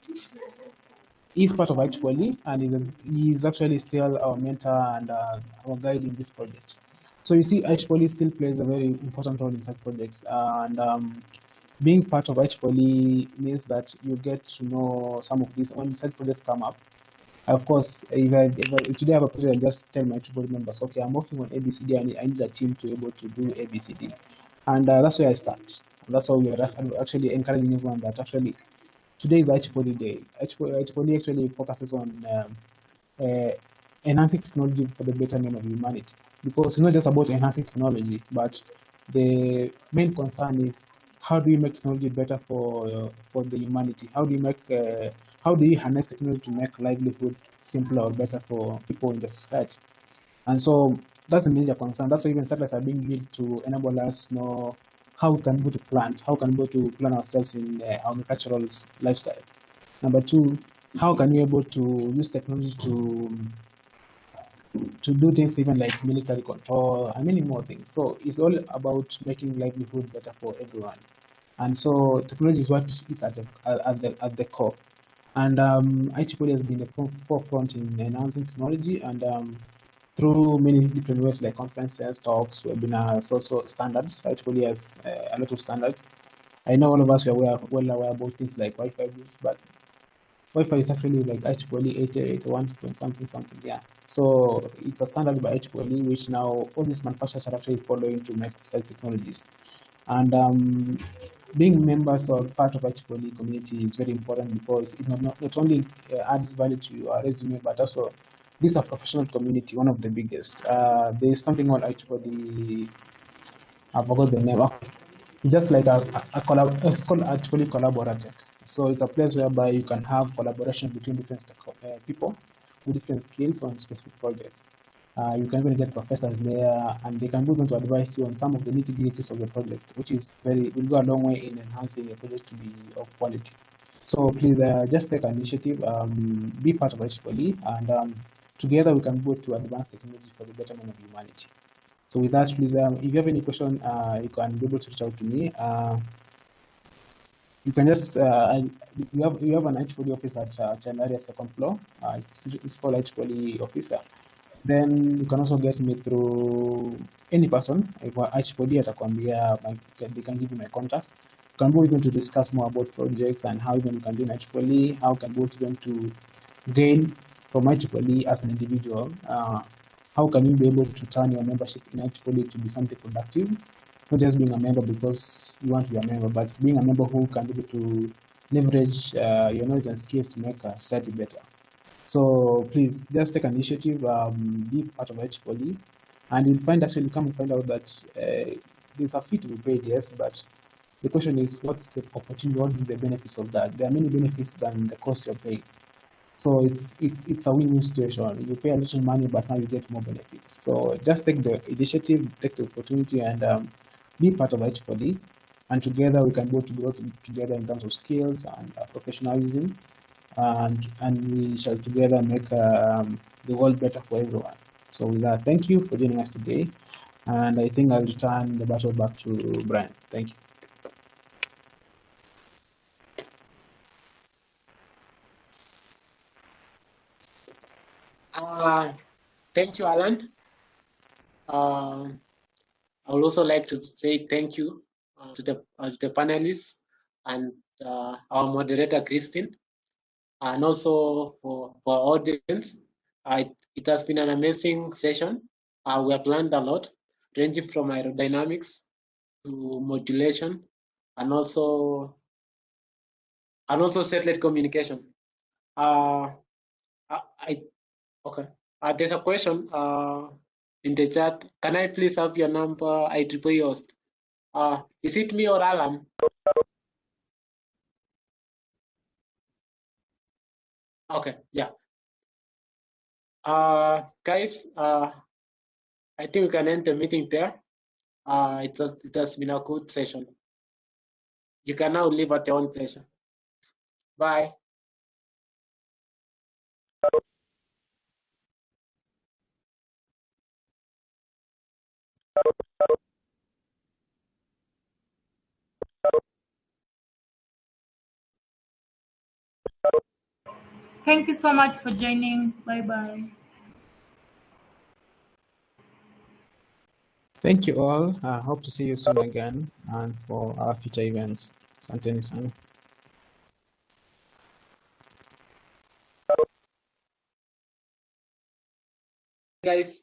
he's part of IEEE, and he's actually still our mentor and our guide in this project. So you see, IEEE still plays a very important role in such projects, and being part of IEEE means that you get to know some of these when such projects come up. Of course, if today I have a project, I just tell my IEEE members, okay, I'm working on ABCD, and I need a team to be able to do ABCD. And that's where I start. And that's how we are actually encouraging everyone that actually today is IEEE Day. IEEE actually focuses on enhancing technology for the betterment of humanity. Because it's not just about enhancing technology, but the main concern is how do you make technology better for the humanity? How do you harness technology to make livelihood simpler or better for people in the society? And so that's a major concern. That's why even satellites are being built to enable us know how we can go to plant, how can we go to plan ourselves in our agricultural lifestyle. Number two, how can we be able to use technology to do things even like military control and many more things. So it's all about making livelihood better for everyone. And so technology is what is at the core. And IEEE has been the forefront in enhancing technology, and through many different ways like conferences, talks, webinars, also standards. IEEE has a lot of standards. I know all of us are well aware about things like Wi-Fi, but Wi-Fi is actually like IEEE 881 something, yeah. So it's a standard by IEEE, which now all these manufacturers are actually following to make such technologies. And being members or part of IEEE community is very important because it not only adds value to your resume, but also this is a professional community, one of the biggest. There is something called IEEE, I forgot the name. It's just like it's called IEEE Collaborative. So it's a place whereby you can have collaboration between different people with different skills on specific projects. You can even get professors there, and they can go on to advise you on some of the nitty-gritties of the project, which is will go a long way in enhancing a project to be of quality. So please just take an initiative, be part of IEEE, and together we can go to advanced technology for the betterment of humanity. So with that, please, if you have any question, you can be able to reach out to me. you can just you have an HPOD office at Chandaria second floor. It's called HPOD officer. Then you can also get me through any person. If HPOD atakwambia, they can give you my contact. You can go with them to discuss more about projects and how even you can do in HPOD, how you can go to them to gain from HPOD as an individual. How can you be able to turn your membership in HPOD to be something productive? Not just being a member because you want to be a member, but being a member who can be able to leverage your knowledge and skills to make a society better. So please just take an initiative, be part of HPOD, and you'll find out that there's a fee to be paid, yes, but the question is, what's the opportunity, what is the benefits of that? There are many benefits than the cost you're paying. So it's a win-win situation. You pay a little money, but now you get more benefits. So just take the initiative, take the opportunity, and be part of HPOD. And together we can both grow together in terms of skills and professionalism, and we shall together make the world better for everyone. So with that, thank you for joining us today, and I think I'll return the battle back to Brian. Thank you. Thank you, Alan. I would also like to say thank you to the panelists and our moderator, Christine, and also for our audience. It has been an amazing session. We have learned a lot, ranging from aerodynamics to modulation, and also satellite communication. Okay. There's a question in the chat. Can I please have your number, IEEE host? Is it me or Alan? Okay, yeah. Guys, I think we can end the meeting there. It has been a good session. You can now leave at your own pleasure. Bye. Thank you so much for joining. Bye-bye. Thank you all. Hope to see you soon again and for our future events. Asanteni sana. Guys.